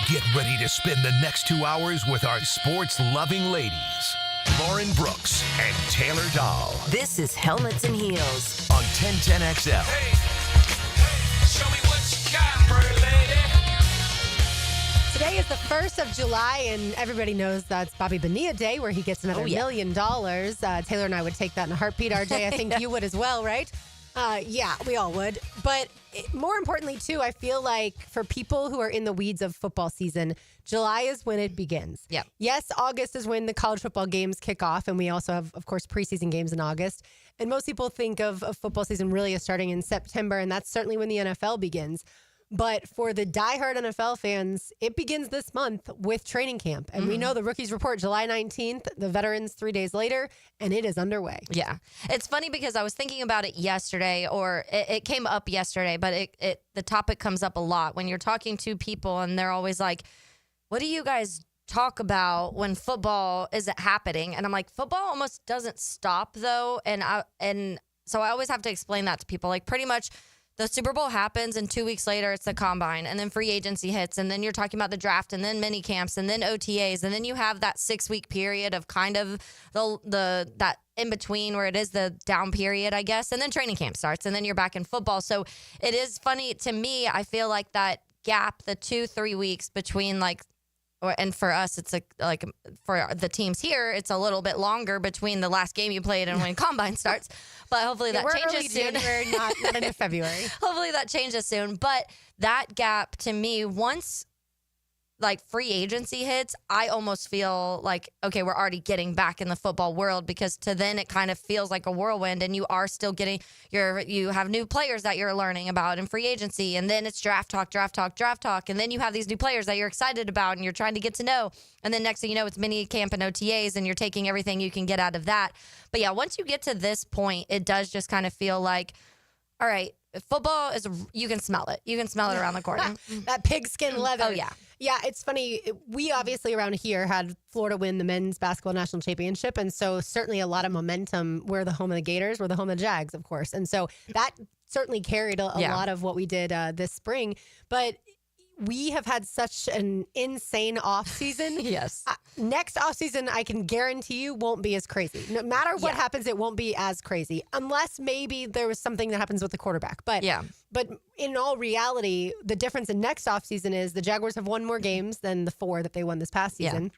Get ready to spend the next 2 hours with our sports-loving ladies, Lauren Brooks and Taylor Dahl. This is Helmets and Heels on 1010XL. Hey, show me what you got, pretty lady. Today is the 1st of July, and everybody knows that's Bobby Bonilla Day, where he gets another $1 million. Taylor and I would take that in a heartbeat. RJ, I think you would as well, right? Yeah, we all would. But more importantly, too, I feel like for people who are in the weeds of football season, July is when it begins. Yeah. Yes, August is when the college football games kick off, and we also have, of course, preseason games in August. And most people think of football season really as starting in September, and that's certainly when the NFL begins. But for the diehard NFL fans, it begins this month with training camp. And we know the rookies report July 19th, the veterans 3 days later, and it is underway. Yeah. It's funny because I was thinking about it yesterday, or it came up yesterday, but the topic comes up a lot when you're talking to people and they're always like, what do you guys talk about when football isn't happening? And I'm like, football almost doesn't stop though. And so I always have to explain that to people. Like pretty much the Super Bowl happens and 2 weeks later it's the combine and then free agency hits and then you're talking about the draft and then mini camps and then OTAs and then you have that 6 week period of kind of that in between where it is the down period, I guess, and then training camp starts and then you're back in football. So it is funny to me. I feel like that gap, the 2-3 weeks between and for us, it's like for the teams here, it's a little bit longer between the last game you played and when combine starts. But hopefully that changes soon. January, not into February. Hopefully that changes soon. But that gap to me, once like free agency hits, I almost feel like, okay, we're already getting back in the football world because to then it kind of feels like a whirlwind and you are still getting you have new players that you're learning about in free agency. And then it's draft talk. And then you have these new players that you're excited about and you're trying to get to know. And then next thing you know, it's mini camp and OTAs and you're taking everything you can get out of that. But yeah, once you get to this point, it does just kind of feel like, all right, football is, you can smell it. You can smell it around the corner. That pigskin leather. Oh, yeah. Yeah, it's funny. We obviously around here had Florida win the men's basketball national championship. And so certainly a lot of momentum. We're the home of the Gators. We're the home of the Jags, of course. And so that certainly carried a lot of what we did this spring. But we have had such an insane off season. Yes. Next off season, I can guarantee you won't be as crazy. No matter what happens, it won't be as crazy unless maybe there was something that happens with the quarterback. But in all reality, the difference in next off season is the Jaguars have won more games than the 4 that they won this past season.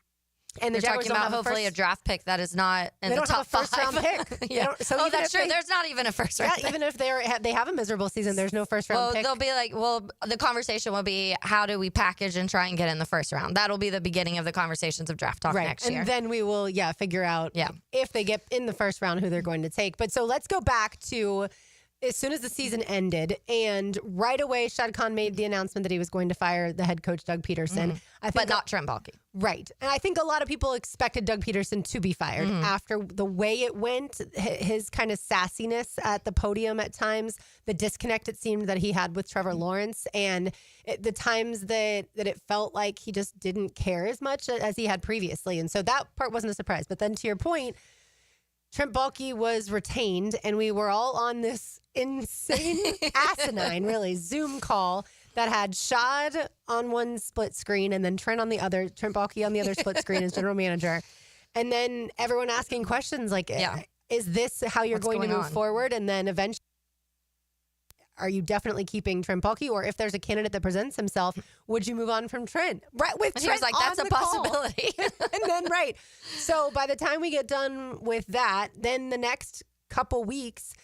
And the Jaguars talking about hopefully a draft pick that is not in the top 5. They don't have a first-round pick. So that's true. There's not even a first-round pick. Even if they have a miserable season, there's no first-round pick. They'll be like, the conversation will be, how do we package and try and get in the first round? That'll be the beginning of the conversations of draft talk next year. And then we will, figure out if they get in the first round who they're going to take. But so let's go back to as soon as the season ended, and right away, Shad Khan made the announcement that he was going to fire the head coach, Doug Peterson. But not Trent Baalke. Right. And I think a lot of people expected Doug Peterson to be fired after the way it went, his kind of sassiness at the podium at times, the disconnect it seemed that he had with Trevor Lawrence, and the times that it felt like he just didn't care as much as he had previously. And so that part wasn't a surprise. But then to your point, Trent Baalke was retained, and we were all on this insane, asinine, really, Zoom call that had Shad on one split screen and then Trent Baalke on the other split screen as general manager. And then everyone asking questions like, is this how you're going to move forward? And then eventually, are you definitely keeping Trent Baalke? Or if there's a candidate that presents himself, would you move on from Trent? Right, with Trent like, that's a possibility. And then, so by the time we get done with that, then the next couple weeks,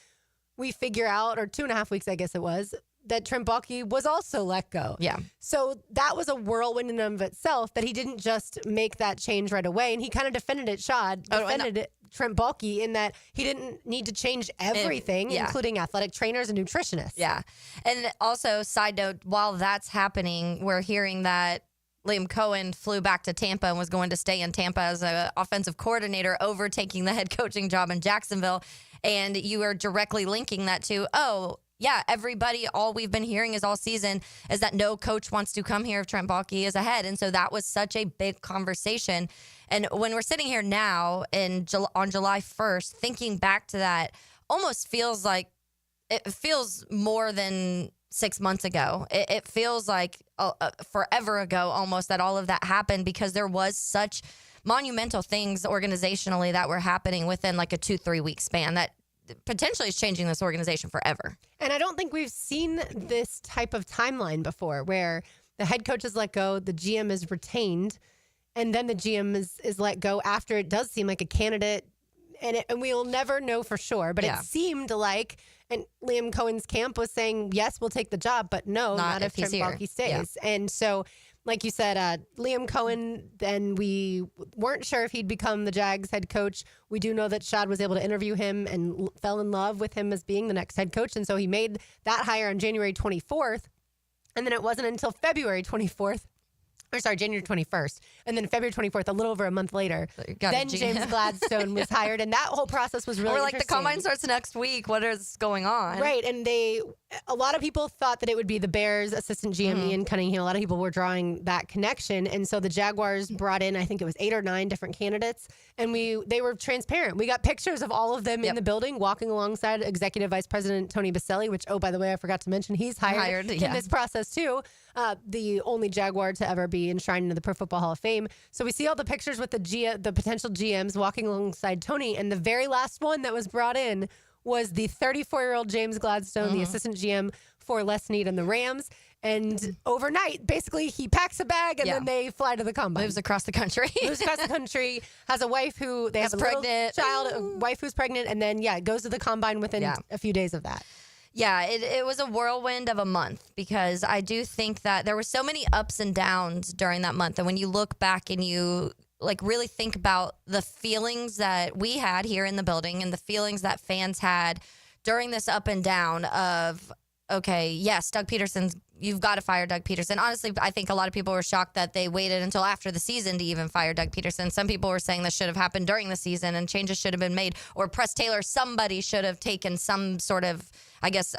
we figure out, or 2.5 weeks, I guess it was, that Trent Baalke was also let go. Yeah. So that was a whirlwind in and of itself that he didn't just make that change right away. And he kind of defended it, Trent Baalke, in that he didn't need to change everything, including athletic trainers and nutritionists. Yeah. And also, side note, while that's happening, we're hearing that Liam Cohen flew back to Tampa and was going to stay in Tampa as an offensive coordinator, overtaking the head coaching job in Jacksonville. And you are directly linking that to, everybody, all we've been hearing is all season is that no coach wants to come here if Trent Baalke is ahead. And so that was such a big conversation. And when we're sitting here now on July 1st, thinking back to that, almost feels like it feels more than 6 months ago. It feels like forever ago almost that all of that happened because there was such monumental things organizationally that were happening within like a 2-3 week span that potentially is changing this organization forever. And I don't think we've seen this type of timeline before where the head coach is let go, the GM is retained, and then the GM is let go after it does seem like a candidate. And we'll never know for sure. But it seemed like, and Liam Cohen's camp was saying, yes, we'll take the job, but no, not if Trent Baalke stays. Yeah. And so, like you said, Liam Cohen, then we weren't sure if he'd become the Jags head coach. We do know that Shad was able to interview him and fell in love with him as being the next head coach. And so he made that hire on January 24th. And then it wasn't until January 21st. And then February 24th, a little over a month later, then James Gladstone was hired. And that whole process was really interesting. The combine starts next week. What is going on? Right. And a lot of people thought that it would be the Bears assistant GM Ian Cunningham. A lot of people were drawing that connection. And so the Jaguars brought in, I think it was 8 or 9 different candidates. And they were transparent. We got pictures of all of them in the building walking alongside Executive Vice President Tony Baselli, which, oh, by the way, I forgot to mention, he's hired in this process too. The only Jaguar to ever be enshrined into the Pro Football Hall of Fame. So we see all the pictures with the potential GMs walking alongside Tony. And the very last one that was brought in was the 34-year-old James Gladstone, the assistant GM for Les Snead and the Rams. And overnight, basically, he packs a bag and then they fly to the combine. Moves across the country. Has a wife who they have a pregnant child, a wife who's pregnant, and then goes to the combine within a few days of that. Yeah, it was a whirlwind of a month because I do think that there were so many ups and downs during that month. And when you look back and you really think about the feelings that we had here in the building and the feelings that fans had during this up and down of, okay, yes, you've got to fire Doug Peterson. Honestly, I think a lot of people were shocked that they waited until after the season to even fire Doug Peterson. Some people were saying this should have happened during the season and changes should have been made, or Press Taylor, somebody should have taken some sort of, I guess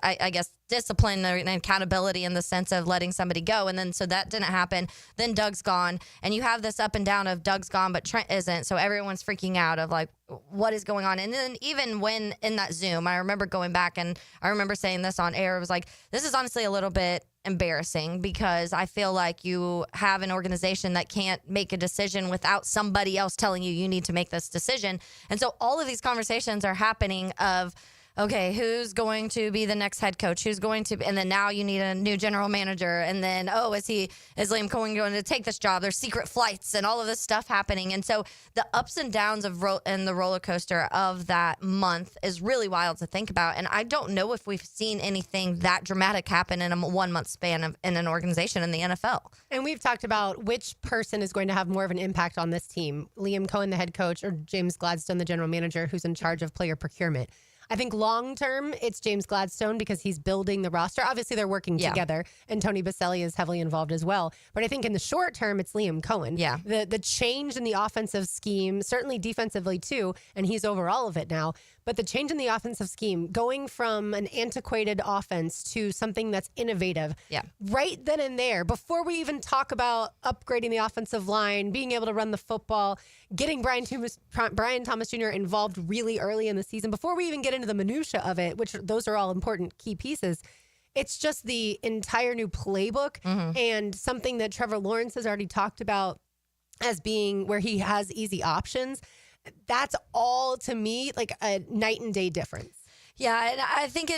discipline and accountability in the sense of letting somebody go. And then so that didn't happen. Then Doug's gone. And you have this up and down of Doug's gone, but Trent isn't. So everyone's freaking out of like, what is going on? And then even when in that Zoom, I remember going back and I remember saying this on air. It was like, this is honestly a little bit embarrassing because I feel like you have an organization that can't make a decision without somebody else telling you need to make this decision. And so all of these conversations are happening of, okay, who's going to be the next head coach? Who's going to be, and then now you need a new general manager. And then, is Liam Cohen going to take this job? There's secret flights and all of this stuff happening. And so the ups and downs and the roller coaster of that month is really wild to think about. And I don't know if we've seen anything that dramatic happen in a 1 month span in an organization in the NFL. And we've talked about which person is going to have more of an impact on this team, Liam Cohen, the head coach, or James Gladstone, the general manager, who's in charge of player procurement. I think long term, it's James Gladstone because he's building the roster. Obviously, they're working together, and Tony Baselli is heavily involved as well. But I think in the short term, it's Liam Cohen. Yeah. The change in the offensive scheme, certainly defensively too, and he's over all of it now. But the change in the offensive scheme, going from an antiquated offense to something that's innovative, right then and there, before we even talk about upgrading the offensive line, being able to run the football, getting Brian Thomas Jr. involved really early in the season, before we even get into the minutia of it, which those are all important key pieces, it's just the entire new playbook and something that Trevor Lawrence has already talked about as being where he has easy options. That's all, to me, like a night and day difference. Yeah, and I think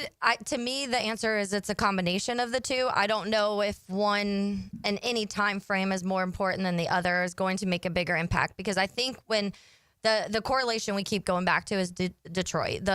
to me, the answer is it's a combination of the two. I don't know if one in any time frame is more important than the other is going to make a bigger impact, because I think when the correlation we keep going back to is Detroit.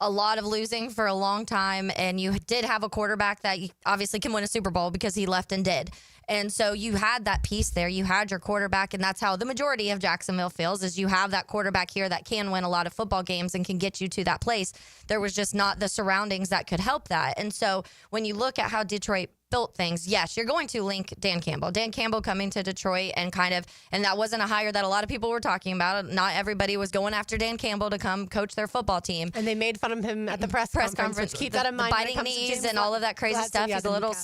A lot of losing for a long time, and you did have a quarterback that obviously can win a Super Bowl because he left and did. And so you had that piece there. You had your quarterback, and that's how the majority of Jacksonville feels, is you have that quarterback here that can win a lot of football games and can get you to that place. There was just not the surroundings that could help that. And so when you look at how Detroit built things, yes, you're going to link Dan Campbell. Dan Campbell coming to Detroit and that wasn't a hire that a lot of people were talking about. Not everybody was going after Dan Campbell to come coach their football team. And they made fun of him at the press conference. Keep that in mind. The biting knees and all of that crazy stuff. He's a little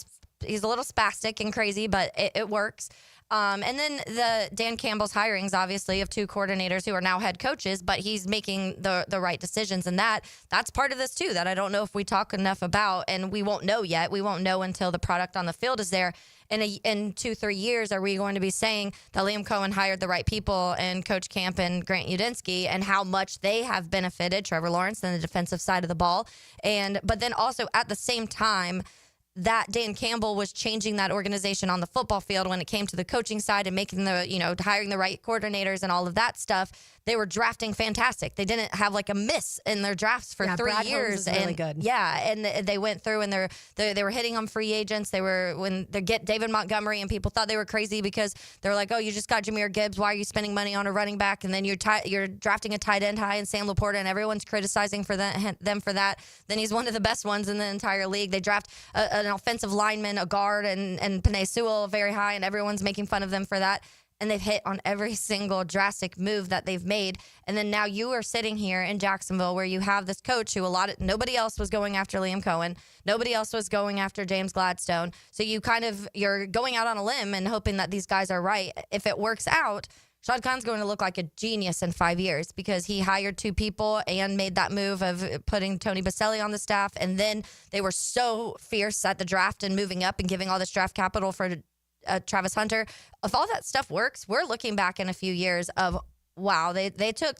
he's a little spastic and crazy, but it works. And then the Dan Campbell's hirings, obviously, of 2 coordinators who are now head coaches, but he's making the right decisions. And that's part of this, too, that I don't know if we talk enough about, and we won't know yet. We won't know until the product on the field is there. In 2-3 years, are we going to be saying that Liam Cohen hired the right people and Coach Camp and Grant Udinski, and how much they have benefited Trevor Lawrence and the defensive side of the ball? But then also at the same time, that Dan Campbell was changing that organization on the football field when it came to the coaching side and making hiring the right coordinators and all of that stuff. They were drafting fantastic. They didn't have like a miss in their drafts for 3 Brad years. Holmes is really good. Yeah, and they went through and they were hitting on free agents. When they get David Montgomery, and people thought they were crazy because they were like, oh, you just got Jahmyr Gibbs. Why are you spending money on a running back? And then you're drafting a tight end high in Sam Laporta, and everyone's criticizing them for that. Then he's one of the best ones in the entire league. They draft an offensive lineman, a guard, and Penei Sewell very high, and everyone's making fun of them for that. And they've hit on every single drastic move that they've made. And then now you are sitting here in Jacksonville where you have this coach who nobody else was going after Liam Cohen. Nobody else was going after James Gladstone. So you're going out on a limb and hoping that these guys are right. If it works out, Shad Khan's going to look like a genius in 5 years because he hired 2 people and made that move of putting Tony Baselli on the staff. And then they were so fierce at the draft and moving up and giving all this draft capital for Travis Hunter. If all that stuff works, we're looking back in a few years of, wow, they took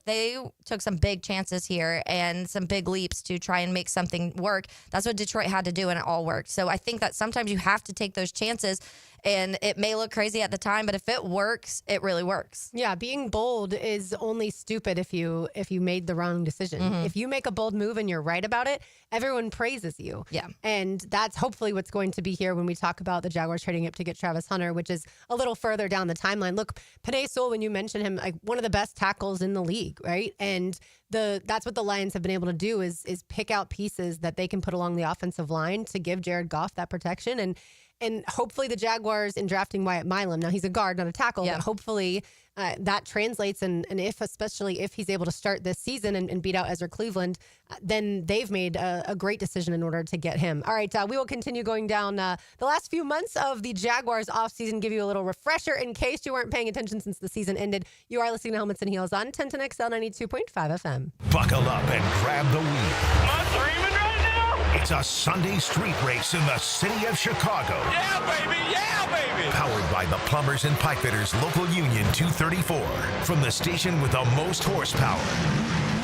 some big chances here and some big leaps to try and make something work. That's what Detroit had to do, and it all worked. So I think that sometimes you have to take those chances, and it may look crazy at the time, but if it works, it really works. Yeah, being bold is only stupid if you made the wrong decision. Mm-hmm. If you make a bold move and you're right about it, everyone praises you. Yeah. And that's hopefully what's going to be here when we talk about the Jaguars trading up to get Travis Hunter, which is a little further down the timeline. Look, Penei Sewell, when you mention him, like one of the best tackles in the league, right? And that's what the Lions have been able to do is pick out pieces that they can put along the offensive line to give Jared Goff that protection. And hopefully the Jaguars in drafting Wyatt Milam, now he's a guard, not a tackle, but hopefully that translates. And especially if he's able to start this season and beat out Ezra Cleveland, then they've made a great decision in order to get him. All right, we will continue going down the last few months of the Jaguars offseason, give you a little refresher in case you weren't paying attention since the season ended. You are listening to Helmets and Heels on 1010XL 92.5 FM. Buckle up and grab the wheel. Am I dreaming right now? It's a Sunday street race in the city of Chicago. Yeah, baby. Yeah, baby. Powered by the Plumbers and Pipefitters Local Union 234. From the station with the most horsepower,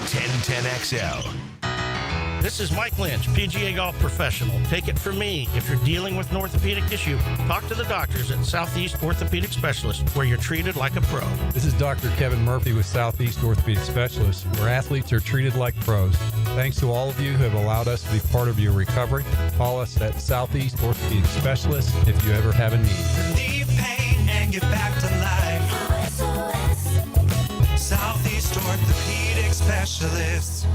1010XL. This is Mike Lynch, PGA Golf Professional. Take it from me. If you're dealing with an orthopedic issue, talk to the doctors at Southeast Orthopedic Specialists, where you're treated like a pro. This is Dr. Kevin Murphy with Southeast Orthopedic Specialists, where athletes are treated like pros. Thanks to all of you who have allowed us to be part of your recovery. Call us at Southeast Orthopedic Specialists if you ever have a need. Relieve pain and get back to life. Southeast Orthopedic Specialists.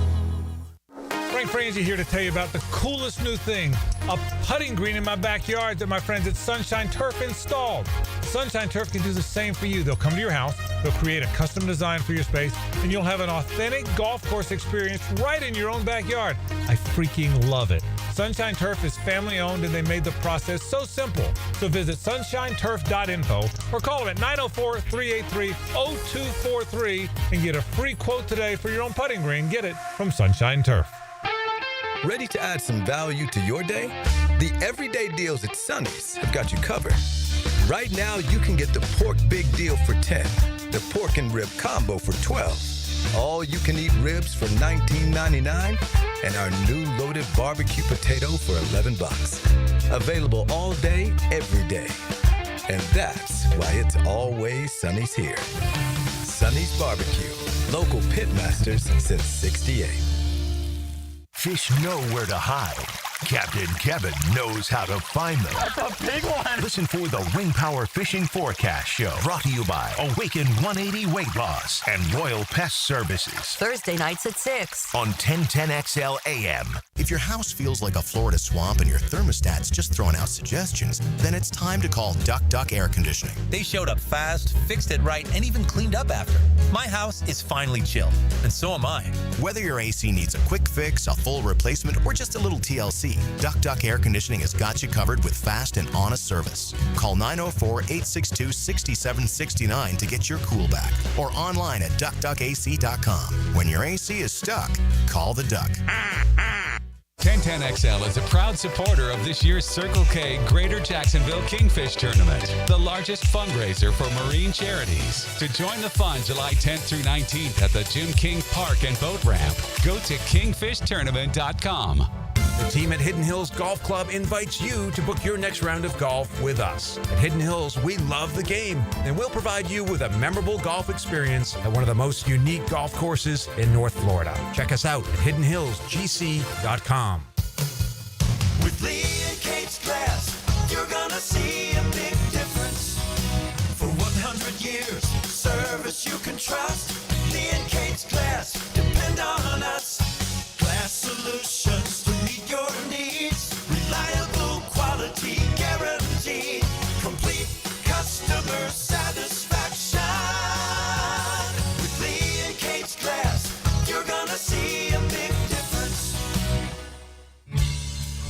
Frank Frangie here to tell you about the coolest new thing, a putting green in my backyard that my friends at Sunshine Turf installed. Sunshine Turf can do the same for you. They'll come to your house, they'll create a custom design for your space, and you'll have an authentic golf course experience right in your own backyard. I freaking love it. Sunshine Turf is family owned and they made the process so simple. So visit sunshineturf.info or call them at 904-383-0243 and get a free quote today for your own putting green. Get it from Sunshine Turf. Ready to add some value to your day? The everyday deals at Sonny's have got you covered. Right now, you can get the pork big deal for $10, the pork and rib combo for $12, all you can eat ribs for $19.99, and our new loaded barbecue potato for $11. Available all day, every day. And that's why it's always Sonny's here. Sonny's Barbecue, local pitmasters since '68. Fish know where to hide. Captain Kevin knows how to find them. That's a big one. Listen for the Ring Power Fishing Forecast Show, brought to you by Awaken 180 Weight Loss and Royal Pest Services. Thursday nights at 6. On 1010XL AM. If your house feels like a Florida swamp and your thermostat's just throwing out suggestions, then it's time to call Duck Duck Air Conditioning. They showed up fast, fixed it right, and even cleaned up after. My house is finally chilled, and so am I. Whether your AC needs a quick fix, a full replacement, or just a little TLC, AC. Duck Duck Air Conditioning has got you covered with fast and honest service. Call 904-862-6769 to get your cool back or online at duckduckac.com. When your AC is stuck, call the Duck. 1010XL is a proud supporter of this year's Circle K Greater Jacksonville Kingfish Tournament, the largest fundraiser for marine charities. To join the fun July 10th through 19th at the Jim King Park and Boat Ramp, go to kingfishtournament.com. The team at Hidden Hills Golf Club invites you to book your next round of golf with us. At Hidden Hills, we love the game, and we'll provide you with a memorable golf experience at one of the most unique golf courses in North Florida. Check us out at hiddenhillsgc.com. With Lee and Kate's Glass, you're gonna see a big difference. For 100 years, service you can trust. Lee and Kate's Glass, depend on us. Glass solutions to meet your needs. Reliable quality guaranteed. Complete customer satisfaction. With Lee and Kate's Glass, you're gonna see a big difference.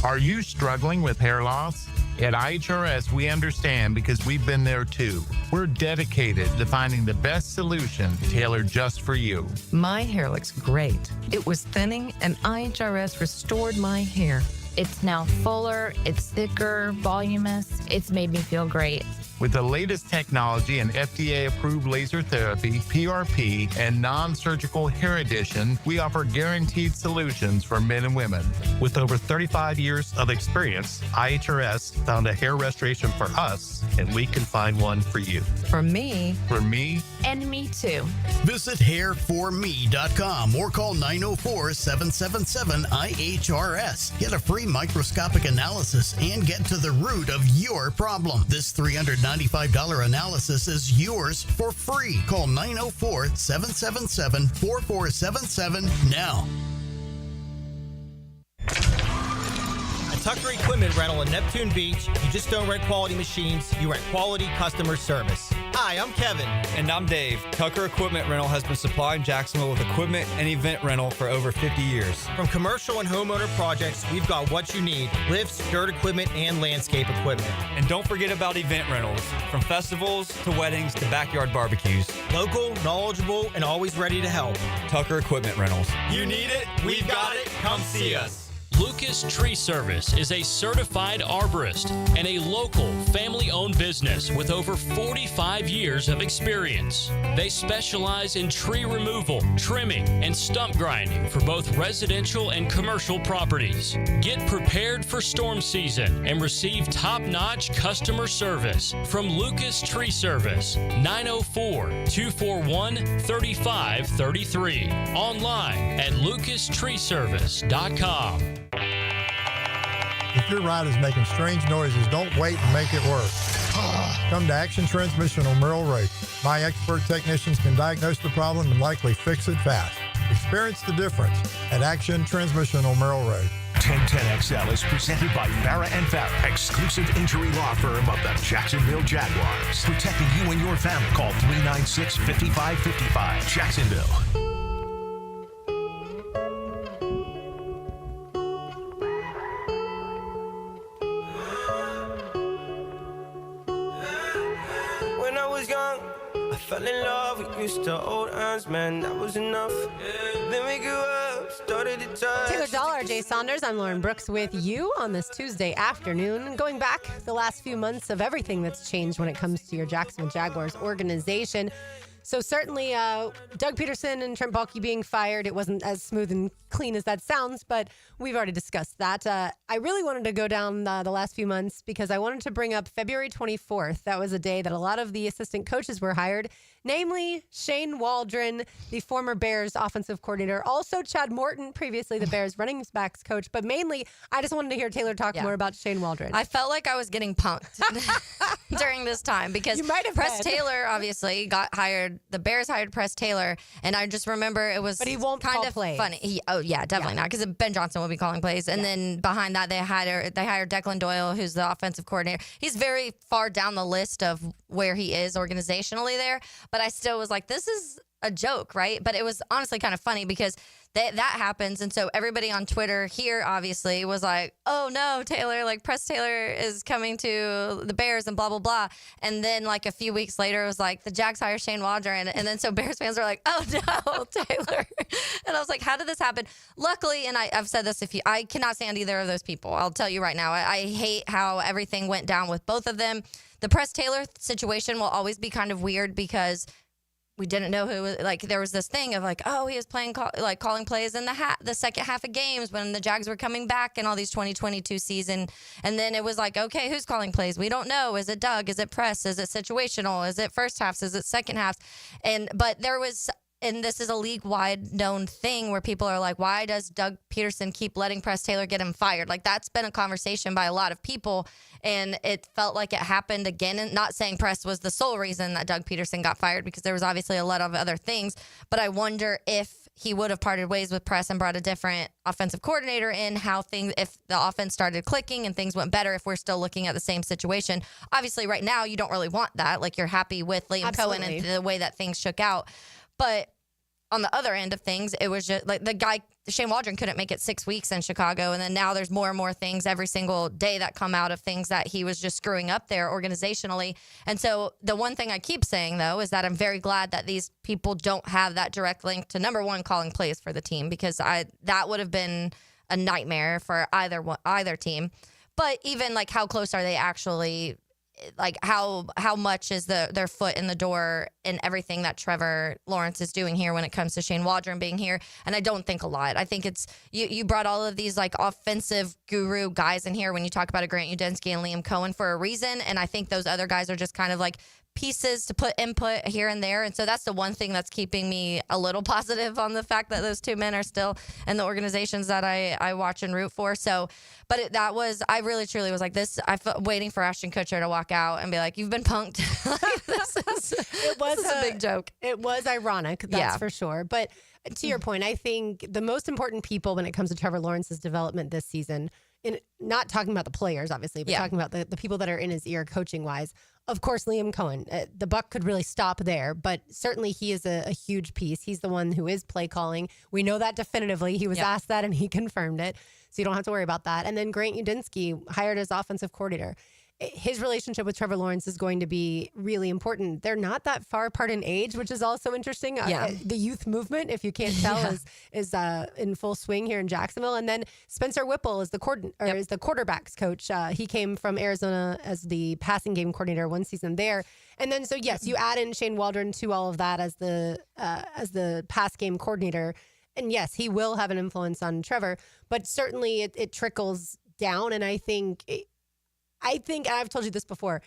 Are you struggling with hair loss? At IHRS, we understand because we've been there too. We're dedicated to finding the best solution tailored just for you. My hair looks great. It was thinning, and IHRS restored my hair. It's now fuller, it's thicker, voluminous. It's made me feel great. With the latest technology and FDA-approved laser therapy, PRP, and non-surgical hair addition, we offer guaranteed solutions for men and women. With over 35 years of experience, IHRS found a hair restoration for us, and we can find one for you. For me. For me. And me too. Visit hairforme.com or call 904-777-IHRS. Get a free microscopic analysis and get to the root of your problem. This $395 analysis is yours for free. Call 904-777-4477 now. At Tucker Equipment Rental in Neptune Beach, you just don't rent quality machines, you rent quality customer service. Hi, I'm Kevin. And I'm Dave. Tucker Equipment Rental has been supplying Jacksonville with equipment and event rental for over 50 years. From commercial and homeowner projects, we've got what you need: lifts, dirt equipment, and landscape equipment. And don't forget about event rentals, from festivals to weddings to backyard barbecues. Local, knowledgeable, and always ready to help. Tucker Equipment Rentals. You need it, we've got it, come see us. Lucas Tree Service is a certified arborist and a local family-owned business with over 45 years of experience. They specialize in tree removal, trimming, and stump grinding for both residential and commercial properties. Get prepared for storm season and receive top-notch customer service from Lucas Tree Service, 904-241-3533. Online at lucastreeservice.com. If your ride is making strange noises, don't wait and make it work. Come to Action Transmission on Merrill Road. My expert technicians can diagnose the problem and likely fix it fast. Experience the difference at Action Transmission on Merrill Road. 1010XL is presented by Farah & Farah, exclusive injury law firm of the Jacksonville Jaguars. Protecting you and your family. Call 396-5555. Jacksonville. Fell in love, we used to hold hands, man, that was enough. Then we grew up, started to touch. Taylor Dollar, Jay Saunders. I'm Lauren Brooks with you on this Tuesday afternoon. Going back the last few months of everything that's changed when it comes to your Jacksonville Jaguars organization. So certainly Doug Peterson and Trent Baalke being fired, it wasn't as smooth and clean as that sounds, but we've already discussed that. I really wanted to go down the last few months because I wanted to bring up February 24th. That was a day that a lot of the assistant coaches were hired, namely Shane Waldron, the former Bears offensive coordinator, also Chad Morton, previously the Bears running backs coach, but mainly I just wanted to hear Taylor talk more about Shane Waldron. I felt like I was getting punked during this time because you might have Press Taylor obviously got hired. The Bears hired Press Taylor, and I just remember it was but he won't kind call of plays. Funny. Definitely not, because Ben Johnson will be calling plays, and then behind that they hired Declan Doyle, who's the offensive coordinator. He's very far down the list of where he is organizationally there, but I still was like, this is a joke, right? But it was honestly kind of funny because that happens. And so everybody on Twitter here obviously was like, oh no, Taylor, like Press Taylor is coming to the Bears and blah, blah, blah. And then like a few weeks later, it was like the Jags hire Shane Waldron. And then so Bears fans are like, oh no, Taylor. And I was like, how did this happen? Luckily, and I've said this, I cannot stand either of those people. I'll tell you right now, I hate how everything went down with both of them. The Press Taylor situation will always be kind of weird because we didn't know who, like, there was this thing of like, oh, he was playing, calling plays in the second half of games when the Jags were coming back in all these 2022 season. And then it was like, okay, who's calling plays? We don't know. Is it Doug? Is it Press? Is it situational? Is it first halves? Is it second halves? But there was, and this is a league-wide known thing where people are like, why does Doug Peterson keep letting Press Taylor get him fired? Like, that's been a conversation by a lot of people, and it felt like it happened again. And not saying Press was the sole reason that Doug Peterson got fired, because there was obviously a lot of other things, but I wonder if he would have parted ways with Press and brought a different offensive coordinator in, if the offense started clicking and things went better, if we're still looking at the same situation. Obviously, right now, you don't really want that. Like, you're happy with Liam Cohen and the way that things shook out. But on the other end of things, it was just like Shane Waldron couldn't make it 6 weeks in Chicago. And then now there's more and more things every single day that come out of things that he was just screwing up there organizationally. And so the one thing I keep saying, though, is that I'm very glad that these people don't have that direct link to, number one, calling plays for the team, because that would have been a nightmare for either team. But even like, how close are they actually? Like, how much is their foot in the door in everything that Trevor Lawrence is doing here when it comes to Shane Waldron being here? And I don't think a lot. I think it's you brought all of these like offensive guru guys in here when you talk about a Grant Udinski and Liam Cohen for a reason. And I think those other guys are just kind of like pieces to put input here and there. And so that's the one thing that's keeping me a little positive on the fact that those two men are still in the organizations that I watch and root for. So, but I really truly was like this. I felt waiting for Ashton Kutcher to walk out and be like, you've been punked. It was a big joke. It was ironic. That's for sure. But to your point, I think the most important people when it comes to Trevor Lawrence's development this season, not talking about the players, obviously, but talking about the people that are in his ear coaching wise. Of course, Liam Cohen, the buck could really stop there, but certainly he is a huge piece. He's the one who is play calling. We know that definitively. He was asked that and he confirmed it. So you don't have to worry about that. And then Grant Udinski, hired as offensive coordinator. His relationship with Trevor Lawrence is going to be really important. They're not that far apart in age, which is also interesting. The youth movement, if you can't tell, is in full swing here in Jacksonville. And then Spencer Whipple is the quarterbacks coach. He came from Arizona as the passing game coordinator one season there. And then so yes, you add in Shane Waldron to all of that as the pass game coordinator. And yes, he will have an influence on Trevor, but certainly it trickles down. And I think, and I've told you this before,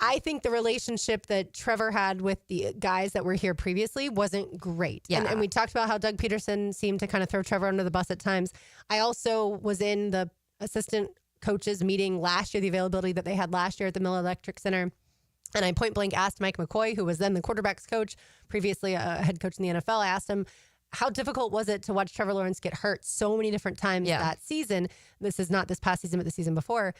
I think the relationship that Trevor had with the guys that were here previously wasn't great. Yeah. And we talked about how Doug Peterson seemed to kind of throw Trevor under the bus at times. I also was in the assistant coaches meeting last year, the availability that they had last year at the Miller Electric Center. And I point blank asked Mike McCoy, who was then the quarterback's coach, previously a head coach in the NFL. I asked him, how difficult was it to watch Trevor Lawrence get hurt so many different times that season? This is not this past season, but the season before.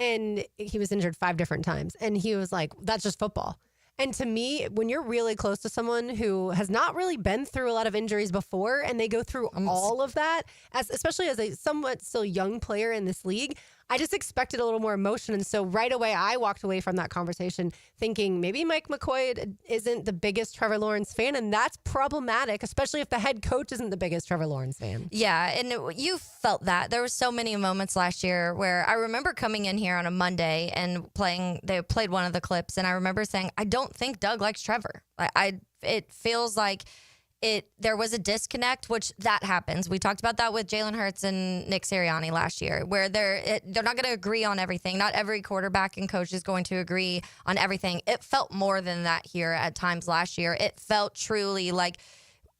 And he was injured 5 different times. And he was like, that's just football. And to me, when you're really close to someone who has not really been through a lot of injuries before and they go through all of that, especially as a somewhat still young player in this league, I just expected a little more emotion. And so right away, I walked away from that conversation thinking maybe Mike McCoy isn't the biggest Trevor Lawrence fan. And that's problematic, especially if the head coach isn't the biggest Trevor Lawrence fan. Yeah, and you felt that. There were so many moments last year where I remember coming in here on a Monday and they played one of the clips. And I remember saying, I don't think Doug likes Trevor. It feels like there was a disconnect, which that happens. We talked about that with Jalen Hurts and Nick Sirianni last year, where they're not going to agree on everything. Not every quarterback and coach is going to agree on everything. It felt more than that here at times last year. It felt truly like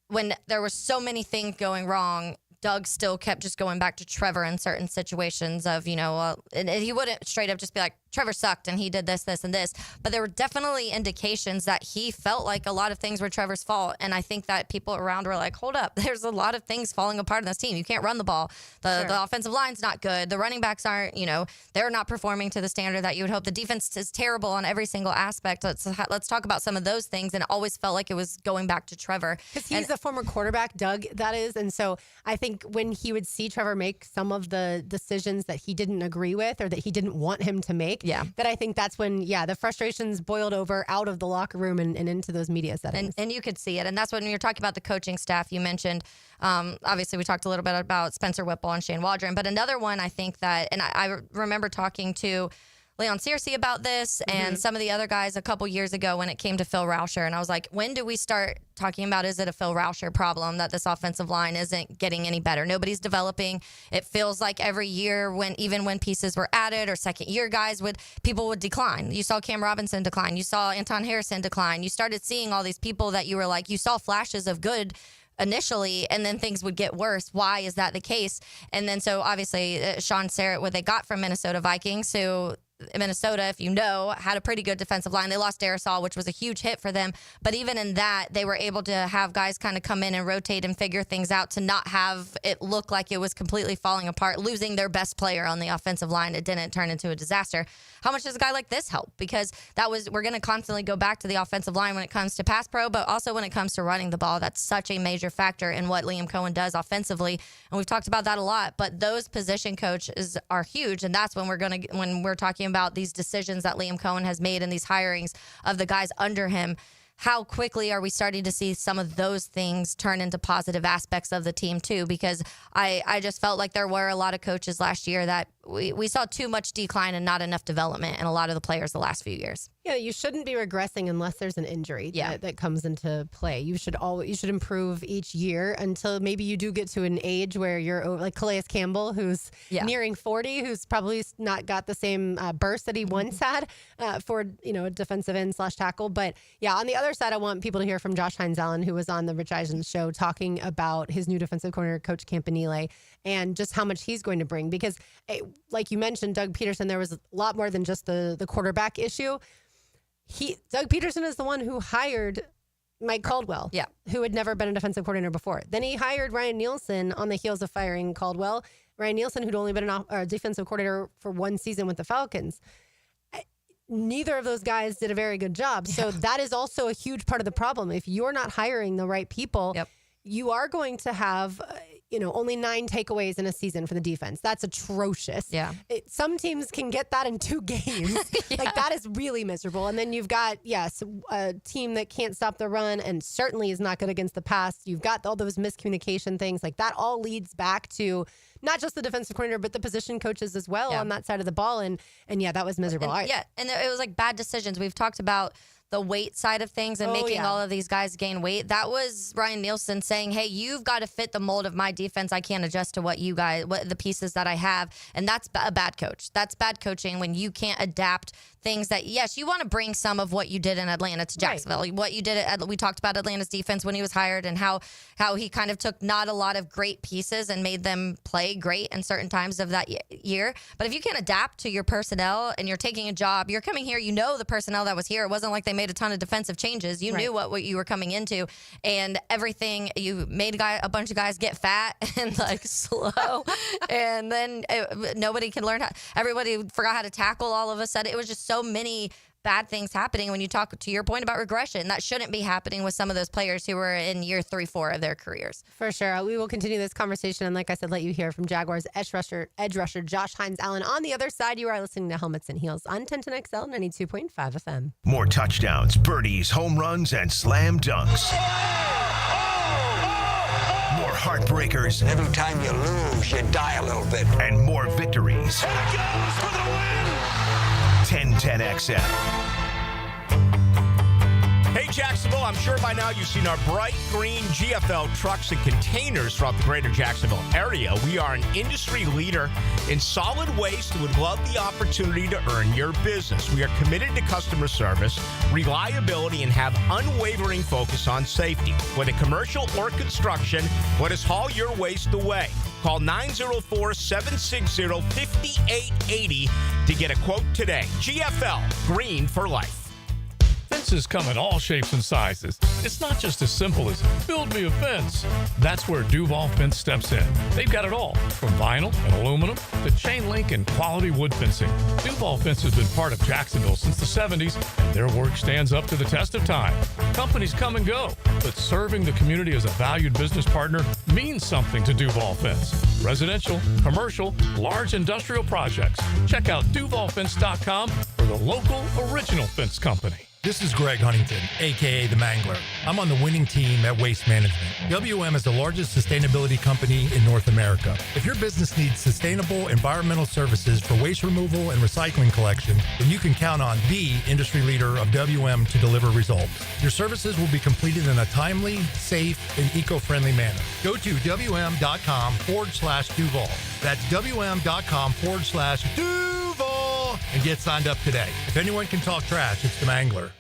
when there were so many things going wrong, Doug still kept just going back to Trevor in certain situations of, and he wouldn't straight up just be like, Trevor sucked and he did this, this, and this. But there were definitely indications that he felt like a lot of things were Trevor's fault. And I think that people around were like, hold up, there's a lot of things falling apart in this team. You can't run the ball. The offensive line's not good. The running backs aren't, they're not performing to the standard that you would hope. The defense is terrible on every single aspect. Let's talk about some of those things. And it always felt like it was going back to Trevor. Because he's the former quarterback, Doug, that is. And so I think when he would see Trevor make some of the decisions that he didn't agree with or that he didn't want him to make, that I think that's when, the frustrations boiled over out of the locker room and into those media settings. And you could see it. And that's when you're talking about the coaching staff. You mentioned, obviously, we talked a little bit about Spencer Whipple and Shane Waldron. But another one, I think that, and I remember talking to Leon Searcy about this and some of the other guys a couple years ago when it came to Phil Rauscher. And I was like, when do we start talking about, is it a Phil Rauscher problem that this offensive line isn't getting any better? Nobody's developing. It feels like every year even when pieces were added or second year guys people would decline. You saw Cam Robinson decline. You saw Anton Harrison decline. You started seeing all these people that you were like, you saw flashes of good initially, and then things would get worse. Why is that the case? And then so obviously Sean Sarrett, what they got from Minnesota Vikings, who Minnesota, if you know, had a pretty good defensive line. They lost Darisaw, which was a huge hit for them. But even in that, they were able to have guys kind of come in and rotate and figure things out to not have it look like it was completely falling apart, losing their best player on the offensive line. It didn't turn into a disaster. How much does a guy like this help? Because we're going to constantly go back to the offensive line when it comes to pass pro, but also when it comes to running the ball. That's such a major factor in what Liam Cohen does offensively. And we've talked about that a lot, but those position coaches are huge. And that's when we're talking about these decisions that Liam Cohen has made and these hirings of the guys under him. How quickly are we starting to see some of those things turn into positive aspects of the team too? Because I just felt like there were a lot of coaches last year that we saw too much decline and not enough development in a lot of the players the last few years. Yeah, you shouldn't be regressing unless there's an injury that comes into play. You should improve each year until maybe you do get to an age where you're like Calais Campbell, who's nearing 40, who's probably not got the same burst that he once had for a defensive end / tackle. But on the other side, I want people to hear from Josh Hines-Allen, who was on the Rich Eisen show talking about his new defensive coordinator, Coach Campanile, and just how much he's going to bring. Because like you mentioned, Doug Peterson, there was a lot more than just the quarterback issue. Doug Peterson is the one who hired Mike Caldwell, who had never been a defensive coordinator before. Then he hired Ryan Nielsen on the heels of firing Caldwell. Ryan Nielsen, who'd only been a defensive coordinator for one season with the Falcons. Neither of those guys did a very good job. So that is also a huge part of the problem. If you're not hiring the right people, you are going to have only 9 takeaways in a season for the defense. That's atrocious. Yeah. Some teams can get that in 2 games. Like, that is really miserable. And then you've got, a team that can't stop the run and certainly is not good against the pass. You've got all those miscommunication things. Like, that all leads back to not just the defensive coordinator, but the position coaches as well on that side of the ball. And that was miserable. And it was like bad decisions. We've talked about the weight side of things and making all of these guys gain weight. That was Ryan Nielsen saying, hey, you've got to fit the mold of my defense. I can't adjust to what the pieces that I have. And that's a bad coach. That's bad coaching when you can't adapt things that, yes, you want to bring some of what you did in Atlanta to Jacksonville. Right. What you did, we talked about Atlanta's defense when he was hired and how he kind of took not a lot of great pieces and made them play great in certain times of that year. But if you can't adapt to your personnel and you're taking a job, you're coming here, the personnel that was here. It wasn't like they made a ton of defensive changes. You knew what you were coming into, and everything, you made a bunch of guys get fat and like slow, and then nobody can learn everybody forgot how to tackle all of a sudden. It was just so many bad things happening when you talk to your point about regression. That shouldn't be happening with some of those players who were in year 3, 4 of their careers. For sure. We will continue this conversation. And like I said, let you hear from Jaguars edge rusher Josh Hines-Allen. On the other side, you are listening to Helmets and Heels on 1010XL 92.5 FM. More touchdowns, birdies, home runs, and slam dunks. More heartbreakers. Every time you lose, you die a little bit. And more victories. Here it goes for the win! 1010XL. Hey, Jacksonville. I'm sure by now you've seen our bright green GFL trucks and containers throughout the greater Jacksonville area. We are an industry leader in solid waste and would love the opportunity to earn your business. We are committed to customer service, reliability, and have unwavering focus on safety. Whether commercial or construction, let us haul your waste away. Call 904-760-5880 to get a quote today. GFL, green for life. Fences come in all shapes and sizes. It's not just as simple as build me a fence. That's where Duval Fence steps in. They've got it all, from vinyl and aluminum to chain link and quality wood fencing. Duval Fence has been part of Jacksonville since the 70s, and their work stands up to the test of time. Companies come and go, but serving the community as a valued business partner means something to Duval Fence. Residential, commercial, large industrial projects. Check out DuvalFence.com for the local original fence company. This is Greg Huntington, a.k.a. The Mangler. I'm on the winning team at Waste Management. WM is the largest sustainability company in North America. If your business needs sustainable environmental services for waste removal and recycling collection, then you can count on the industry leader of WM to deliver results. Your services will be completed in a timely, safe, and eco-friendly manner. Go to WM.com/Duval. That's WM.com/Duval and get signed up today. If anyone can talk trash, it's The Mangler.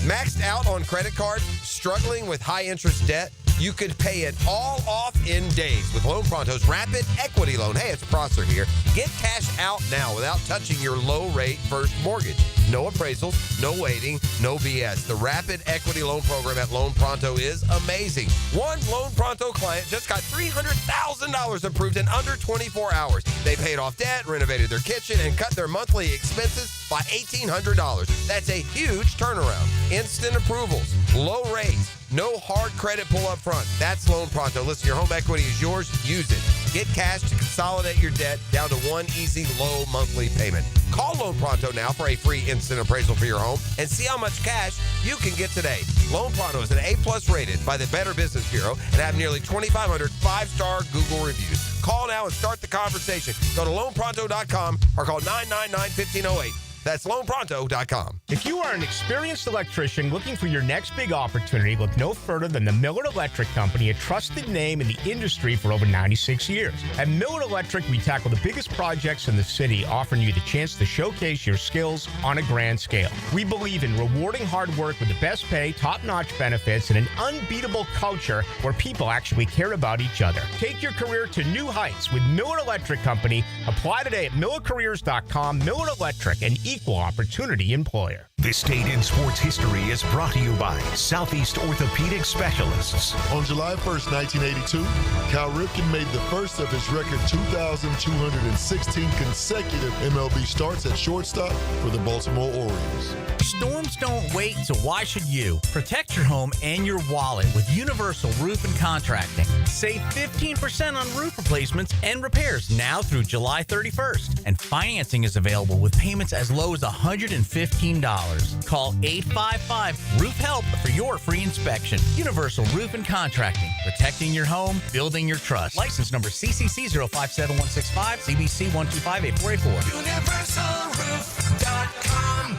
Maxed out on credit card, struggling with high interest debt? You could pay it all off in days with Loan Pronto's Rapid Equity Loan. Hey, it's Prosser here. Get cash out now without touching your low-rate first mortgage. No appraisals, no waiting, no BS. The Rapid Equity Loan Program at Loan Pronto is amazing. One Loan Pronto client just got $300,000 approved in under 24 hours. They paid off debt, renovated their kitchen, and cut their monthly expenses by $1,800. That's a huge turnaround. Instant approvals, low rates, no hard credit pull up front. That's Loan Pronto. Listen, your home equity is yours. Use it. Get cash to consolidate your debt down to one easy, low monthly payment. Call Loan Pronto now for a free instant appraisal for your home and see how much cash you can get today. Loan Pronto is an A+ rated by the Better Business Bureau and have nearly 2,500 5-star Google reviews. Call now and start the conversation. Go to loanpronto.com or call 999-1508. That's loanpronto.com. If you are an experienced electrician looking for your next big opportunity, look no further than the Miller Electric Company, a trusted name in the industry for over 96 years. At Miller Electric, we tackle the biggest projects in the city, offering you the chance to showcase your skills on a grand scale. We believe in rewarding hard work with the best pay, top-notch benefits, and an unbeatable culture where people actually care about each other. Take your career to new heights with Miller Electric Company. Apply today at millercareers.com. Miller Electric, an equal opportunity employer. This date in sports history is brought to you by Southeast Orthopedic Specialists. On July 1st, 1982, Cal Ripken made the first of his record 2,216 consecutive MLB starts at shortstop for the Baltimore Orioles. Storms don't wait, so why should you? Protect your home and your wallet with Universal Roof and Contracting. Save 15% on roof replacements and repairs now through July 31st. And financing is available with payments as low as $115. Call 855-ROOF-HELP for your free inspection. Universal Roof and Contracting. Protecting your home, building your trust. License number CCC 057165, CBC 1258484. UniversalRoof.com.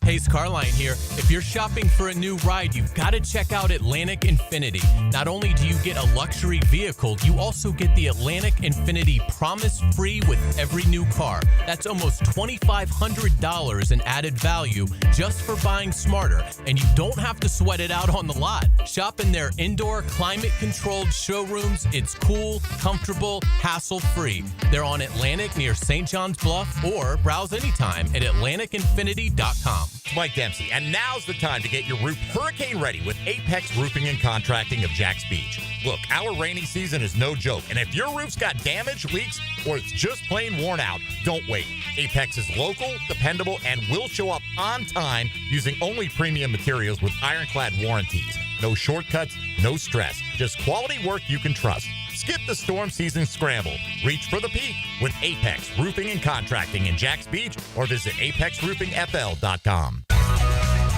Hayes Carline here. If you're shopping for a new ride, you've got to check out Atlantic Infinity. Not only do you get a luxury vehicle, you also get the Atlantic Infinity Promise Free with every new car. That's almost $2,500 in added value just for buying smarter, and you don't have to sweat it out on the lot. Shop in their indoor, climate-controlled showrooms. It's cool, comfortable, hassle-free. They're on Atlantic near St. John's Bluff, or browse anytime at AtlanticInfinity.com. It's Mike Dempsey, and now's the time to get your roof hurricane ready with Apex Roofing and Contracting of Jacks Beach. Look, our rainy season is no joke, and if your roof's got damage, leaks, or it's just plain worn out, don't wait. Apex is local, dependable, and will show up on time using only premium materials with ironclad warranties. No shortcuts, no stress, just quality work you can trust. Skip the storm season scramble. Reach for the peak with Apex Roofing and Contracting in Jacks Beach or visit apexroofingfl.com.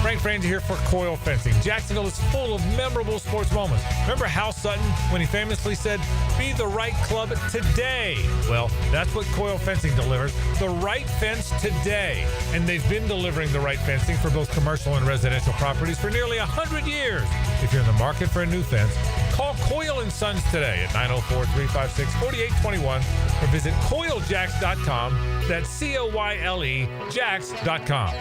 Frank Frangie here for Coil Fencing. Jacksonville is full of memorable sports moments. Remember Hal Sutton when he famously said, "Be the right club today"? Well, that's what Coil Fencing delivers, the right fence today. And they've been delivering the right fencing for both commercial and residential properties for nearly 100 years. If you're in the market for a new fence, call Coil & Sons today at 904-356-4821 or visit coiljacks.com. That's COYLE Jacks.com.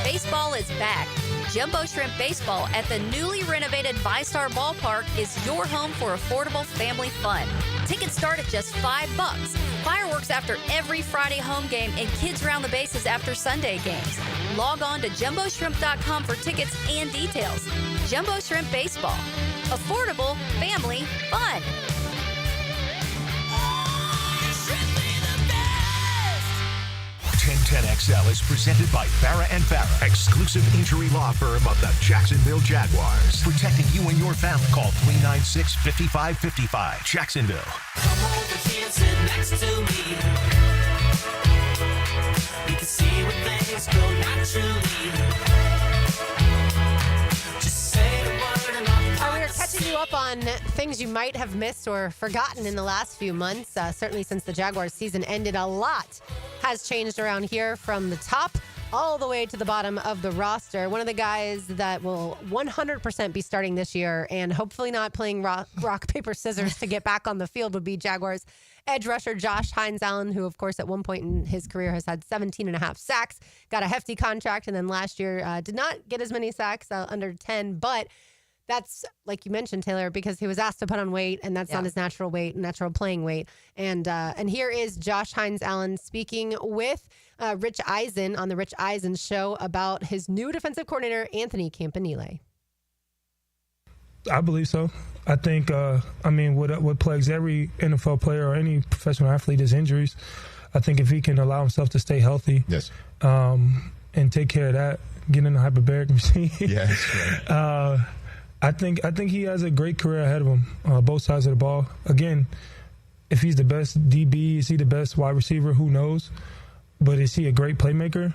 Baseball is back. Jumbo Shrimp Baseball at the newly renovated VyStar Ballpark is your home for affordable family fun. Tickets start at just $5. Fireworks after every Friday home game and kids around the bases after Sunday games. Log on to jumboshrimp.com for tickets and details. Jumbo Shrimp Baseball. Affordable family fun. 1010XL is presented by Farah and Farah, exclusive injury law firm of the Jacksonville Jaguars. Protecting you and your family. Call 396-5555. Jacksonville. Come over here, sit next to me. You can see where things go naturally. Just say the word and I'll We are catching you up on things you might have missed or forgotten in the last few months. Certainly since the Jaguars season ended, a lot has changed around here from the top all the way to the bottom of the roster. One of the guys that will 100% be starting this year and hopefully not playing rock, paper, scissors to get back on the field would be Jaguars edge rusher Josh Hines-Allen, who, of course, at one point in his career has had 17 and a half sacks, got a hefty contract, and then last year did not get as many sacks, under 10, but that's, like you mentioned, Taylor, because he was asked to put on weight, and that's not his natural weight, natural playing weight. And here is Josh Hines-Allen speaking with Rich Eisen on the Rich Eisen Show about his new defensive coordinator, Anthony Campanile. I believe so. I think, what plagues every NFL player or any professional athlete is injuries. I think if he can allow himself to stay healthy, and take care of that, get in the hyperbaric machine. I think he has a great career ahead of him, both sides of the ball. Again, if he's the best DB, is he the best wide receiver? Who knows? But is he a great playmaker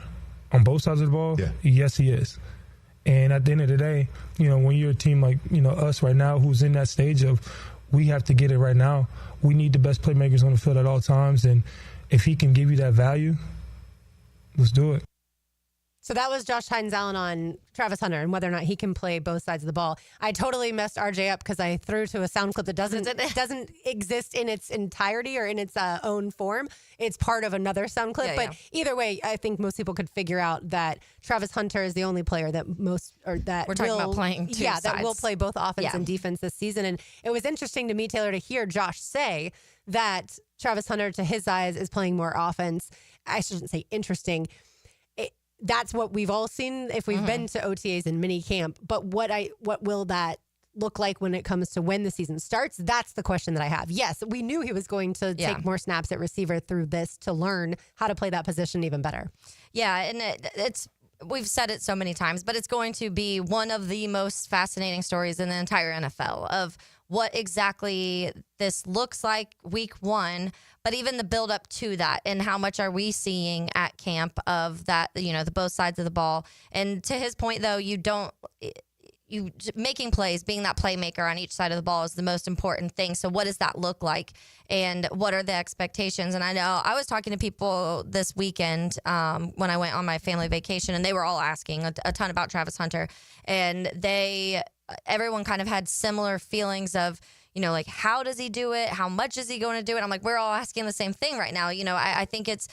on both sides of the ball? Yeah. Yes, he is. And at the end of the day, when you're a team like, us right now, who's in that stage of we have to get it right now, we need the best playmakers on the field at all times. And if he can give you that value, let's do it. So that was Josh Hines-Allen on Travis Hunter and whether or not he can play both sides of the ball. I totally messed RJ up because I threw to a sound clip that doesn't exist in its entirety or in its own form. It's part of another sound clip. But either way, I think most people could figure out that Travis Hunter is the only player that we're talking about playing two sides. That will play both offense and defense this season. And it was interesting to me, Taylor, to hear Josh say that Travis Hunter, to his eyes, is playing more offense. I shouldn't say interesting. That's what we've all seen if we've been to OTAs and mini camp. But what will that look like when it comes to when the season starts? That's the question that I have. Yes, we knew he was going to take more snaps at receiver through this to learn how to play that position even better. Yeah, and we've said it so many times, but it's going to be one of the most fascinating stories in the entire NFL of what exactly this looks like week one, but even the build up to that and how much are we seeing at camp of that, the both sides of the ball. And to his point, though, you making plays, being that playmaker on each side of the ball is the most important thing. So what does that look like and what are the expectations? And I know I was talking to people this weekend when I went on my family vacation, and they were all asking a ton about Travis Hunter, and everyone kind of had similar feelings of, like, how does he do it? How much is he going to do it? I'm like, we're all asking the same thing right now. I think it's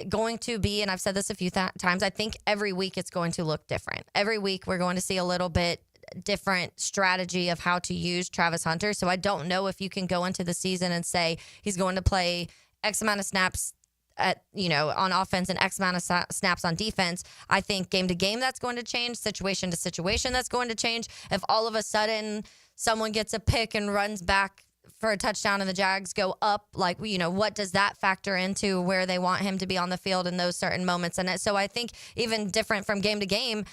going to be, and I've said this a few times, I think every week it's going to look different. Every week we're going to see a little bit different strategy of how to use Travis Hunter. So I don't know if you can go into the season and say he's going to play X amount of snaps on offense and X amount of snaps on defense. I think game to game that's going to change, situation to situation that's going to change. If all of a sudden someone gets a pick and runs back for a touchdown and the Jags go up, what does that factor into where they want him to be on the field in those certain moments? And so I think even different from game to game,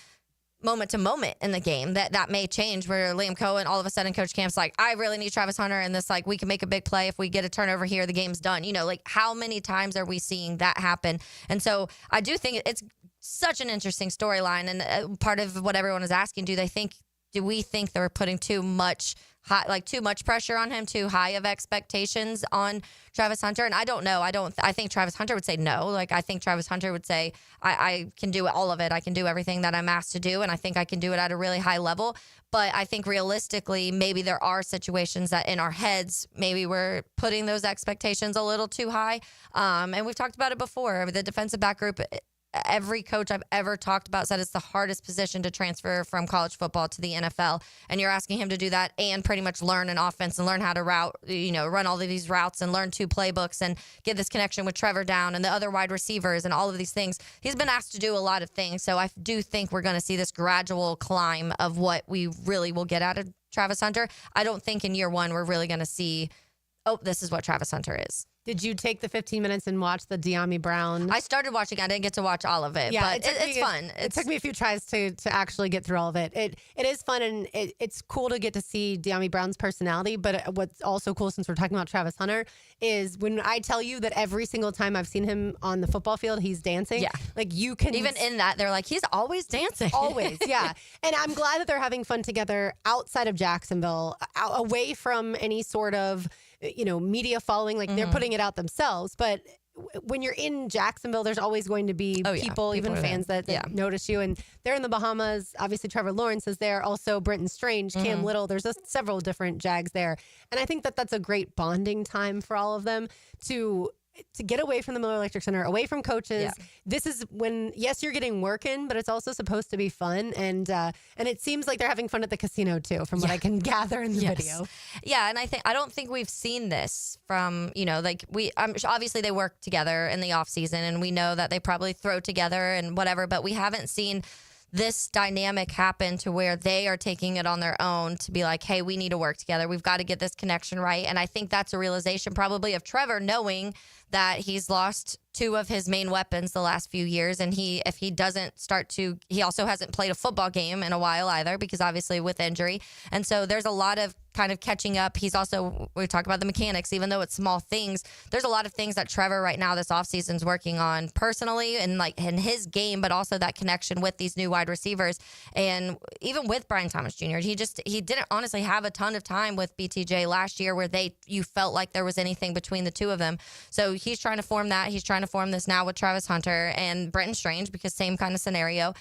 moment to moment in the game that may change where Liam Cohen, all of a sudden Coach Camp's like, I really need Travis Hunter and this, like, we can make a big play. If we get a turnover here, the game's done. Like, how many times are we seeing that happen? And so I do think it's such an interesting storyline. And part of what everyone is asking, do we think they're putting too much pressure on him, too high of expectations on Travis Hunter? And I don't know. I think Travis Hunter would say no. Like, I think Travis Hunter would say, I can do all of it. I can do everything that I'm asked to do. And I think I can do it at a really high level. But I think realistically, maybe there are situations that in our heads, maybe we're putting those expectations a little too high. And we've talked about it before. The defensive back group, every coach I've ever talked about said it's the hardest position to transfer from college football to the NFL. And you're asking him to do that and pretty much learn an offense and learn how to run all of these routes and learn 2 playbooks and get this connection with Trevor down and the other wide receivers and all of these things. He's been asked to do a lot of things. So I do think we're going to see this gradual climb of what we really will get out of Travis Hunter. I don't think in year 1 we're really going to see, this is what Travis Hunter is. Did you take the 15 minutes and watch the Dyami Brown? I started watching. I didn't get to watch all of it, but it's fun. It took me a few tries to actually get through all of it. It is fun, and it's cool to get to see Dyami Brown's personality. But what's also cool, since we're talking about Travis Hunter, is when I tell you that every single time I've seen him on the football field, he's dancing. Yeah. Like, you can... Even in that, they're like, he's always dancing. Always, yeah. And I'm glad that they're having fun together outside of Jacksonville, away from any sort of... media following, like they're putting it out themselves. But when you're in Jacksonville, there's always going to be people even fans that notice you. And they're in the Bahamas. Obviously, Trevor Lawrence is there. Also, Brenton Strange, Cam Little. There's several different Jags there. And I think that that's a great bonding time for all of them to get away from the Miller Electric Center, away from coaches. Yeah. This is when, yes, you're getting work in, but it's also supposed to be fun. And it seems like they're having fun at the casino too, from what I can gather in the video. Yeah. And I don't think we've seen this from, obviously they work together in the off season and we know that they probably throw together and whatever, but we haven't seen this dynamic happen to where they are taking it on their own to be like, hey, we need to work together. We've got to get this connection right. And I think that's a realization probably of Trevor knowing that he's lost 2 of his main weapons the last few years. And if he doesn't he also hasn't played a football game in a while either, because obviously with injury. And so there's a lot of kind of catching up. He's also, we talk about the mechanics, even though it's small things, there's a lot of things that Trevor right now this offseason is working on personally and like in his game, but also that connection with these new wide receivers. And even with Brian Thomas Jr., he didn't honestly have a ton of time with BTJ last year where you felt like there was anything between the 2 of them. So he's trying to form that. He's trying to form this now with Travis Hunter and Brenton Strange, because same kind of scenario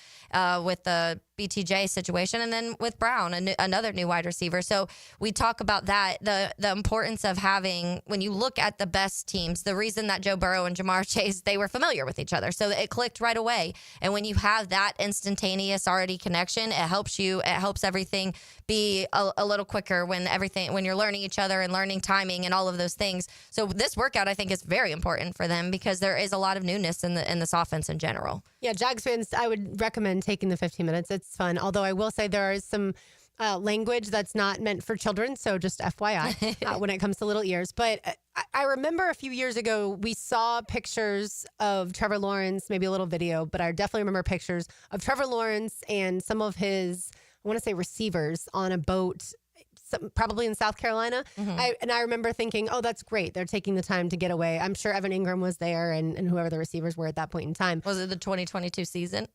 with the BTJ situation, and then with Brown, another new wide receiver. So we talk about that, the importance of having, when you look at the best teams, the reason that Joe Burrow and Jamar Chase, they were familiar with each other. So it clicked right away. And when you have that instantaneous already connection, it helps everything be a little quicker when you're learning each other and learning timing and all of those things. So this workout, I think, is very important for them because there is a lot of newness in this offense in general. Yeah, Jags fans, I would recommend taking the 15 minutes. It's fun. Although I will say there is some language that's not meant for children. So just FYI when it comes to little ears. But I remember a few years ago, we saw pictures of Trevor Lawrence, maybe a little video, but I definitely remember pictures of Trevor Lawrence and some of his, I want to say, receivers on a boat, probably in South Carolina. Mm-hmm. I remember thinking, oh, that's great. They're taking the time to get away. I'm sure Evan Ingram was there and whoever the receivers were at that point in time. Was it the 2022 season?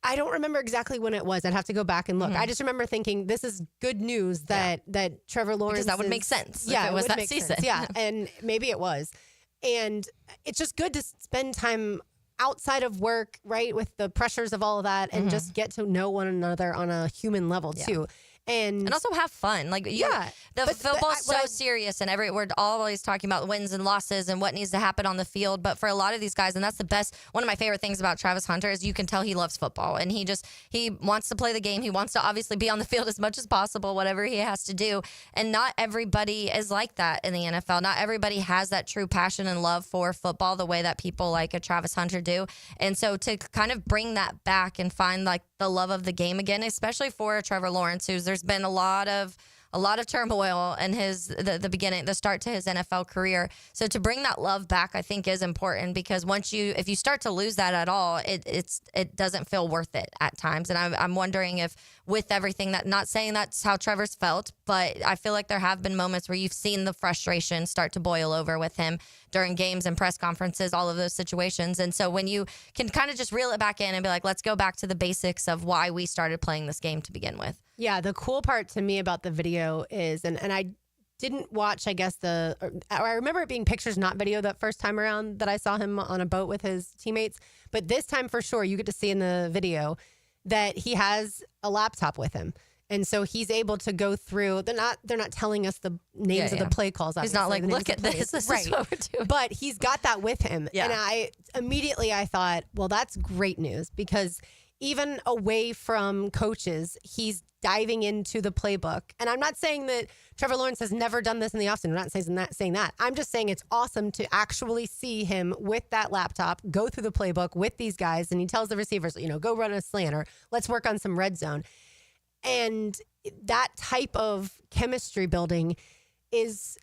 I don't remember exactly when it was. I'd have to go back and look. Mm-hmm. I just remember thinking this is good news that Trevor Lawrence, because that would make sense. Yeah, if it was that season. Sense. Yeah, and maybe it was. And it's just good to spend time outside of work, right, with the pressures of all of that, and just get to know one another on a human level too. And also have fun. Like, the football's so serious, and we're always talking about wins and losses and what needs to happen on the field. But for a lot of these guys, and that's the best, one of my favorite things about Travis Hunter is you can tell he loves football, and he wants to play the game. He wants to obviously be on the field as much as possible, whatever he has to do. And not everybody is like that in the NFL. Not everybody has that true passion and love for football the way that people like a Travis Hunter do. And so to kind of bring that back and find like the love of the game again, especially for Trevor Lawrence, there's been a lot of a lot of turmoil in the beginning, the start to his NFL career. So to bring that love back, I think is important, because if you start to lose that at all, it doesn't feel worth it at times. And I'm wondering if, with everything, that, not saying that's how Trevor's felt, but I feel like there have been moments where you've seen the frustration start to boil over with him during games and press conferences, all of those situations. And so when you can kind of just reel it back in and be like, let's go back to the basics of why we started playing this game to begin with. Yeah, the cool part to me about the video is, and I didn't watch, I guess, I remember it being pictures, not video, that first time around that I saw him on a boat with his teammates. But this time for sure, you get to see in the video that he has a laptop with him. And so he's able to go through. They're not telling us the names of the play calls. He's not like, look at this. This is what we're doing. But he's got that with him. Yeah. And I immediately thought, well, that's great news, because even away from coaches, he's diving into the playbook. And I'm not saying that Trevor Lawrence has never done this in the offseason. I'm not saying that. I'm just saying it's awesome to actually see him with that laptop go through the playbook with these guys. And he tells the receivers, go run a slant, or let's work on some red zone. And that type of chemistry building is,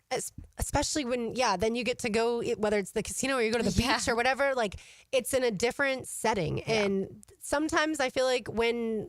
especially when, then you get to go, whether it's the casino or you go to the beach or whatever, like, it's in a different setting. Yeah. And sometimes I feel like when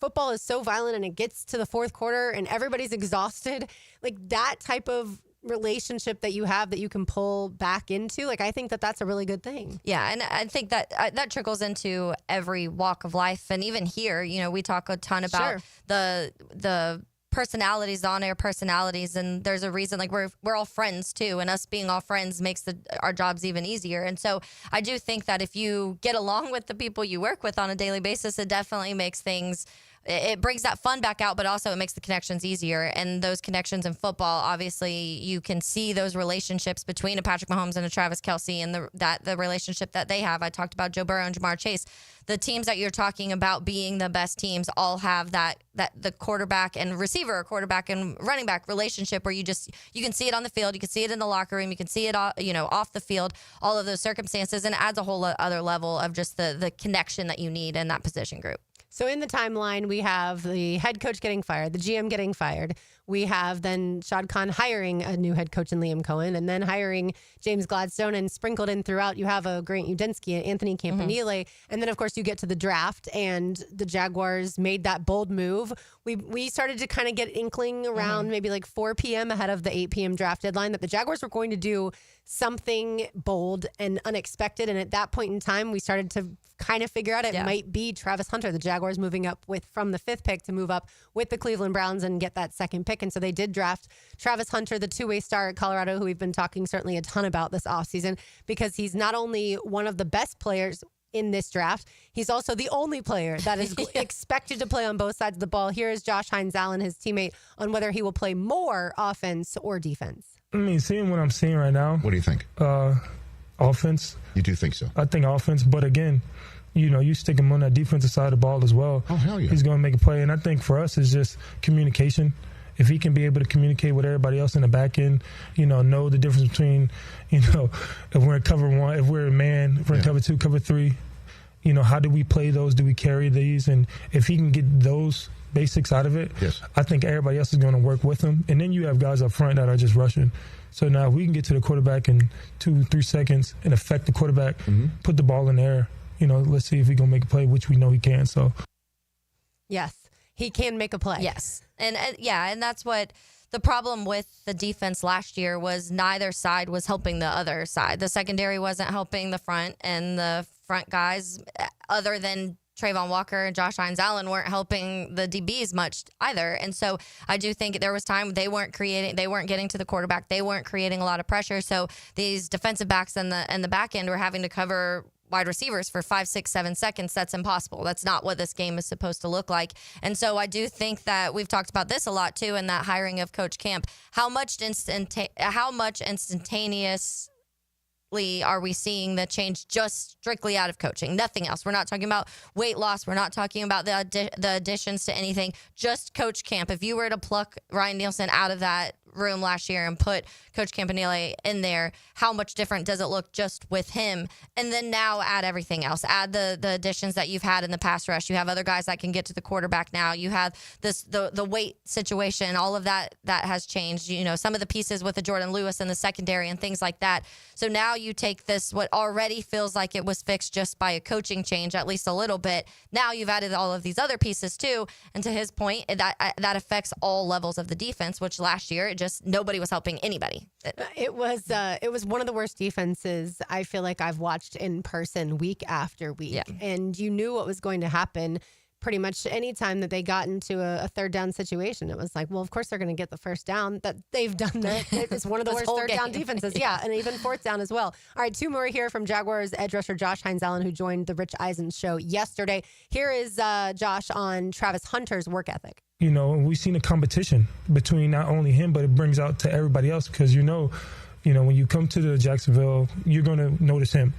football is so violent and it gets to the fourth quarter and everybody's exhausted, like, that type of relationship that you have that you can pull back into, like, I think that that's a really good thing. Yeah, and I think that trickles into every walk of life. And even here, we talk a ton about the personalities, the on-air personalities, and there's a reason, like, we're all friends too, and us being all friends makes our jobs even easier. And so I do think that if you get along with the people you work with on a daily basis, it definitely makes things, it brings that fun back out, but also it makes the connections easier. And those connections in football, obviously, you can see those relationships between a Patrick Mahomes and a Travis Kelce, and the relationship that they have. I talked about Joe Burrow and Jamar Chase. The teams that you're talking about being the best teams all have that the quarterback and receiver, quarterback and running back relationship, where you can see it on the field, you can see it in the locker room, you can see it off the field, all of those circumstances, and it adds a whole other level of just the connection that you need in that position group. So in the timeline, we have the head coach getting fired, the GM getting fired. We have then Shad Khan hiring a new head coach in Liam Cohen, and then hiring James Gladstone, and sprinkled in throughout, you have a Grant Udinski and Anthony Campanile. Mm-hmm. And then, of course, you get to the draft, and the Jaguars made that bold move. We started to kind of get inkling around maybe like 4 p.m. ahead of the 8 p.m. draft deadline that the Jaguars were going to do something bold and unexpected. And at that point in time, we started to kind of figure out it might be Travis Hunter, the Jaguars moving up from the 5th pick to move up with the Cleveland Browns and get that 2nd pick. And so they did draft Travis Hunter, the two-way star at Colorado, who we've been talking certainly a ton about this offseason, because he's not only one of the best players in this draft, he's also the only player that is expected to play on both sides of the ball. Here is Josh Hines-Allen, his teammate, on whether he will play more offense or defense. I mean, seeing what I'm seeing right now. What do you think? Offense. You do think so? I think offense, but again, you stick him on that defensive side of the ball as well. Oh, hell yeah. He's going to make a play. And I think for us, it's just communication. If he can be able to communicate with everybody else in the back end, know the difference between, if we're in cover one, if we're a man, if we're in cover two, cover three, how do we play those? Do we carry these? And if he can get those basics out of it, I think everybody else is going to work with him. And then you have guys up front that are just rushing. So now if we can get to the quarterback in 2-3 seconds and affect the quarterback, put the ball in the air, let's see if he's going to make a play, which we know he can. So, yes, he can make a play. Yes. And that's what the problem with the defense last year was. Neither side was helping the other side. The secondary wasn't helping the front, and the front guys, other than Trayvon Walker and Josh Hines-Allen, weren't helping the DBs much either. And so I do think there was time they weren't getting to the quarterback. They weren't creating a lot of pressure. So these defensive backs and the back end were having to cover wide receivers for 5, 6, 7 seconds. That's impossible. That's not what this game is supposed to look like. And so I do think that we've talked about this a lot too, in that hiring of Coach Camp. How much instantaneous are we seeing the change just strictly out of coaching? Nothing else. We're not talking about weight loss. We're not talking about the additions to anything. Just Coach Camp. If you were to pluck Ryan Nielsen out of that room last year and put Coach Campanile in there, how much different does it look just with him? And then now add everything else. Add the additions that you've had in the pass rush. You have other guys that can get to the quarterback now. You have the weight situation. All of that has changed. You know, some of the pieces with the Jordan Lewis in the secondary and things like that. So now you take this, what already feels like it was fixed just by a coaching change, at least a little bit. Now you've added all of these other pieces too. And to his point, that affects all levels of the defense, which last year nobody was helping anybody. It was one of the worst defenses I feel like I've watched in person week after week. Yeah. And you knew what was going to happen pretty much any time that they got into a third down situation. It was like, well, of course they're going to get the first down. That they've done that. It's one of the worst third down defenses. Yeah, and even fourth down as well. All right, two more here from Jaguars edge rusher Josh Hines-Allen, who joined the Rich Eisen show yesterday. Here is Josh on Travis Hunter's work ethic. You know, we've seen a competition between not only him, but it brings out to everybody else because, you know, when you come to the Jacksonville, you're going to notice him.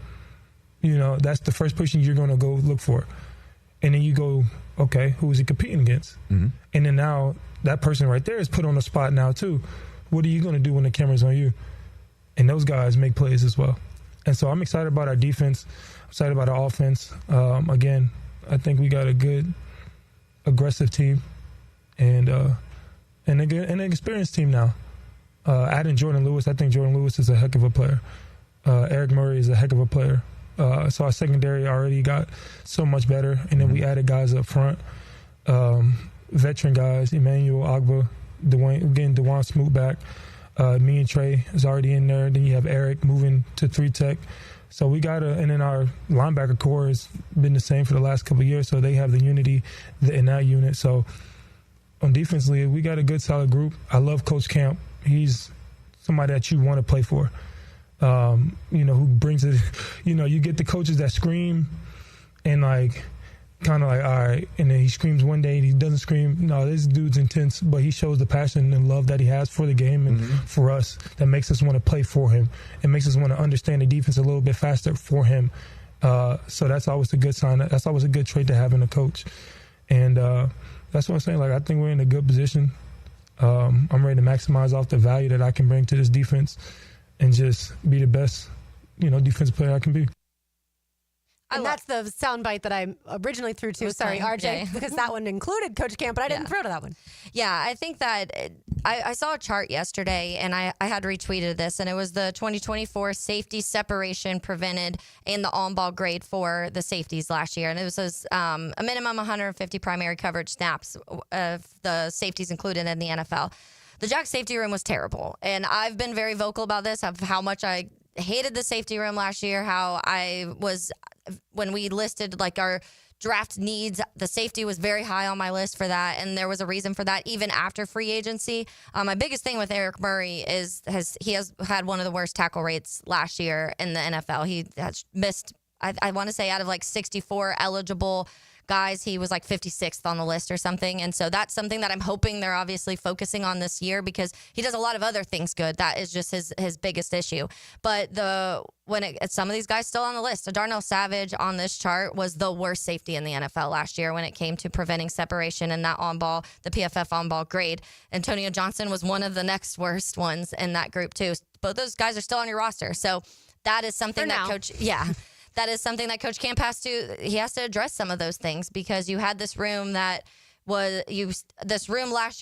You know, that's the first person you're going to go look for. And then you go, okay, who is he competing against? Mm-hmm. And then now that person right there is put on the spot now too. What are you going to do when the camera's on you? And those guys make plays as well. And so I'm excited about our defense. I'm excited about our offense. Again, I think we got a good, aggressive team and an experienced team now. Adding Jordan Lewis, I think Jordan Lewis is a heck of a player. Eric Murray is a heck of a player. So our secondary already got so much better, and then we added guys up front, veteran guys, Emmanuel Ogba, Dewan Smoot back. Me and Trey is already in there. Then you have Eric moving to 3-tech. So we got and then our linebacker core has been the same for the last couple of years, so they have the unity in that unit. So on defensively, we got a good, solid group. I love Coach Camp. He's somebody that you want to play for. Who brings it, you get the coaches that scream and kind of all right, and then he screams one day and he doesn't scream. No, this dude's intense, but he shows the passion and love that he has for the game and for us that makes us want to play for him. It makes us want to understand the defense a little bit faster for him. So that's always a good sign. That's always a good trait to have in a coach. And that's what I'm saying. I think we're in a good position. I'm ready to maximize off the value that I can bring to this defense and just be the best, defensive player I can be. And that's the soundbite that I originally threw to. Sorry, RJ, because that one included Coach Camp, but I didn't throw to that one. Yeah, I think that I saw a chart yesterday, and I had retweeted this, and it was the 2024 safety separation prevented and the on-ball grade for the safeties last year. And it was a minimum 150 primary coverage snaps of the safeties included in the NFL. The Jack safety room was terrible, and I've been very vocal about this, of how much I hated the safety room last year, how I was, when we listed our draft needs, the safety was very high on my list for that, and there was a reason for that even after free agency. My biggest thing with Eric Murray is he has had one of the worst tackle rates last year in the NFL. He has missed, I want to say, out of 64 eligible guys, he was 56th on the list or something. And so that's something that I'm hoping they're obviously focusing on this year, because he does a lot of other things good. That is just his biggest issue. But some of these guys still on the list. Darnell Savage on this chart was the worst safety in the NFL last year when it came to preventing separation and that on-ball, the PFF on-ball grade. Antonio Johnson was one of the next worst ones in that group too. Both those guys are still on your roster. So that is something that Coach, that is something that Coach Camp has to address some of those things, because you had this room last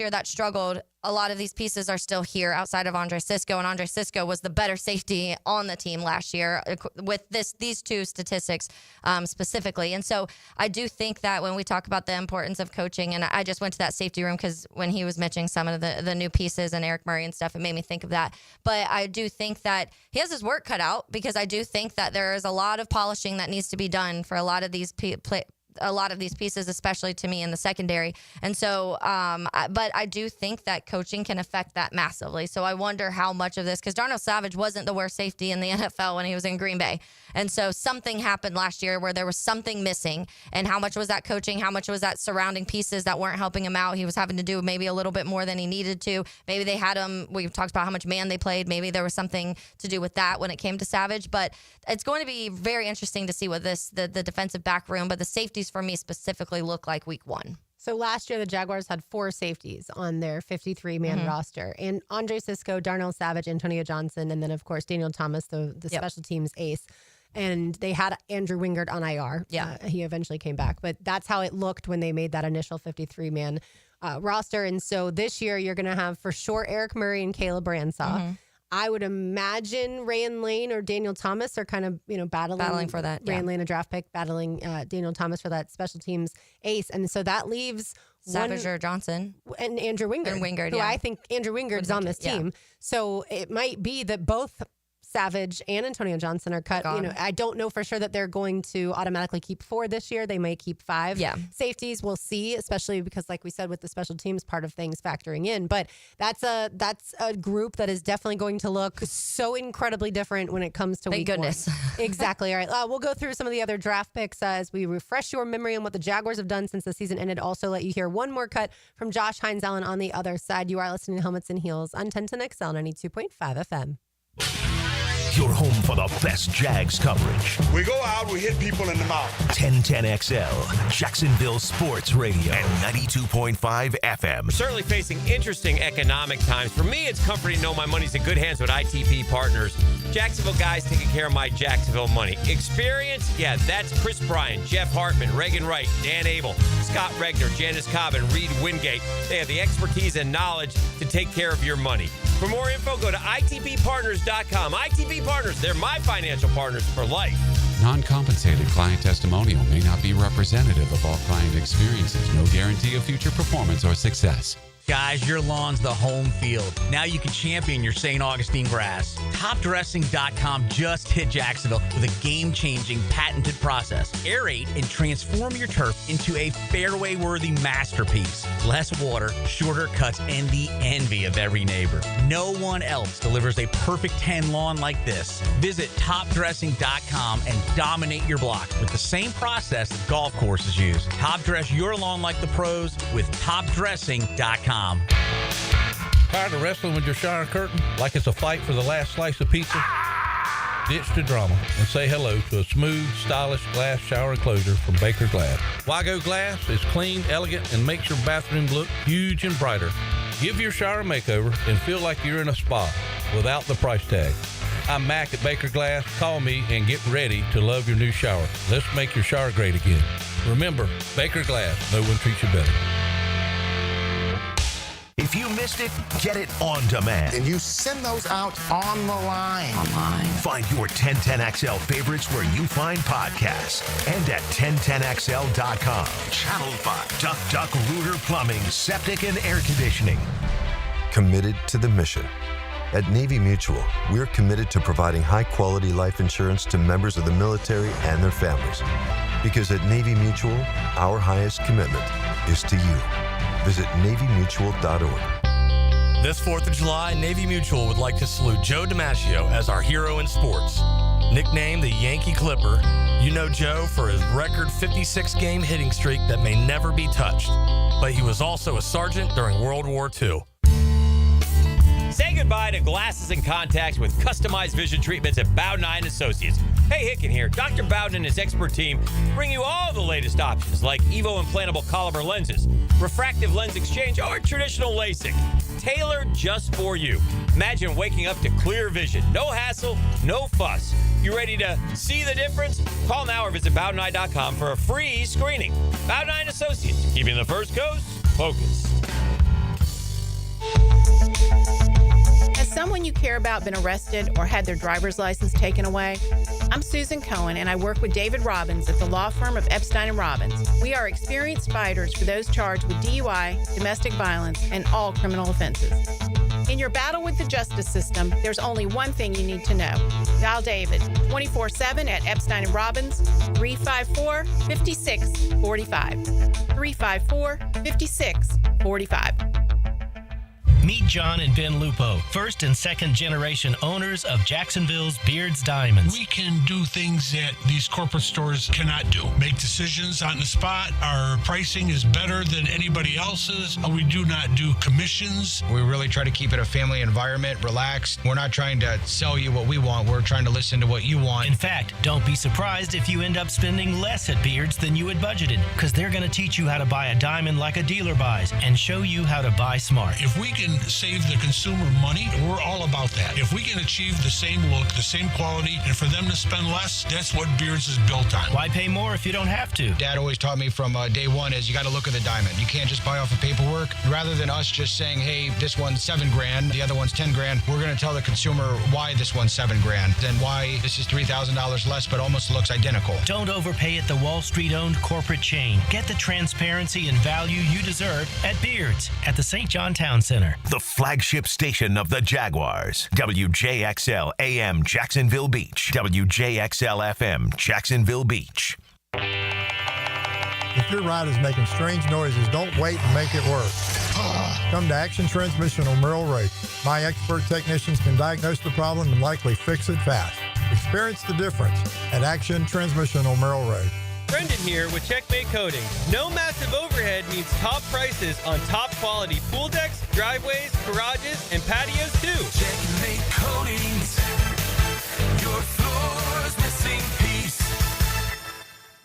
year that struggled. A lot of these pieces are still here outside of Andre Sisco, and Andre Sisco was the better safety on the team last year with these two statistics specifically. And so I do think that when we talk about the importance of coaching, and I just went to that safety room because when he was mentioning some of the new pieces and Eric Murray and stuff, it made me think of that. But I do think that he has his work cut out, because I do think that there is a lot of polishing that needs to be done for a lot of these pieces, especially to me in the secondary. And so, but I do think that coaching can affect that massively. So I wonder how much of this, because Darnell Savage wasn't the worst safety in the NFL when he was in Green Bay. And so something happened last year where there was something missing. And how much was that coaching? How much was that surrounding pieces that weren't helping him out? He was having to do maybe a little bit more than he needed to. Maybe they had him, we talked about how much man they played. Maybe there was something to do with that when it came to Savage. But it's going to be very interesting to see what the defensive back room, but the safeties for me specifically look like week one. So last year, the Jaguars had 4 safeties on their 53-man roster. And Andre Sisco, Darnell Savage, Antonio Johnson, and then, of course, Daniel Thomas, the special teams ace. And they had Andrew Wingard on IR. Yeah. He eventually came back. But that's how it looked when they made that initial 53-man roster. And so this year, you're going to have, for sure, Eric Murray and Caleb Branshaw. I would imagine Ryan Lane or Daniel Thomas are kind of, battling for that. Ryan Lane, a draft pick, battling Daniel Thomas for that special teams ace. And so that leaves Savage or Johnson. And Andrew Wingard. And Wingard, who I think Andrew Wingard's on this team. Yeah. So it might be that both Savage and Antonio Johnson are cut. Gone. I don't know for sure that they're going to automatically keep 4 this year. They might keep 5 safeties. We'll see, especially because, like we said, with the special teams part of things factoring in. But that's a group that is definitely going to look so incredibly different when it comes to Thank week goodness. 1. Exactly. All right. We'll go through some of the other draft picks as we refresh your memory on what the Jaguars have done since the season ended. Also, let you hear one more cut from Josh Hines-Allen on the other side. You are listening to Helmets and Heels on 1010XL 92.5 FM. Your home for the best Jags coverage. We go out, we hit people in the mouth. 1010XL, Jacksonville Sports Radio, and 92.5 FM. We're certainly facing interesting economic times. For me, it's comforting to know my money's in good hands with ITP Partners. Jacksonville guys taking care of my Jacksonville money. Experience? Yeah, that's Chris Bryan, Jeff Hartman, Reagan Wright, Dan Abel, Scott Regner, Janice Cobb, and Reed Wingate. They have the expertise and knowledge to take care of your money. For more info, go to itppartners.com. ITP Partners, they're my financial partners for life. Non-compensated client testimonial may not be representative of all client experiences. No guarantee of future performance or success. Guys, your lawn's the home field. Now you can champion your St. Augustine grass. TopDressing.com just hit Jacksonville with a game-changing patented process. Aerate and transform your turf into a fairway-worthy masterpiece. Less water, shorter cuts, and the envy of every neighbor. No one else delivers a perfect 10 lawn like this. Visit TopDressing.com and dominate your block with the same process that golf courses use. Top dress your lawn like the pros with TopDressing.com. Tired of wrestling with your shower curtain like it's a fight for the last slice of pizza? Ditch the drama and say hello to a smooth, stylish glass shower enclosure from Baker Glass. Wago Glass is clean, elegant, and makes your bathroom look huge and brighter. Give your shower a makeover and feel like you're in a spa without the price tag. I'm Mac at Baker Glass. Call me and get ready to love your new shower. Let's make your shower great again. Remember, Baker Glass, no one treats you better. If you missed it, get it on demand. And you send those out on the line. Online. Find your 1010XL favorites where you find podcasts and at 1010XL.com. Channel 5, Duck Rooter Plumbing, Septic and Air Conditioning. Committed to the mission. At Navy Mutual, we're committed to providing high-quality life insurance to members of the military and their families. Because at Navy Mutual, our highest commitment is to you. Visit NavyMutual.org. This 4th of July, Navy Mutual would like to salute Joe DiMaggio as our hero in sports. Nicknamed the Yankee Clipper, you know Joe for his record 56-game hitting streak that may never be touched. But he was also a sergeant during World War II. Say goodbye to glasses and contacts with customized vision treatments at Bowden Eye & Associates. Hey, Hicken here. Dr. Bowden and his expert team bring you all the latest options like Evo implantable Caliber lenses, refractive lens exchange, or traditional LASIK. Tailored just for you. Imagine waking up to clear vision. No hassle, no fuss. You ready to see the difference? Call now or visit BowdenEye.com for a free screening. Bowden Eye & Associates, keeping the first coast focused. Has someone you care about been arrested or had their driver's license taken away? I'm Susan Cohen, and I work with David Robbins at the law firm of Epstein & Robbins. We are experienced fighters for those charged with DUI, domestic violence, and all criminal offenses. In your battle with the justice system, there's only one thing you need to know. Dial David 24/7 at Epstein & Robbins, 354-5645. 354-5645. Meet John and Ben Lupo, first and second generation owners of Jacksonville's Beards Diamonds. We can do things that these corporate stores cannot do. Make decisions on the spot. Our pricing is better than anybody else's. We do not do commissions. We really try to keep it a family environment, relaxed. We're not trying to sell you what we want. We're trying to listen to what you want. In fact, don't be surprised if you end up spending less at Beards than you had budgeted, because they're going to teach you how to buy a diamond like a dealer buys and show you how to buy smart. If we can save the consumer money, we're all about that. If we can achieve the same look, the same quality, and for them to spend less, that's what Beards is built on. Why pay more if you don't have to? Dad always taught me from day one is you got to look at the diamond. You can't just buy off of paperwork. Rather than us just saying, hey, this one's $7,000, the other one's $10,000, we're going to tell the consumer why this one's $7,000 and why this is $3,000 less but almost looks identical. Don't overpay at the Wall Street-owned corporate chain. Get the transparency and value you deserve at Beards at the St. John Town Center. The flagship station of the Jaguars. WJXL AM Jacksonville Beach. WJXL FM Jacksonville Beach. If your ride is making strange noises, don't wait and make it worse. Come to Action Transmission on Merrill Road. My expert technicians can diagnose the problem and likely fix it fast. Experience the difference at Action Transmission on Merrill Road. Brendan here with Checkmate Coating. No massive overhead means top prices on top quality pool decks, driveways, garages, and patios too. Checkmate Coatings, your floor's missing piece.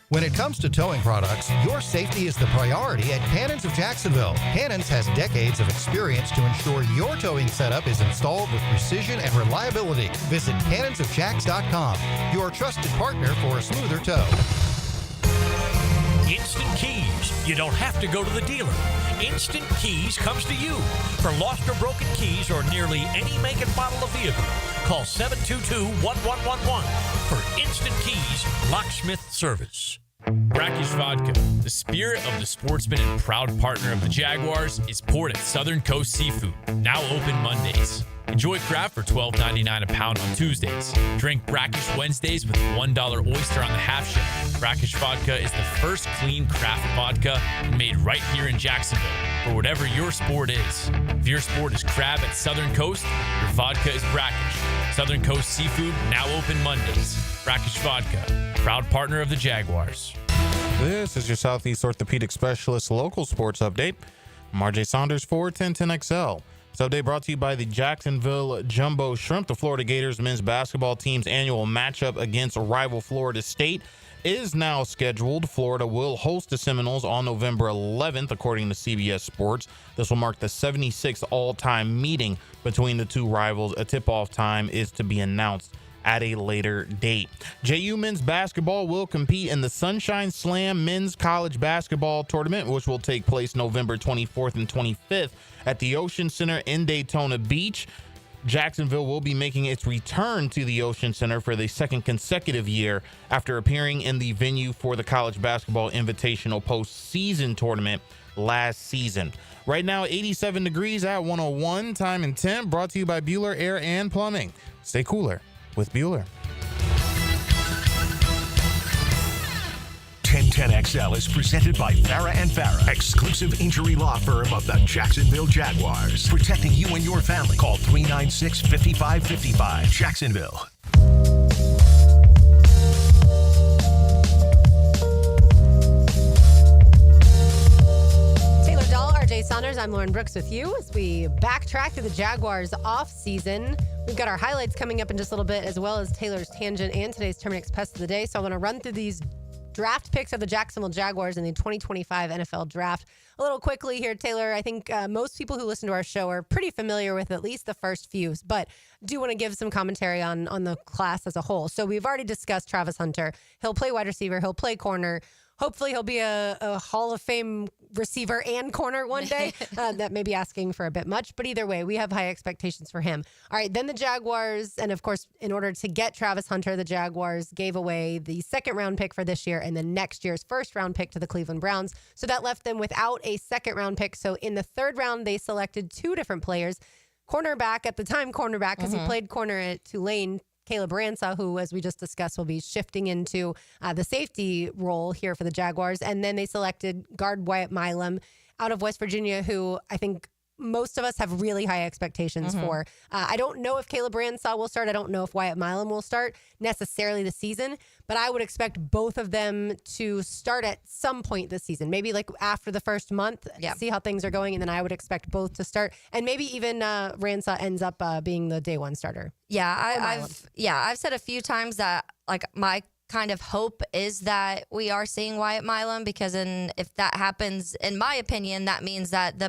When it comes to towing products, your safety is the priority at Cannons of Jacksonville. Cannons has decades of experience to ensure your towing setup is installed with precision and reliability. Visit cannonsofjacks.com, your trusted partner for a smoother tow. Instant Keys. You don't have to go to the dealer. Instant Keys comes to you. For lost or broken keys or nearly any make and model of vehicle, call 722-1111 for Instant Keys locksmith service. Brackish Vodka, the spirit of the sportsman and proud partner of the Jaguars, is poured at Southern Coast Seafood, now open Mondays. Enjoy craft for $12.99 a pound on Tuesdays. Drink Brackish Wednesdays with $1 oyster on the half shell. Brackish Vodka is the first clean craft vodka made right here in Jacksonville for whatever your sport is. If your sport is crab at Southern Coast, your vodka is Brackish. Southern Coast Seafood, now open Mondays. Brackish Vodka, proud partner of the Jaguars. This is your Southeast Orthopedic Specialist local sports update. I'm RJ Saunders for 1010XL. This update brought to you by the Jacksonville Jumbo Shrimp. The Florida Gators men's basketball team's annual matchup against rival Florida State is now scheduled. Florida will host the Seminoles on November 11th, according to CBS Sports. This will mark the 76th all-time meeting between the two rivals. A tip-off time is to be announced at a later date. JU men's basketball will compete in the Sunshine Slam men's college basketball tournament, which will take place November 24th and 25th at the Ocean Center in Daytona Beach. Jacksonville will be making its return to the Ocean Center for the second consecutive year after appearing in the venue for the College Basketball Invitational postseason tournament last season. Right now, 87 degrees at 101, time and temp, brought to you by Bueller Air and Plumbing. Stay cooler with Bueller. 1010XL is presented by Farah and Farah, exclusive injury law firm of the Jacksonville Jaguars. Protecting you and your family. Call 396-5555. Jacksonville. Taylor Dahl, RJ Saunders, I'm Lauren Brooks with you as we backtrack to the Jaguars off season. We've got our highlights coming up in just a little bit, as well as Taylor's Tangent and today's Terminix Pest of the Day. So I want to run through these draft picks of the Jacksonville Jaguars in the 2025 NFL Draft. A little quickly here, Taylor. I think most people who listen to our show are pretty familiar with at least the first few, but do want to give some commentary on the class as a whole. So we've already discussed Travis Hunter. He'll play wide receiver. He'll play corner. Hopefully he'll be a Hall of Fame receiver and corner one day. That may be asking for a bit much, but either way, we have high expectations for him. All right, then the Jaguars, and of course, in order to get Travis Hunter, the Jaguars gave away the second-round pick for this year and then next year's first-round pick to the Cleveland Browns. So that left them without a second-round pick. So in the third round, they selected two different players. Cornerback, at the time cornerback, because he played corner at Tulane, Caleb Ransah, who, as we just discussed, will be shifting into the safety role here for the Jaguars. And then they selected guard Wyatt Milam out of West Virginia, who I think most of us have really high expectations for. I don't know if Caleb Ransaw will start. I don't know if Wyatt Milam will start necessarily this season, but I would expect both of them to start at some point this season. Maybe like after the first month, see how things are going, and then I would expect both to start. And maybe even Ransaw ends up being the day one starter. Yeah, I've said a few times that like my kind of hope is that we are seeing Wyatt Milam, because if that happens, in my opinion, that means that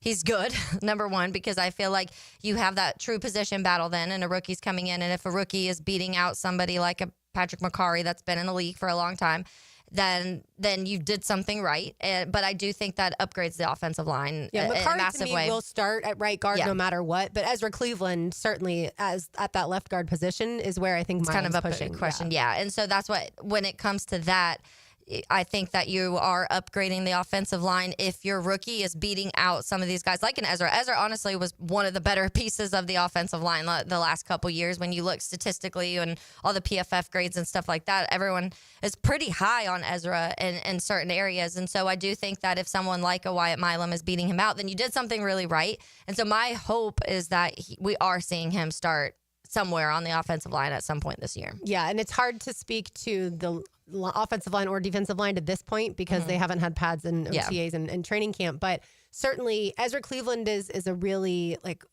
he's good, number one, because I feel like you have that true position battle then, and a rookie's coming in, and if a rookie is beating out somebody like a Patrick McCarry that's been in the league for a long time, then you did something right. But I do think that upgrades the offensive line in a McCarry massive to me way. will start at right guard no matter what. But Ezra Cleveland certainly as at that left guard position is where I think It's kind of a pushing. question. Yeah. And so that's what, when it comes to that, I think that you are upgrading the offensive line if your rookie is beating out some of these guys like an Ezra. Ezra honestly was one of the better pieces of the offensive line the last couple years. When you look statistically and all the PFF grades and stuff like that, everyone is pretty high on Ezra in certain areas. And so I do think that if someone like a Wyatt Milam is beating him out, then you did something really right. And so my hope is that we are seeing him start somewhere on the offensive line at some point this year. Yeah, and it's hard to speak to the offensive line or defensive line to this point because they haven't had pads and OTAs and training camp. But certainly Ezra Cleveland is a really like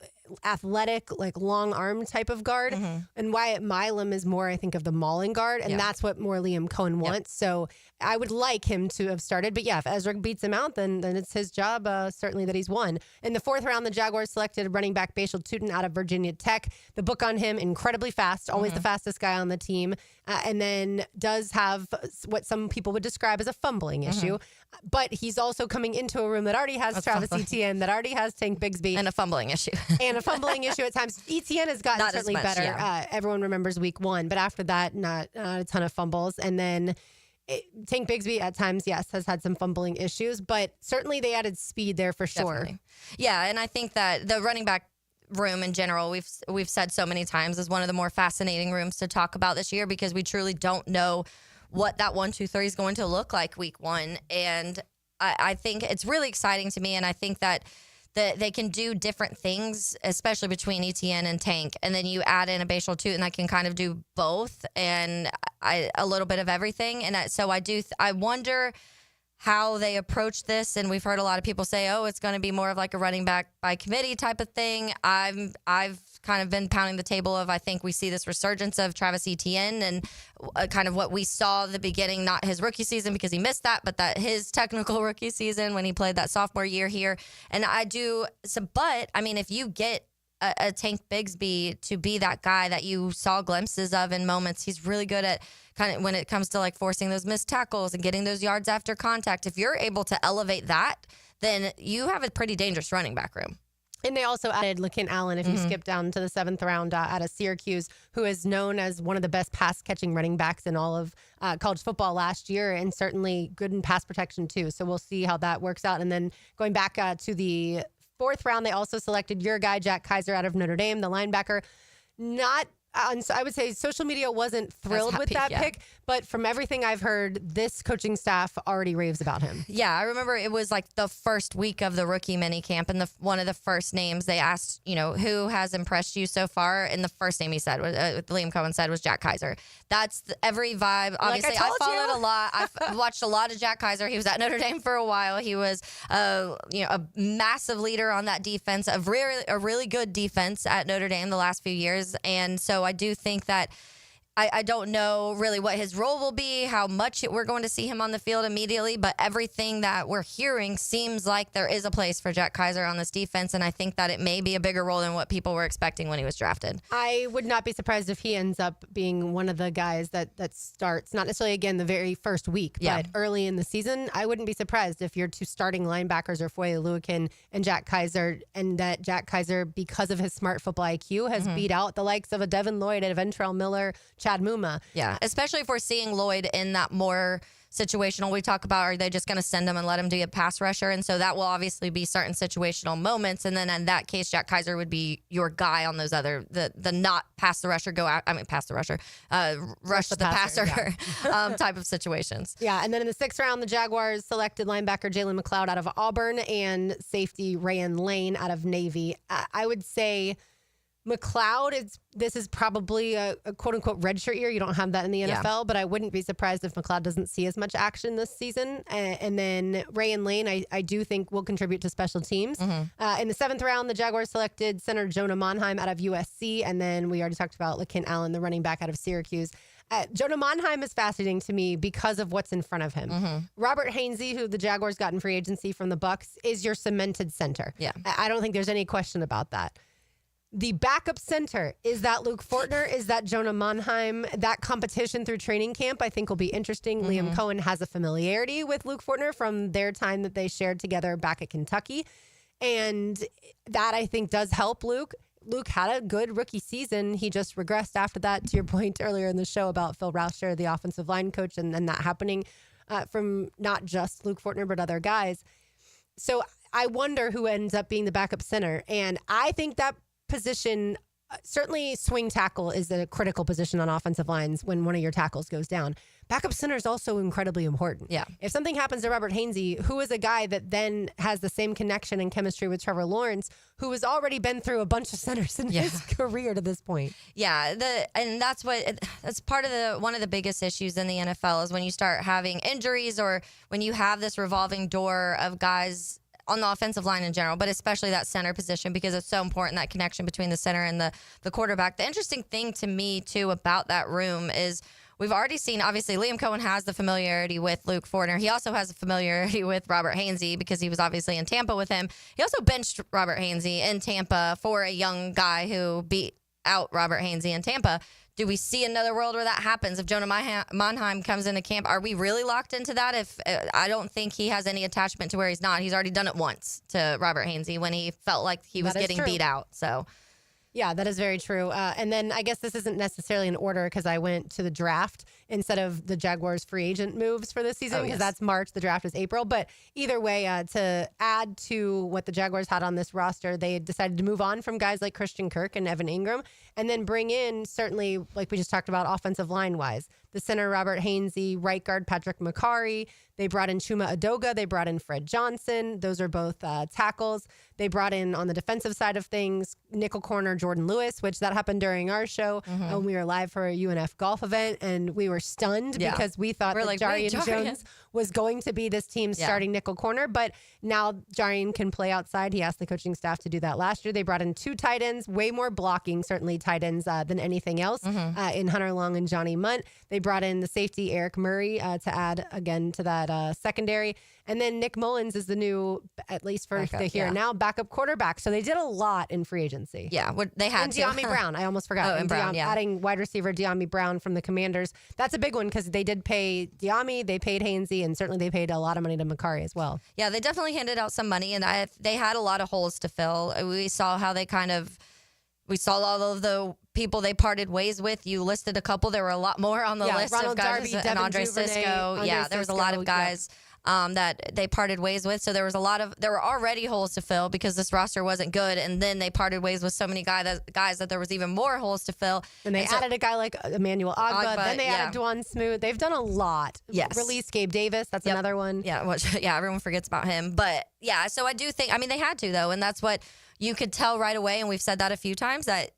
athletic, like long arm type of guard. And Wyatt Milam is more, I think, of the mauling guard. And that's what more Liam Cohen wants. So I would like him to have started. But yeah, if Ezra beats him out, then it's his job, certainly, that he's won. In the 4th round, the Jaguars selected running back Bashal Tutin out of Virginia Tech. The book on him, incredibly fast, always the fastest guy on the team. And then does have what some people would describe as a fumbling issue. But he's also coming into a room that already has Travis Etienne, that already has Tank Bigsby. And a fumbling issue. And a fumbling issue at times. Etienne has gotten Not as certainly much, better. yeah. Everyone remembers week 1. But after that, not a ton of fumbles. And then Tank Bigsby at times, yes, has had some fumbling issues. But certainly they added speed there for sure. Definitely. Yeah, and I think that the running back room in general, we've said so many times, is one of the more fascinating rooms to talk about this year, because we truly don't know what that 1-2-3 is going to look like week 1. And I think it's really exciting to me, and I think that they can do different things, especially between Etienne and Tank, and then you add in a Bashal Tutin that can kind of do both and a little bit of everything. And so I wonder how they approach this. And we've heard a lot of people say, oh, it's going to be more of like a running back by committee type of thing. I've kind of been pounding the table of, I think we see this resurgence of Travis Etienne and kind of what we saw at the beginning, not his rookie season because he missed that, but that his technical rookie season when he played that sophomore year here. And but I mean, if you get a Tank Bigsby to be that guy that you saw glimpses of in moments, he's really good at kind of when it comes to like forcing those missed tackles and getting those yards after contact. If you're able to elevate that, then you have a pretty dangerous running back room. And they also added Hines-Allen, if you skip down to the 7th round out of Syracuse, who is known as one of the best pass-catching running backs in all of college football last year, and certainly good in pass protection too. So we'll see how that works out. And then going back to the 4th round, they also selected your guy, Jack Kaiser, out of Notre Dame, the linebacker. I would say social media wasn't thrilled with that pick, but from everything I've heard, this coaching staff already raves about him. Yeah, I remember it was like the first week of the rookie mini camp, and one of the first names they asked, who has impressed you so far? And the first name he said, Liam Cohen said, was Jack Kaiser. That's every vibe. Obviously, I followed a lot. I've watched a lot of Jack Kaiser. He was at Notre Dame for a while. He was, a massive leader on that defense, a really good defense at Notre Dame the last few years, and so I do think that I don't know really what his role will be, how much we're going to see him on the field immediately, but everything that we're hearing seems like there is a place for Jack Kaiser on this defense, and I think that it may be a bigger role than what people were expecting when he was drafted. I would not be surprised if he ends up being one of the guys that starts, not necessarily, again, the very first week, but early in the season. I wouldn't be surprised if your 2 starting linebackers are Foye Oluokun and Jack Kaiser, and that Jack Kaiser, because of his smart football IQ, has beat out the likes of a Devin Lloyd and a Ventrell Miller, Chad Muma. Yeah, especially if we're seeing Lloyd in that more situational. We talk about, are they just going to send him and let him be a pass rusher? And so that will obviously be certain situational moments. And then in that case, Jack Kaiser would be your guy on those other, the not pass the rusher, pass the rusher, rush the passer type of situations. Yeah, and then in the 6th round, the Jaguars selected linebacker Jalen McLeod out of Auburn and safety Rayan Lane out of Navy. I would say McLeod, this is probably a quote-unquote redshirt year. You don't have that in the NFL, but I wouldn't be surprised if McLeod doesn't see as much action this season. And then Rayan Lane, I do think will contribute to special teams. In the 7th round, the Jaguars selected center Jonah Monheim out of USC, and then we already talked about Hines-Allen, the running back out of Syracuse. Jonah Monheim is fascinating to me because of what's in front of him. Robert Hainsey, who the Jaguars got in free agency from the Bucs, is your cemented center. Yeah. I don't think there's any question about that. The backup center, is that Luke Fortner? Is that Jonah Monheim? That competition through training camp, I think, will be interesting. Liam Cohen has a familiarity with Luke Fortner from their time that they shared together back at Kentucky. And that, I think, does help Luke. Luke had a good rookie season. He just regressed after that, to your point earlier in the show about Phil Rauscher, the offensive line coach, and that happening from not just Luke Fortner, but other guys. So I wonder who ends up being the backup center. And I think that position, certainly swing tackle is a critical position on offensive lines when one of your tackles goes down. Backup center is also incredibly important. Yeah. If something happens to Robert Hainsey, who is a guy that then has the same connection and chemistry with Trevor Lawrence, who has already been through a bunch of centers in his career to this point. Yeah, that's part of one of the biggest issues in the NFL is when you start having injuries or when you have this revolving door of guys on the offensive line in general, but especially that center position because it's so important, that connection between the center and the quarterback. The interesting thing to me, too, about that room is we've already seen, obviously, Liam Cohen has the familiarity with Luke Fortner. He also has the familiarity with Robert Hainsey because he was obviously in Tampa with him. He also benched Robert Hainsey in Tampa for a young guy who beat out Robert Hainsey in Tampa. Do we see another world where that happens? If Jonah Monheim comes into camp, are we really locked into that? If I don't think he has any attachment to where he's not. He's already done it once to Robert Hainsey when he felt like he was getting beat out. So, yeah, that is very true. And then I guess this isn't necessarily in order because I went to the draft instead of the Jaguars free agent moves for this season because that's March. The draft is April. But either way, to add to what the Jaguars had on this roster, they decided to move on from guys like Christian Kirk and Evan Ingram and then bring in, certainly, like we just talked about, offensive line-wise, the center Robert Hainsey, right guard Patrick McCarry. They brought in Chuma Adoga. They brought in Fred Johnson. Those are both tackles. They brought in, on the defensive side of things, nickel corner Jordan Lewis, which that happened during our show when we were live for a UNF golf event. And we were stunned because we thought that Jarian Jones was going to be this team's starting nickel corner. But now Jarian can play outside. He asked the coaching staff to do that last year. They brought in 2 tight ends, way more blocking, certainly tight ends than anything else, in Hunter Long and Johnny Munt. They brought in the safety Eric Murray to add, again, to that secondary. And then Nick Mullins is the new, at least for the here and now, backup quarterback. So they did a lot in free agency. Yeah, they had and Dyami Brown. I almost forgot. And Brown, adding wide receiver Dyami Brown from the Commanders. That's a big one because they did pay Dyami, they paid Hainsey, and certainly they paid a lot of money to McCarry as well. Yeah, they definitely handed out some money, and they had a lot of holes to fill. We saw how they we saw all of the people they parted ways with. You listed a couple. There were a lot more on the list Ronald of guys. Darby, and Andre Sisco. There was a lot of guys that they parted ways with. So there were already holes to fill because this roster wasn't good. And then they parted ways with so many guys that there was even more holes to fill. And they added a guy like Emmanuel Ogba. Then they added Dwan Smoot. They've done a lot. Yes. Released Gabe Davis. That's another one. Yeah. Everyone forgets about him. But yeah, so I do think, they had to though. And that's what you could tell right away. And we've said that a few times that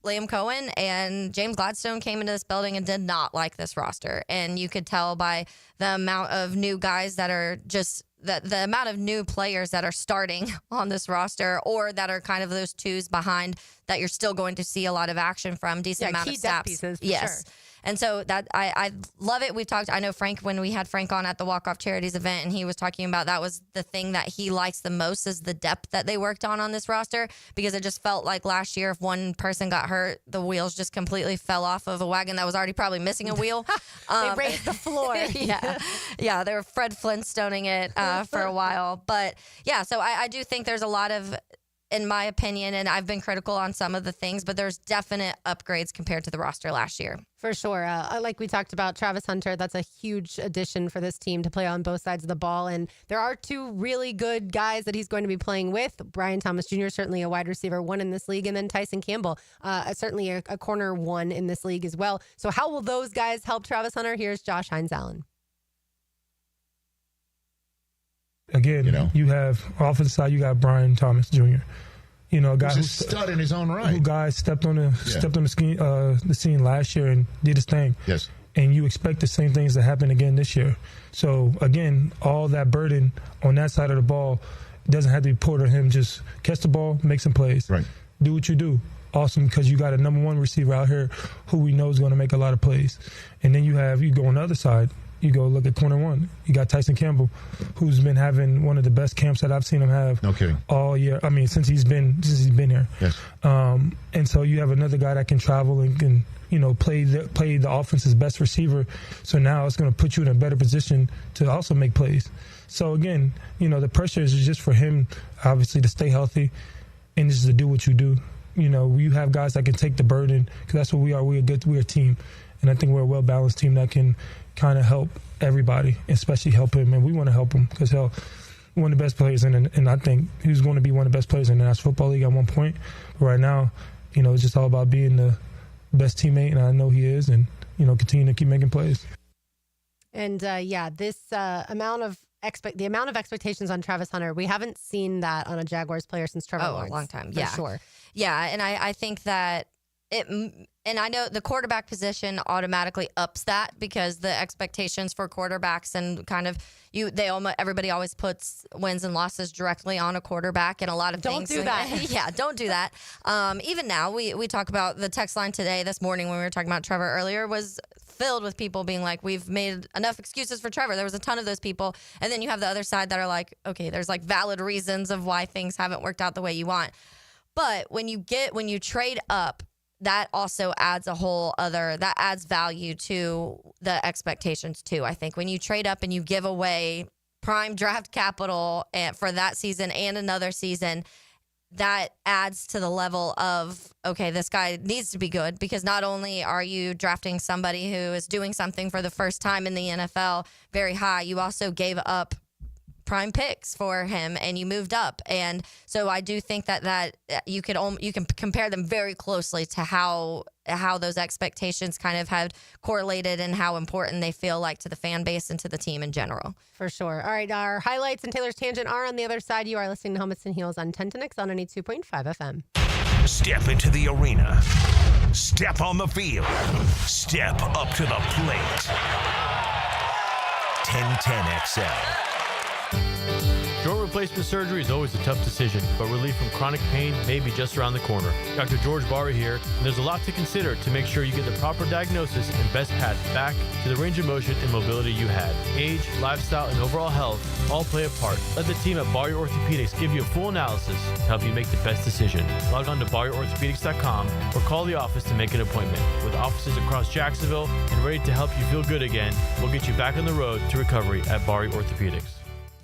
Liam Cohen and James Gladstone came into this building and did not like this roster. And you could tell by the amount of new guys that are just the amount of new players that are starting on this roster or that are kind of those twos behind that you're still going to see a lot of action from, decent amount of snaps. Pieces, yes. Sure. And so that I love it. I know Frank, when we had Frank on at the Walk-Off Charities event, and he was talking about that was the thing that he likes the most is the depth that they worked on this roster, because it just felt like last year if one person got hurt, the wheels just completely fell off of a wagon that was already probably missing a wheel. They raised the floor. Yeah, they were Fred Flintstoning it for a while. But yeah, so I do think there's a lot of in my opinion, and I've been critical on some of the things, but there's definite upgrades compared to the roster last year. For sure. Like we talked about, Travis Hunter, that's a huge addition for this team to play on both sides of the ball. And there are two really good guys that he's going to be playing with. Brian Thomas Jr., certainly a wide receiver one in this league, and then Tyson Campbell, certainly a corner one in this league as well. So how will those guys help Travis Hunter? Here's Josh Hines-Allen. Again, you have offensive side, you got Brian Thomas Jr., a guy who's a stud in his own right. Who guys stepped on the scene last year and did his thing. Yes. And you expect the same things to happen again this year. So again, all that burden on that side of the ball doesn't have to be put on him. Just catch the ball, make some plays. Right. Do what you do. Awesome, because you got a number one receiver out here who we know is going to make a lot of plays. And then you go on the other side. You go look at corner one. You got Tyson Campbell, who's been having one of the best camps that I've seen him have. No kidding. All year. I mean, since he's been here. Yes. And so you have another guy that can travel and can play the offense's best receiver. So now it's going to put you in a better position to also make plays. So again, the pressure is just for him, obviously, to stay healthy and just to do what you do. You have guys that can take the burden, because that's what we are. We're a team, and I think we're a well-balanced team that can kind of help everybody, especially help him. And we want to help him because one of the best players and I think he's going to be one of the best players in the National Football League at one point. But right now, it's just all about being the best teammate, and I know he is, and, continue to keep making plays. And this amount of expectations on Travis Hunter, we haven't seen that on a Jaguars player since Trevor Lawrence. A long time. For sure. Yeah, and I think that and I know the quarterback position automatically ups that, because the expectations for quarterbacks and kind of everybody always puts wins and losses directly on a quarterback, and a lot of Don't things. do that. Yeah, don't do that. Even now, we talk about the text line this morning when we were talking about Trevor earlier was filled with people being like, we've made enough excuses for Trevor. There was a ton of those people. And then you have the other side that are like, okay, there's like valid reasons of why things haven't worked out the way you want. But when you trade up, that also adds that adds value to the expectations too. I think when you trade up and you give away prime draft capital for that season and another season, that adds to the level of, okay, this guy needs to be good, because not only are you drafting somebody who is doing something for the first time in the NFL very high, you also gave up prime picks for him and you moved up. And so I do think that you can compare them very closely to how those expectations kind of have correlated and how important they feel like to the fan base and to the team in general. For sure. All right, our highlights and Taylor's Tangent are on the other side. You are listening to Helmets and Heels on 1010X on 92.5 FM. Step into the arena. Step on the field. Step up to the plate. 1010XL. Joint replacement surgery is always a tough decision, but relief from chronic pain may be just around the corner. Dr. George Barry here, and there's a lot to consider to make sure you get the proper diagnosis and best path back to the range of motion and mobility you had. Age, lifestyle, and overall health all play a part. Let the team at Barry Orthopedics give you a full analysis to help you make the best decision. Log on to BarryOrthopedics.com or call the office to make an appointment. With offices across Jacksonville and ready to help you feel good again, we'll get you back on the road to recovery at Barry Orthopedics.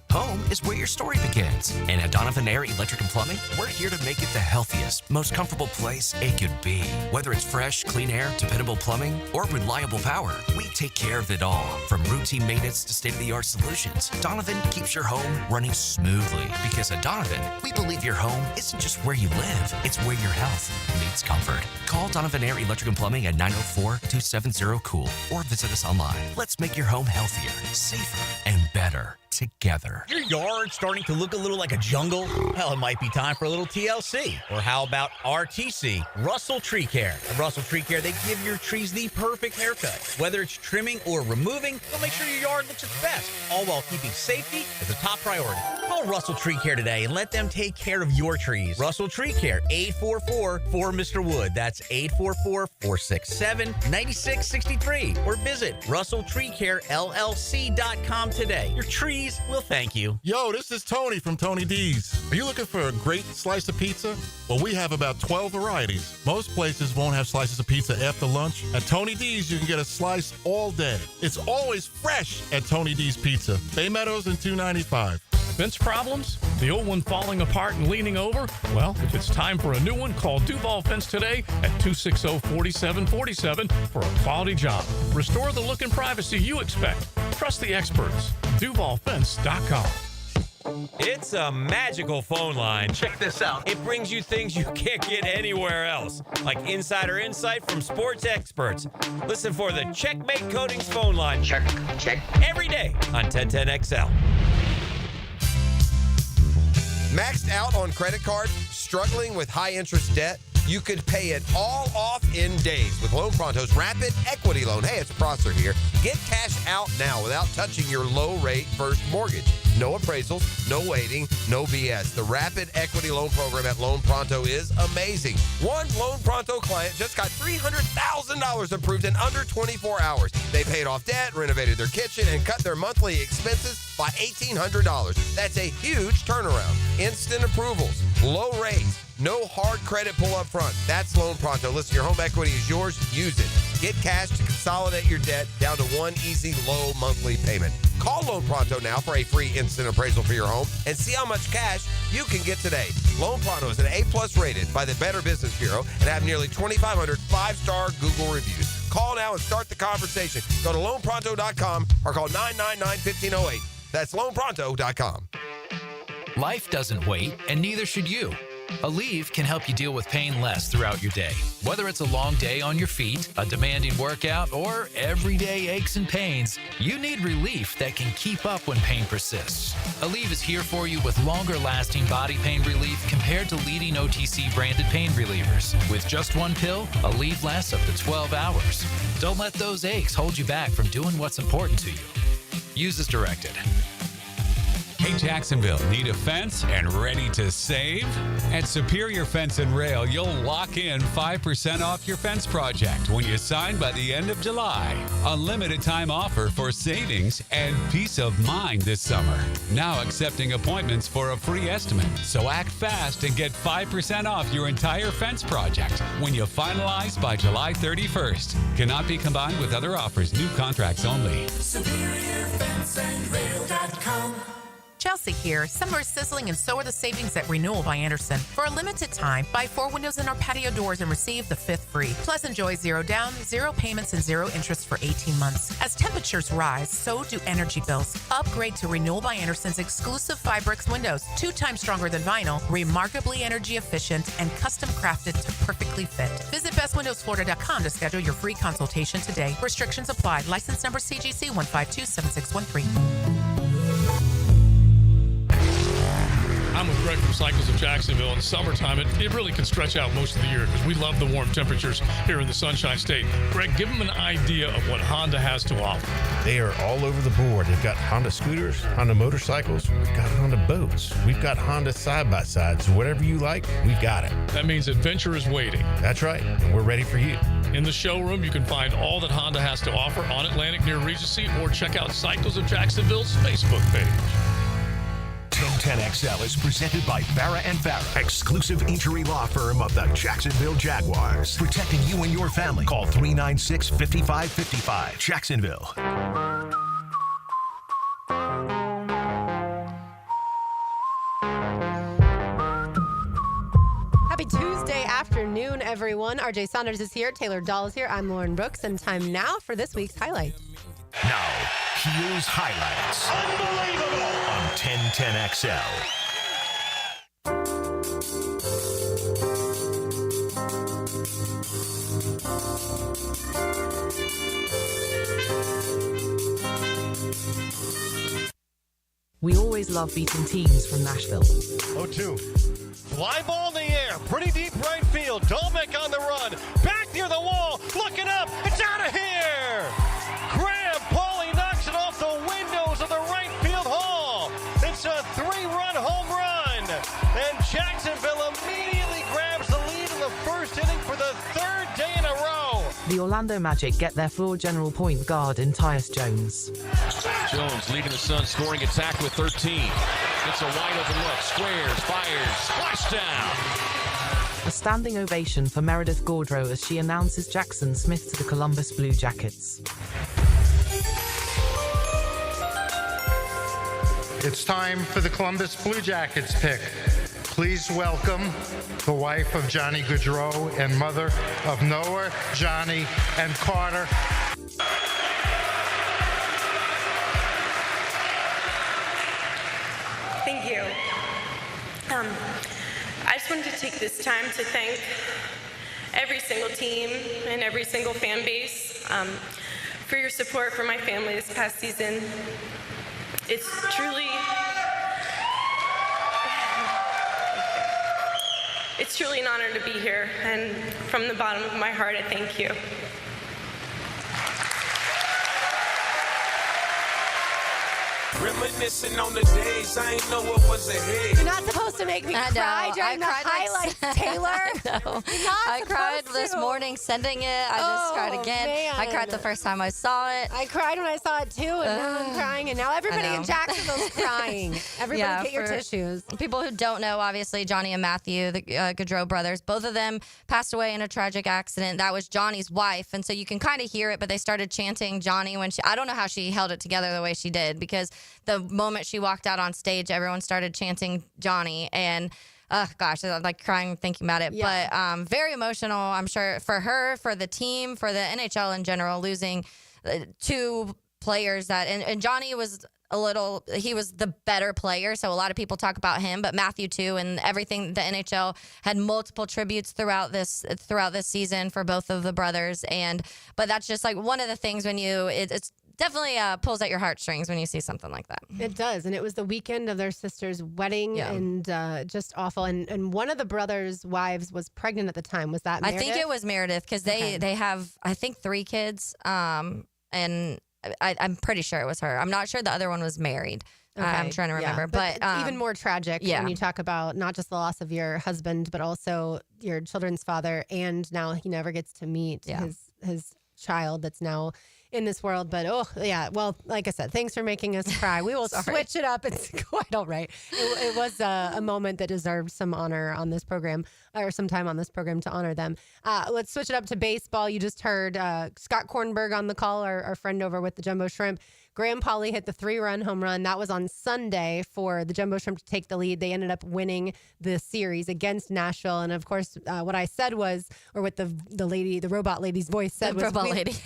Home is where your story begins. And at Donovan Air Electric and Plumbing, we're here to make it the healthiest, most comfortable place it could be. Whether it's fresh, clean air, dependable plumbing, or reliable power, we take care of it all. From routine maintenance to state-of-the-art solutions, Donovan keeps your home running smoothly. Because at Donovan, we believe your home isn't just where you live, it's where your health meets comfort. Call Donovan Air Electric and Plumbing at 904-270-COOL or visit us online. Let's make your home healthier, safer, and better together. Your yard starting to look a little like a jungle? Well, it might be time for a little TLC. Or how about RTC, Russell Tree Care? At Russell Tree Care, they give your trees the perfect haircut. Whether it's trimming or removing, they'll make sure your yard looks its best, all while keeping safety as a top priority. Call Russell Tree Care today and let them take care of your trees. Russell Tree Care, 844-4Mr. Wood. That's 844-467-9663. Or visit RussellTreeCareLLC.com today. Your trees will thank you. Yo, this is Tony from Tony D's. Are you looking for a great slice of pizza? Well, we have about 12 varieties. Most places won't have slices of pizza after lunch. At Tony D's, you can get a slice all day. It's always fresh at Tony D's Pizza. Bay Meadows and 295. fence problems? The old one falling apart and leaning over? Well, if it's time for a new one, call Duval Fence today at 260-4747 for a quality job. Restore the look and privacy you expect. Trust the experts. DuvalFence.com. It's a magical phone line. Check this out. It brings you things you can't get anywhere else, like insider insight from sports experts. Listen for the Checkmate Coatings phone line. Check. Every day on 1010XL. Maxed out on credit cards? Struggling with high interest debt? You could pay it all off in days with Loan Pronto's Rapid Equity Loan. Hey, it's Prosser here. Get cash out now without touching your low-rate first mortgage. No appraisals, no waiting, no BS. The Rapid Equity Loan Program at Loan Pronto is amazing. One Loan Pronto client just got $300,000 approved in under 24 hours. They paid off debt, renovated their kitchen, and cut their monthly expenses by $1,800. That's a huge turnaround. Instant approvals, low rates, no hard credit pull up front. That's Loan Pronto. Listen, your home equity is yours. Use it. Get cash to consolidate your debt down to one easy, low monthly payment. Call Loan Pronto now for a free instant appraisal for your home and see how much cash you can get today. Loan Pronto is an A+ rated by the Better Business Bureau and have nearly 2,500 5-star Google reviews. Call now and start the conversation. Go to loanpronto.com or call 999-1508. That's loanpronto.com. Life doesn't wait, and neither should you. Aleve can help you deal with pain less throughout your day. Whether it's a long day on your feet, a demanding workout, or everyday aches and pains, you need relief that can keep up when pain persists. Aleve is here for you with longer-lasting body pain relief compared to leading OTC branded pain relievers. With just one pill, Aleve lasts up to 12 hours. Don't let those aches hold you back from doing what's important to you. Use as directed. Hey, Jacksonville, need a fence and ready to save? At Superior Fence and Rail, you'll lock in 5% off your fence project when you sign by the end of July. A limited time offer for savings and peace of mind this summer. Now accepting appointments for a free estimate. So act fast and get 5% off your entire fence project when you finalize by July 31st. Cannot be combined with other offers. New contracts only. SuperiorFenceandRail.com. Chelsea here. Summer is sizzling and so are the savings at Renewal by Anderson. For a limited time, buy 4 windows in our patio doors and receive the 5th free. Plus enjoy 0 down, 0 payments, and 0 interest for 18 months. As temperatures rise, so do energy bills. Upgrade to Renewal by Anderson's exclusive Fibrix windows. 2 times stronger than vinyl, remarkably energy efficient, and custom crafted to perfectly fit. Visit bestwindowsflorida.com to schedule your free consultation today. Restrictions apply. License number CGC 1527613. I'm with Greg from Cycles of Jacksonville. In summertime, it really can stretch out most of the year because we love the warm temperatures here in the Sunshine State. Greg, give them an idea of what Honda has to offer. They are all over the board. They've got Honda scooters, Honda motorcycles, we've got Honda boats, we've got Honda side-by-sides. Whatever you like, we've got it. That means adventure is waiting. That's right, and we're ready for you. In the showroom, you can find all that Honda has to offer on Atlantic near Regency or check out Cycles of Jacksonville's Facebook page. 1010XL is presented by Farah & Farah, exclusive injury law firm of the Jacksonville Jaguars. Protecting you and your family. Call 396-5555. Jacksonville. Happy Tuesday afternoon, everyone. RJ Saunders is here. Taylor Dahl is here. I'm Lauren Brooks, and time now for this week's highlights. Now, here's highlights. Unbelievable! On 1010XL. We always love beating teams from Nashville. 0-2. Fly ball in the air. Pretty deep right field. Dolbeck on the run. Back near the wall. Looking up. It's out of here. Graham Pauly knocks it off the windows of the right field hall. It's a 3-run home run. And Jacksonville immediately grabs the lead in the first inning for the 3rd day in a row. The Orlando Magic get their floor general point guard in Tyus Jones. Jones leading the Suns scoring attack with 13. It's a wide open look. Squares, fires, splashdown. A standing ovation for Meredith Gaudreau as she announces Jackson Smith to the Columbus Blue Jackets. It's time for the Columbus Blue Jackets pick. Please welcome the wife of Johnny Gaudreau and mother of Noah, Johnny, and Carter. Thank you. I just wanted to take this time to thank every single team and every single fan base for your support for my family this past season. It's truly an honor to be here, and from the bottom of my heart, I thank you. Reminiscing on the days I ain't know what was ahead. You're not supposed to make me cry during the highlights, Taylor. I cried this morning sending it. I just cried again. Man. I cried the first time I saw it. I cried when I saw it too, and now I'm crying, and now everybody in Jacksonville's crying. Everybody get your tissues. People who don't know, obviously, Johnny and Matthew, the Gaudreau brothers, both of them passed away in a tragic accident. That was Johnny's wife, and so you can kind of hear it, but they started chanting Johnny when I don't know how she held it together the way she did, because the moment she walked out on stage, everyone started chanting Johnny, and gosh, I'm like crying thinking about it. Yeah. But very emotional, I'm sure, for her, for the team, for the NHL in general, losing two players that, and Johnny was he was the better player, so a lot of people talk about him, but Matthew too, and everything. The NHL had multiple tributes throughout this season for both of the brothers, but that's just like one of the things when it's definitely pulls at your heartstrings when you see something like that. It does, and it was the weekend of their sister's wedding, and just awful. And one of the brothers' wives was pregnant at the time. Was that Meredith? I think it was Meredith, because they have, I think, 3 kids, and I'm pretty sure it was her. I'm not sure the other one was married. Okay. I'm trying to remember. But even more tragic when you talk about not just the loss of your husband, but also your children's father, and now he never gets to meet his child that's now in this world. But well, like I said, thanks for making us cry. We will switch it up. It's quite all right. It was a moment that deserved some honor on this program, or some time on this program to honor them. Let's switch it up to baseball. You just heard Scott Kornberg on the call, our friend over with the Jumbo Shrimp. Graham Pauley hit the 3-run home run. That was on Sunday for the Jumbo Shrimp to take the lead. They ended up winning the series against Nashville. And of course, what I said was, or what the robot lady's voice said was,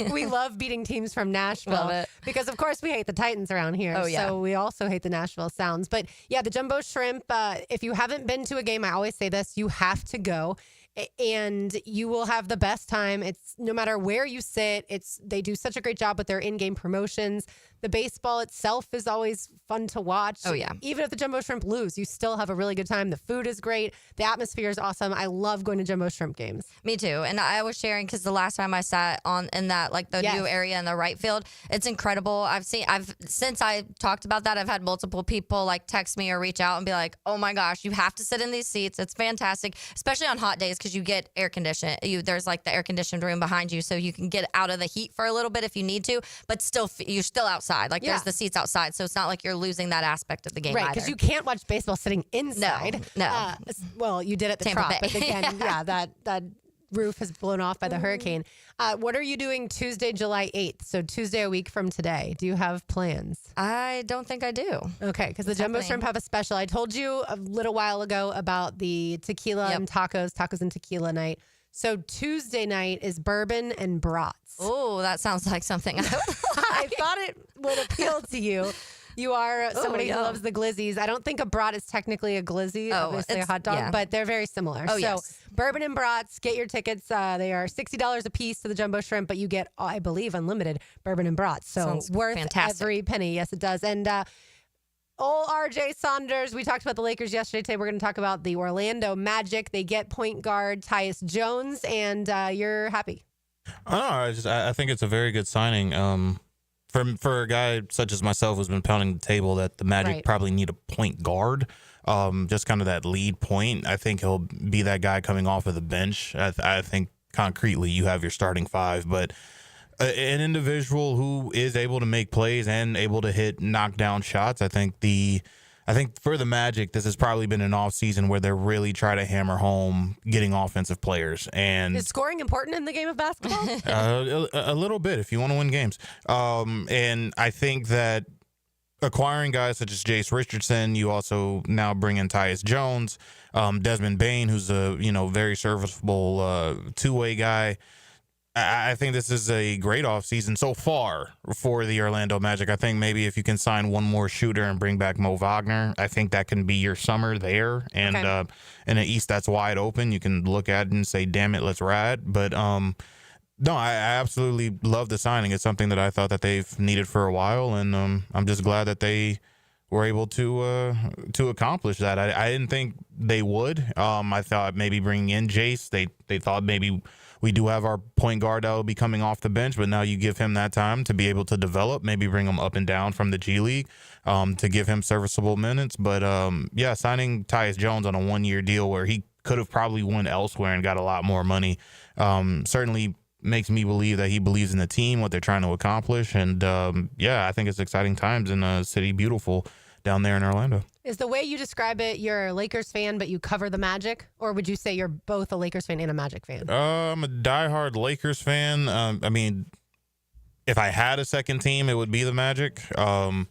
we love beating teams from Nashville, because of course we hate the Titans around here. Oh, yeah. So we also hate the Nashville Sounds. But yeah, the Jumbo Shrimp, if you haven't been to a game, I always say this, you have to go. And you will have the best time. It's no matter where you sit. They do such a great job with their in-game promotions. The baseball itself is always fun to watch. Oh, yeah. Even if the Jumbo Shrimp lose, you still have a really good time. The food is great. The atmosphere is awesome. I love going to Jumbo Shrimp games. Me too. And I was sharing, because the last time I sat in that, like, the new area in the right field, it's incredible. Since I talked about that, I've had multiple people like text me or reach out and be like, oh my gosh, you have to sit in these seats. It's fantastic, especially on hot days, because you get air conditioned. There's like the air conditioned room behind you, so you can get out of the heat for a little bit if you need to, but you're still outside. Like, there's the seats outside, so it's not like you're losing that aspect of the game, right? Because you can't watch baseball sitting inside. No. Well, you did at the Tampa Trop, Bay. but again, that roof has blown off by the hurricane. What are you doing Tuesday, July 8th? So Tuesday, a week from today. Do you have plans? I don't think I do. Okay, because the Jumbo Shrimp have a special. I told you a little while ago about the tequila and tacos and tequila night. So Tuesday night is bourbon and brats. Oh, that sounds like something I thought it would appeal to you. You are somebody who loves the glizzies. I don't think a brat is technically a glizzy, obviously a hot dog, but they're very similar. Bourbon and brats, get your tickets. They are $60 a piece to the Jumbo Shrimp, but you get, I believe, unlimited bourbon and brats. So sounds worth fantastic. Every penny. Yes, it does. And old RJ Saunders, we talked about the Lakers yesterday. Today we're going to talk about the Orlando Magic. They get point guard Tyus Jones, and you're happy. I think it's a very good signing. For a guy such as myself who's been pounding the table that the Magic probably need a point guard, just kind of that lead point. I think he'll be that guy coming off of the bench. I think concretely you have your starting 5, but an individual who is able to make plays and able to hit knockdown shots. I think for the Magic, this has probably been an off season where they're really trying to hammer home getting offensive players. And is scoring important in the game of basketball? A little bit if you want to win games. And I think that acquiring guys such as Jace Richardson. You also now bring in Tyus Jones, Desmond Bain, who's a very serviceable two-way guy. I think this is a great offseason so far for the Orlando Magic. I think maybe if you can sign one more shooter and bring back Mo Wagner, I think that can be your summer there. And in the East, that's wide open. You can look at it and say, damn it, let's ride. But no, I absolutely love the signing. It's something that I thought that they've needed for a while, and I'm just glad that they were able to accomplish that. I didn't think they would. I thought maybe bringing in Jace, they thought maybe we do have our point guard that will be coming off the bench, but now you give him that time to be able to develop, maybe bring him up and down from the G League to give him serviceable minutes. But, signing Tyus Jones on a one-year deal where he could have probably went elsewhere and got a lot more money certainly makes me believe that he believes in the team, what they're trying to accomplish. And, I think it's exciting times in a city beautiful down there in Orlando. Is the way you describe it, you're a Lakers fan, but you cover the Magic? Or would you say you're both a Lakers fan and a Magic fan? I'm a diehard Lakers fan. If I had a second team, it would be the Magic. I'm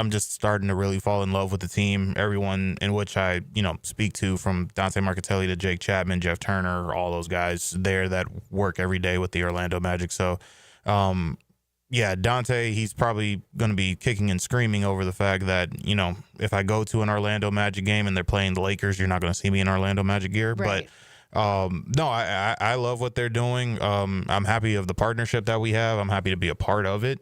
just starting to really fall in love with the team. Everyone in which I, speak to, from Dante Marchitelli to Jake Chapman, Jeff Turner, all those guys there that work every day with the Orlando Magic. So, Dante, he's probably going to be kicking and screaming over the fact that, if I go to an Orlando Magic game and they're playing the Lakers, you're not going to see me in Orlando Magic gear. Right. But, no, I love what they're doing. I'm happy of the partnership that we have. I'm happy to be a part of it.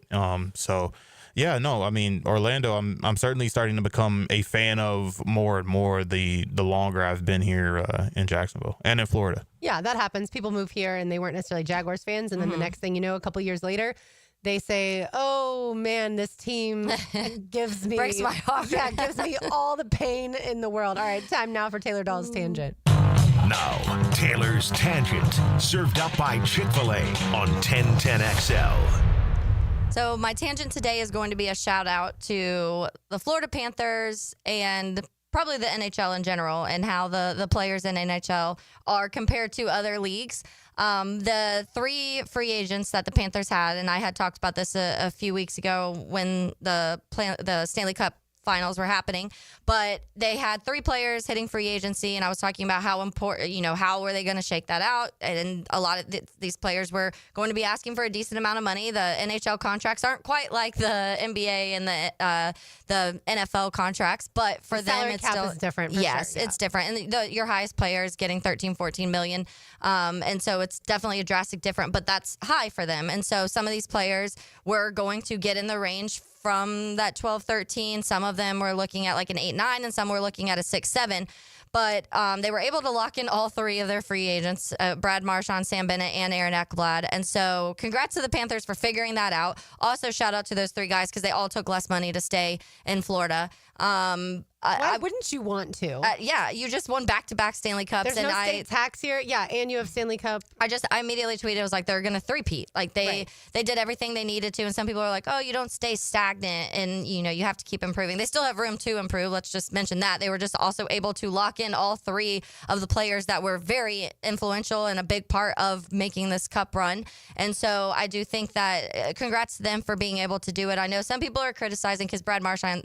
Orlando, I'm certainly starting to become a fan of more and more the longer I've been here in Jacksonville and in Florida. Yeah, that happens. People move here and they weren't necessarily Jaguars fans. And then the next thing you know, a couple years later, they say, oh, man, this team gives me... breaks my heart. Yeah, gives me all the pain in the world. All right, time now for Taylor Dahl's Tangent. Now, Taylor's Tangent, served up by Chick-fil-A on 1010XL. So my tangent today is going to be a shout out to the Florida Panthers and probably the NHL in general, and how the players in NHL are compared to other leagues. The 3 free agents that the Panthers had, and I had talked about this a few weeks ago when the Stanley Cup finals were happening, but they had 3 players hitting free agency, and I was talking about how important, how were they going to shake that out, and a lot of these players were going to be asking for a decent amount of money. The NHL contracts aren't quite like the NBA and the NFL contracts, but for them it's still different. Yes, it's different, and your highest player is getting 13-14 million, and so it's definitely a drastic difference, but that's high for them. And so some of these players were going to get in the range from that 12-13. Some of them were looking at like an 8-9, and some were looking at a 6-7. But they were able to lock in all 3 of their free agents, Brad Marchand, Sam Bennett, and Aaron Ekblad. And so congrats to the Panthers for figuring that out. Also, shout out to those 3 guys because they all took less money to stay in Florida. Why wouldn't you want to? You just won back-to-back Stanley Cups. There's no state tax here. Yeah, and you have Stanley Cup. I immediately tweeted, it was like, they're going to three-peat. Like, they did everything they needed to, and some people are like, oh, you don't stay stagnant, and, you have to keep improving. They still have room to improve. Let's just mention that. They were just also able to lock in all 3 of the players that were very influential and a big part of making this Cup run. And so I do think that congrats to them for being able to do it. I know some people are criticizing because Brad Marchand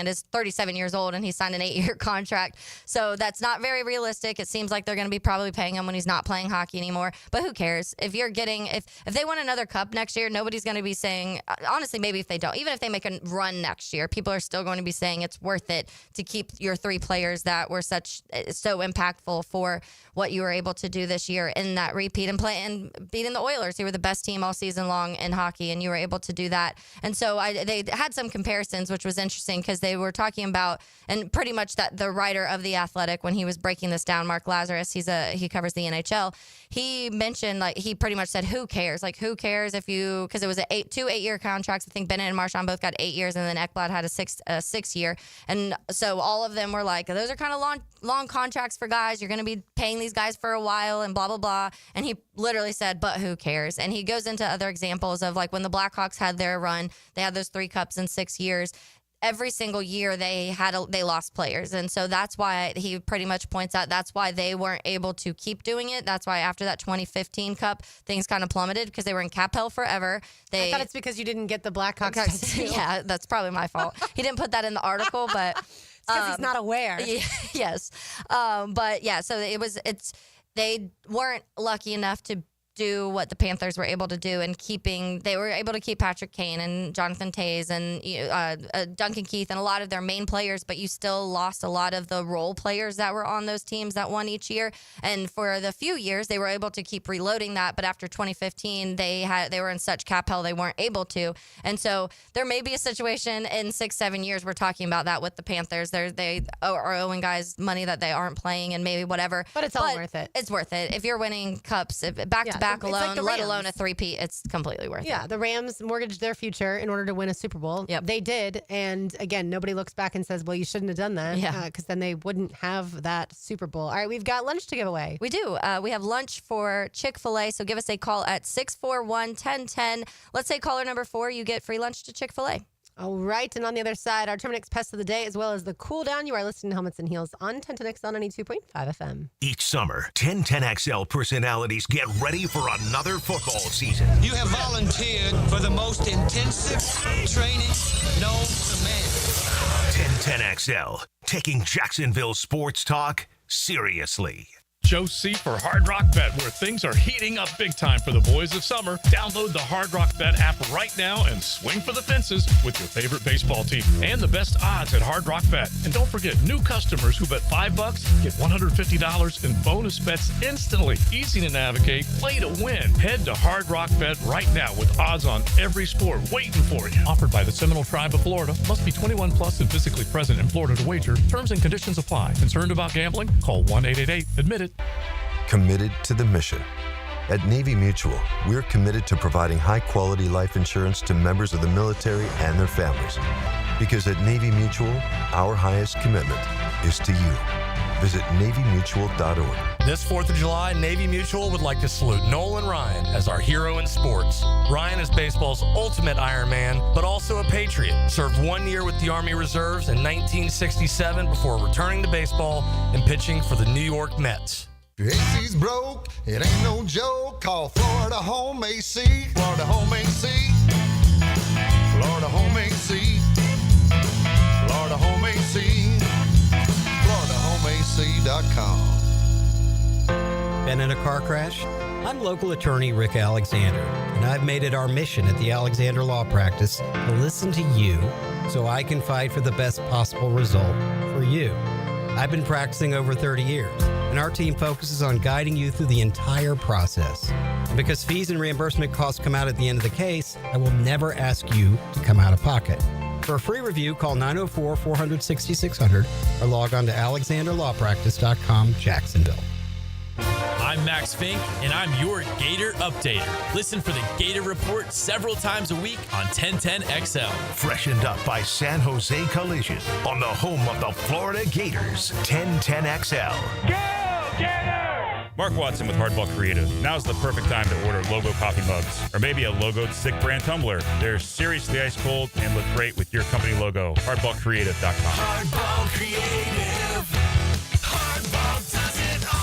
is 37 years old and he signed an 8-year contract. So that's not very realistic. It seems like they're going to be probably paying him when he's not playing hockey anymore. But who cares? If they win another cup next year, nobody's going to be saying, honestly, maybe if they don't, even if they make a run next year, people are still going to be saying it's worth it to keep your 3 players that were so impactful for what you were able to do this year in that repeat and play and beating the Oilers, who were the best team all season long in hockey, and you were able to do that. And so they had some comparisons, which was interesting because they were talking about, and pretty much that the writer of The Athletic, when he was breaking this down, Mark Lazarus, he covers the NHL, he mentioned, like, he pretty much said, who cares? Like, who cares if because it was 2 8-year contracts. I think Bennett and Marchand both got 8 years, and then Ekblad had a 6-year. And so all of them were like, those are kind of long contracts for guys. You're going to be paying these guys for a while and blah, blah, blah. And he literally said, but who cares? And he goes into other examples of, like, when the Blackhawks had their run, they had those 3 cups in 6 years. every single year they lost players. And so that's why he pretty much points out that's why they weren't able to keep doing it. That's why after that 2015 Cup, things kind of plummeted because they were in cap hell forever. I thought it's because you didn't get the Blackhawks. Yeah, that's probably my fault. He didn't put that in the article, but because he's not aware. Yes. But yeah, so they weren't lucky enough to do what the Panthers were able to do in they were able to keep Patrick Kane and Jonathan Toews and Duncan Keith and a lot of their main players, but you still lost a lot of the role players that were on those teams that won each year. And for the few years, they were able to keep reloading that, but after 2015, they were in such cap hell they weren't able to. And so there may be a situation in 6-7 years we're talking about that with the Panthers. They are owing guys money that they aren't playing and maybe whatever. But it's all worth it. It's worth it. If you're winning cups back-to-back alone, like let alone a three-peat, it's completely worth it. Yeah, the Rams mortgaged their future in order to win a Super Bowl. Yep. They did. And again, nobody looks back and says, well, you shouldn't have done that. Yeah. Because then they wouldn't have that Super Bowl. All right, we've got lunch to give away. We do. We have lunch for Chick-fil-A. So give us a call at 641-1010. Let's say caller number 4, you get free lunch to Chick-fil-A. All right. And on the other side, our Terminix Pest of the Day, as well as the Cool Down. You are listening to Helmets and Heels on 1010XL 92.5 FM. Each summer, 1010XL personalities get ready for another football season. You have volunteered for the most intensive training known to man. 1010XL, taking Jacksonville sports talk seriously. Joe C for Hard Rock Bet, where things are heating up big time for the boys of summer. Download the Hard Rock Bet app right now and swing for the fences with your favorite baseball team and the best odds at Hard Rock Bet. And don't forget, new customers who bet $5 get $150 in bonus bets instantly. Easy to navigate, play to win. Head to Hard Rock Bet right now with odds on every sport waiting for you. Offered by the Seminole Tribe of Florida. Must be 21 plus and physically present in Florida to wager. Terms and conditions apply. Concerned about gambling? Call 1-888-ADMIT-IT. Committed to the mission. At Navy Mutual, we're committed to providing high-quality life insurance to members of the military and their families. Because at Navy Mutual, our highest commitment is to you. Visit NavyMutual.org. This 4th of July, Navy Mutual would like to salute Nolan Ryan as our hero in sports. Ryan is baseball's ultimate Iron Man, but also a Patriot. Served 1 year with the Army Reserves in 1967 before returning to baseball and pitching for the New York Mets. Your AC's broke, it ain't no joke. Call Florida Home AC. Florida Home AC. Florida Home AC. Florida Home AC. FloridaHomeAC.com. Been in a car crash? I'm local attorney Rick Alexander, and I've made it our mission at the Alexander Law Practice to listen to you so I can fight for the best possible result for you. I've been practicing over 30 years, and our team focuses on guiding you through the entire process. And because fees and reimbursement costs come out at the end of the case, I will never ask you to come out of pocket. For a free review, call 904-400-6600 or log on to alexanderlawpractice.com, Jacksonville. I'm Max Fink, and I'm your Gator Updater. Listen for the Gator Report several times a week on 1010XL. Freshened up by San Jose Collision on the home of the Florida Gators, 1010XL. Go Gators! Mark Watson with Hardball Creative. Now's the perfect time to order logo coffee mugs or maybe a logoed stick brand tumbler. They're seriously ice cold and look great with your company logo. Hardballcreative.com. Hardball Creative. Hardball does it all.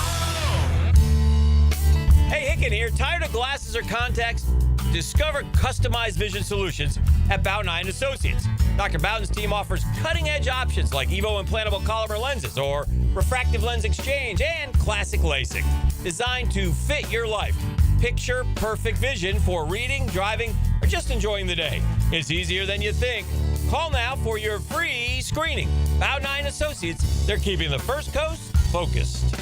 Hey, Hicken here. Tired of glasses or contacts? Discover customized vision solutions at Bowden Eye & Associates. Dr. Bowden's team offers cutting-edge options like Evo implantable Collamer lenses or refractive lens exchange and classic LASIK, designed to fit your life. Picture perfect vision for reading, driving, or just enjoying the day. It's easier than you think. Call now for your free screening. Bowden Eye & Associates, they're keeping the First Coast focused.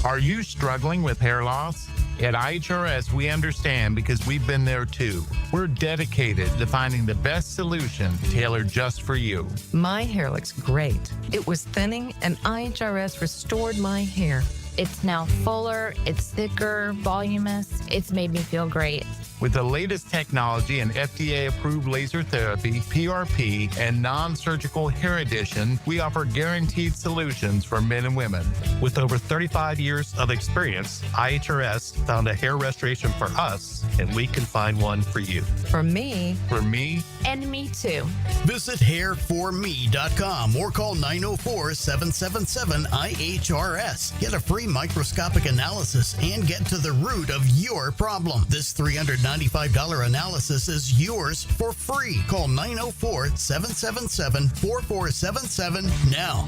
Are you struggling with hair loss? At IHRS, we understand because we've been there too. We're dedicated to finding the best solution tailored just for you. My hair looks great. It was thinning, and IHRS restored my hair. It's now fuller, it's thicker, voluminous. It's made me feel great. With the latest technology and FDA-approved laser therapy, PRP, and non-surgical hair addition, we offer guaranteed solutions for men and women. With over 35 years of experience, IHRS found a hair restoration for us, and we can find one for you. For me. For me. And me too. Visit hairforme.com or call 904-777-IHRS. Get a free microscopic analysis and get to the root of your problem. This $395 analysis is yours for free. Call 904-777-4477 now.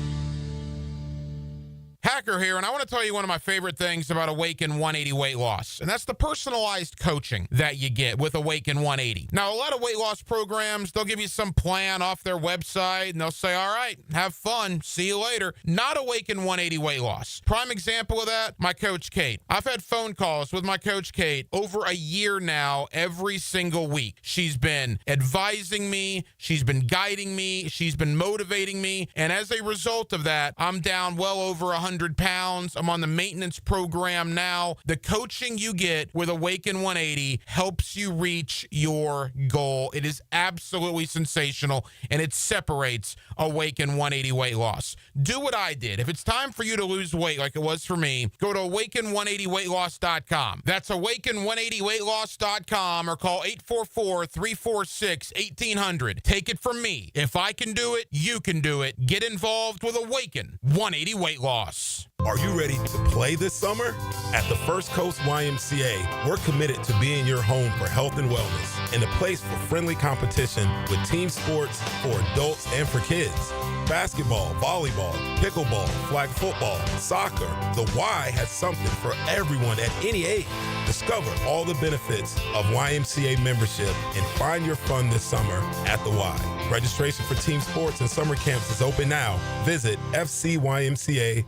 Hacker here, and I want to tell you one of my favorite things about Awaken 180 weight loss, and that's the personalized coaching that you get with Awaken 180. Now, a lot of weight loss programs, they'll give you some plan off their website, and they'll say, all right, have fun, see you later. Not Awaken 180 weight loss. Prime example of that, my coach Kate. I've had phone calls with my coach Kate over a year now, every single week. She's been advising me, she's been guiding me, she's been motivating me, and as a result of that, I'm down well over 100 pounds. I'm on the maintenance program now. The coaching you get with Awaken 180 helps you reach your goal. It is absolutely sensational, and it separates Awaken 180 weight loss. Do what I did. If it's time for you to lose weight like it was for me, go to awaken180weightloss.com. That's awaken180weightloss.com or call 844-346-1800. Take it from me. If I can do it, you can do it. Get involved with Awaken 180 weight loss. Are you ready to play this summer? At the First Coast YMCA, we're committed to being your home for health and wellness and a place for friendly competition with team sports for adults and for kids. Basketball, volleyball, pickleball, flag football, soccer. The Y has something for everyone at any age. Discover all the benefits of YMCA membership and find your fun this summer at the Y. Registration for team sports and summer camps is open now. Visit fcymca.org.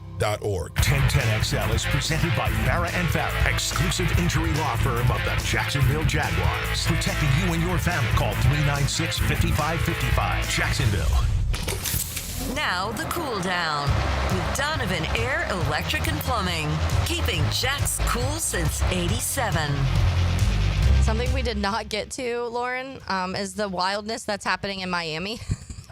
1010XL is presented by Farah and Farah, exclusive injury law firm of the Jacksonville Jaguars. Protecting you and your family. Call 396-5555. Jacksonville. Now the cool down with Donovan Air, Electric and Plumbing, keeping Jack's cool since '87. Something we did not get to, Lauren, is the wildness that's happening in Miami.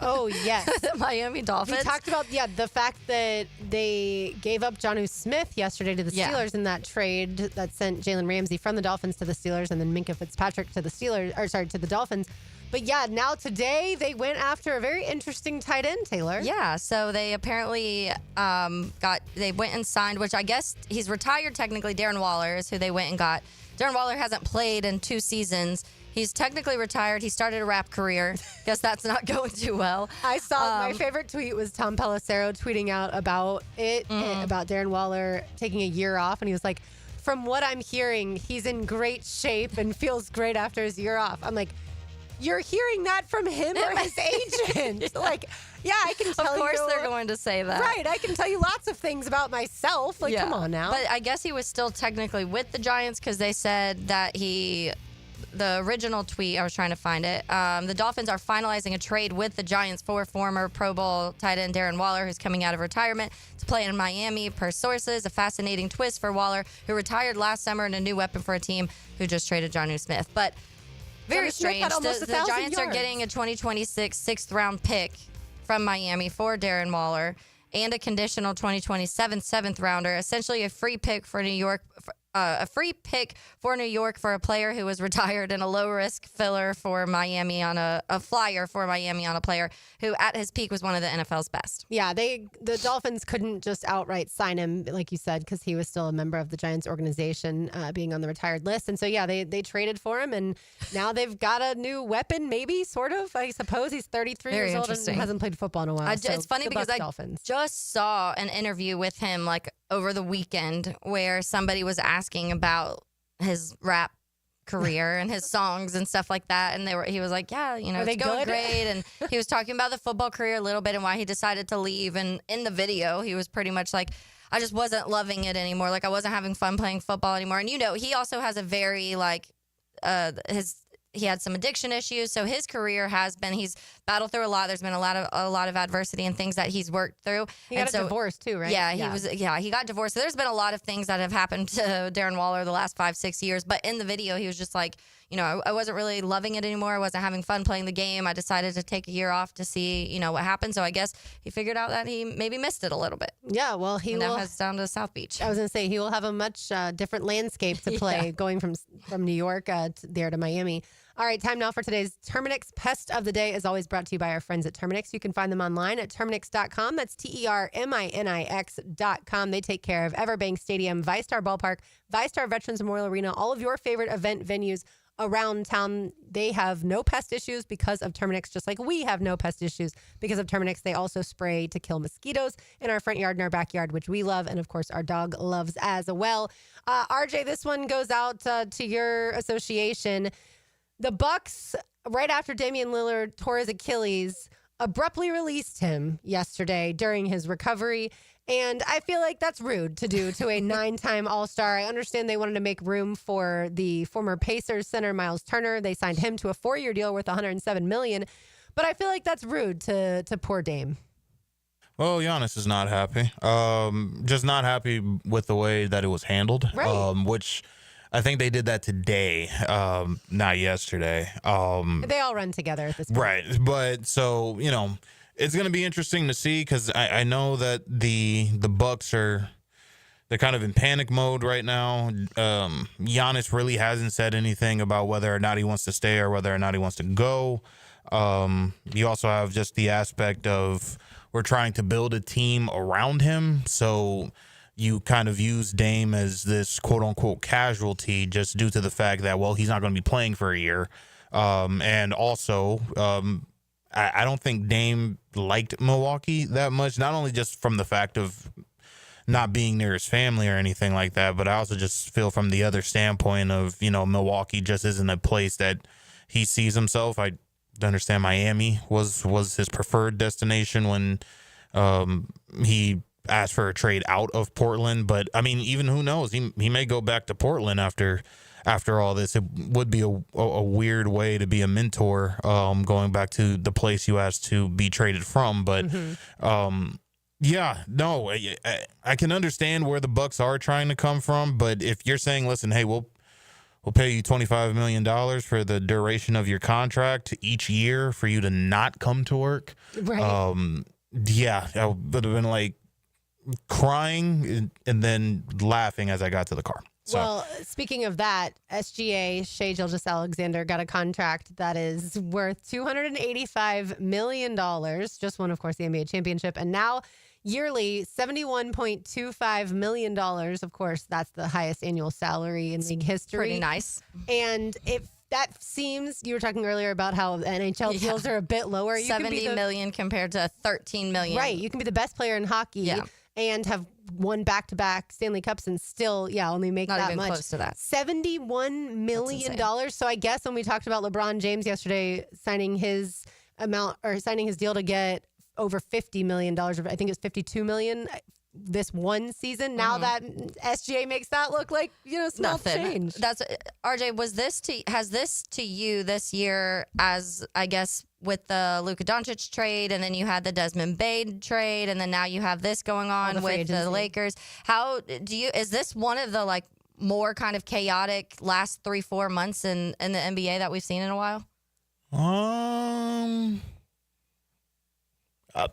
Oh, yes. The Miami Dolphins. We talked about, the fact that they gave up Jonnu Smith yesterday to the Steelers in that trade that sent Jalen Ramsey from the Dolphins to the Steelers and then Minkah Fitzpatrick to the to the Dolphins. But now today they went after a very interesting tight end, Taylor. Yeah, so they apparently they went and signed, which I guess he's retired technically. Darren Waller is who they went and got. Darren Waller hasn't played in 2 seasons. He's technically retired. He started a rap career. Guess that's not going too well. I saw my favorite tweet was Tom Pelissero tweeting out about it, about Darren Waller taking a year off. And he was like, from what I'm hearing, he's in great shape and feels great after his year off. I'm like, you're hearing that from him or his agent? I can tell you. Of course they're going to say that. Right. I can tell you lots of things about myself. Come on now. But I guess he was still technically with the Giants because they said that the original tweet, I was trying to find it, the Dolphins are finalizing a trade with the Giants for former Pro Bowl tight end Darren Waller, who's coming out of retirement to play in Miami. Per sources, a fascinating twist for Waller, who retired last summer, and a new weapon for a team who just traded Jonnu Smith. But very strange. The Giants are getting a 2026 6th-round pick from Miami for Darren Waller and a conditional 2027 7th-rounder, essentially a free pick for New York. A free pick for New York for a player who was retired and a low-risk filler for Miami on a flyer for Miami on a player who at his peak was one of the NFL's best. Yeah, the Dolphins couldn't just outright sign him, like you said, because he was still a member of the Giants organization, being on the retired list. And so, they traded for him, and now they've got a new weapon, maybe, sort of, I suppose. He's 33 years old and hasn't played football in a while. It's funny because I just saw an interview with him, over the weekend where somebody was asking about his rap career and his songs and stuff like that, and he was like, it's going great, and he was talking about the football career a little bit and why he decided to leave. And in the video he was pretty much like, I just wasn't loving it anymore, I wasn't having fun playing football anymore. And he also has a very he had some addiction issues, so his career he's battled through a lot. There's been a lot of adversity and things that he's worked through. He got a divorce too, right? Yeah, he got divorced. So there's been a lot of things that have happened to Darren Waller the last 5-6 years. But in the video, he was just like, I wasn't really loving it anymore. I wasn't having fun playing the game. I decided to take a year off to see, what happened. So I guess he figured out that he maybe missed it a little bit. Yeah, well, he now heads down to South Beach. I was going to say he will have a much different landscape to play going from New York there to Miami. All right, time now for today's Terminix Pest of the Day, is always brought to you by our friends at Terminix. You can find them online at Terminix.com. That's TERMINIX.com. They take care of Everbank Stadium, ViStar Ballpark, ViStar Veterans Memorial Arena, all of your favorite event venues around town. They have no pest issues because of Terminix, just like we have no pest issues because of Terminix. They also spray to kill mosquitoes in our front yard and our backyard, which we love, and of course our dog loves as well. RJ, this one goes out to your association. The Bucks, right after Damian Lillard tore his Achilles, abruptly released him yesterday during his recovery. And I feel like that's rude to do to a 9-time All-Star. I understand they wanted to make room for the former Pacers center, Miles Turner. They signed him to a 4-year deal worth $107 million. But I feel like that's rude to poor Dame. Well, Giannis is not happy. Just not happy with the way that it was handled. Right. Which I think they did that today, not yesterday. They all run together at this point. Right. But so, it's going to be interesting to see, because I know that the Bucks they're kind of in panic mode right now. Giannis really hasn't said anything about whether or not he wants to stay or whether or not he wants to go. You also have just the aspect of we're trying to build a team around him. So you kind of use Dame as this quote-unquote casualty just due to the fact that, well, he's not going to be playing for a year. And also, I don't think Dame liked Milwaukee that much, not only just from the fact of not being near his family or anything like that, but I also just feel from the other standpoint of, Milwaukee just isn't a place that he sees himself. I understand Miami was his preferred destination when he asked for a trade out of Portland. But I mean, even who knows, he may go back to Portland after all this. It would be a weird way to be a mentor, going back to the place you asked to be traded from. But I can understand where the Bucks are trying to come from. But if you're saying, listen, hey, we'll pay you $25 million for the duration of your contract each year for you to not come to work. Right. I would have been like crying and then laughing as I got to the car. So. Well, speaking of that, SGA, Shai Gilgeous-Alexander, got a contract that is worth $285 million. Just won, of course, the NBA championship. And now yearly, $71.25 million. Of course, that's the highest annual salary in league history. Pretty nice. And if that seems, you were talking earlier about how NHL deals are a bit lower. $70 million compared to $13 million. Right. You can be the best player in hockey and have won back-to-back Stanley Cups and still, only make Not that even much. close to that. $71 million. So I guess when we talked about LeBron James yesterday signing his deal to get over $50 million, I think it was $52 million this one season. Now that SGA makes that look like, small change. That's RJ. Has this to you this year, as I guess with the Luka Doncic trade, and then you had the Desmond Bane trade, and then now you have this going on with the Lakers. How is this one of the more kind of chaotic last 3-4 months in the NBA that we've seen in a while?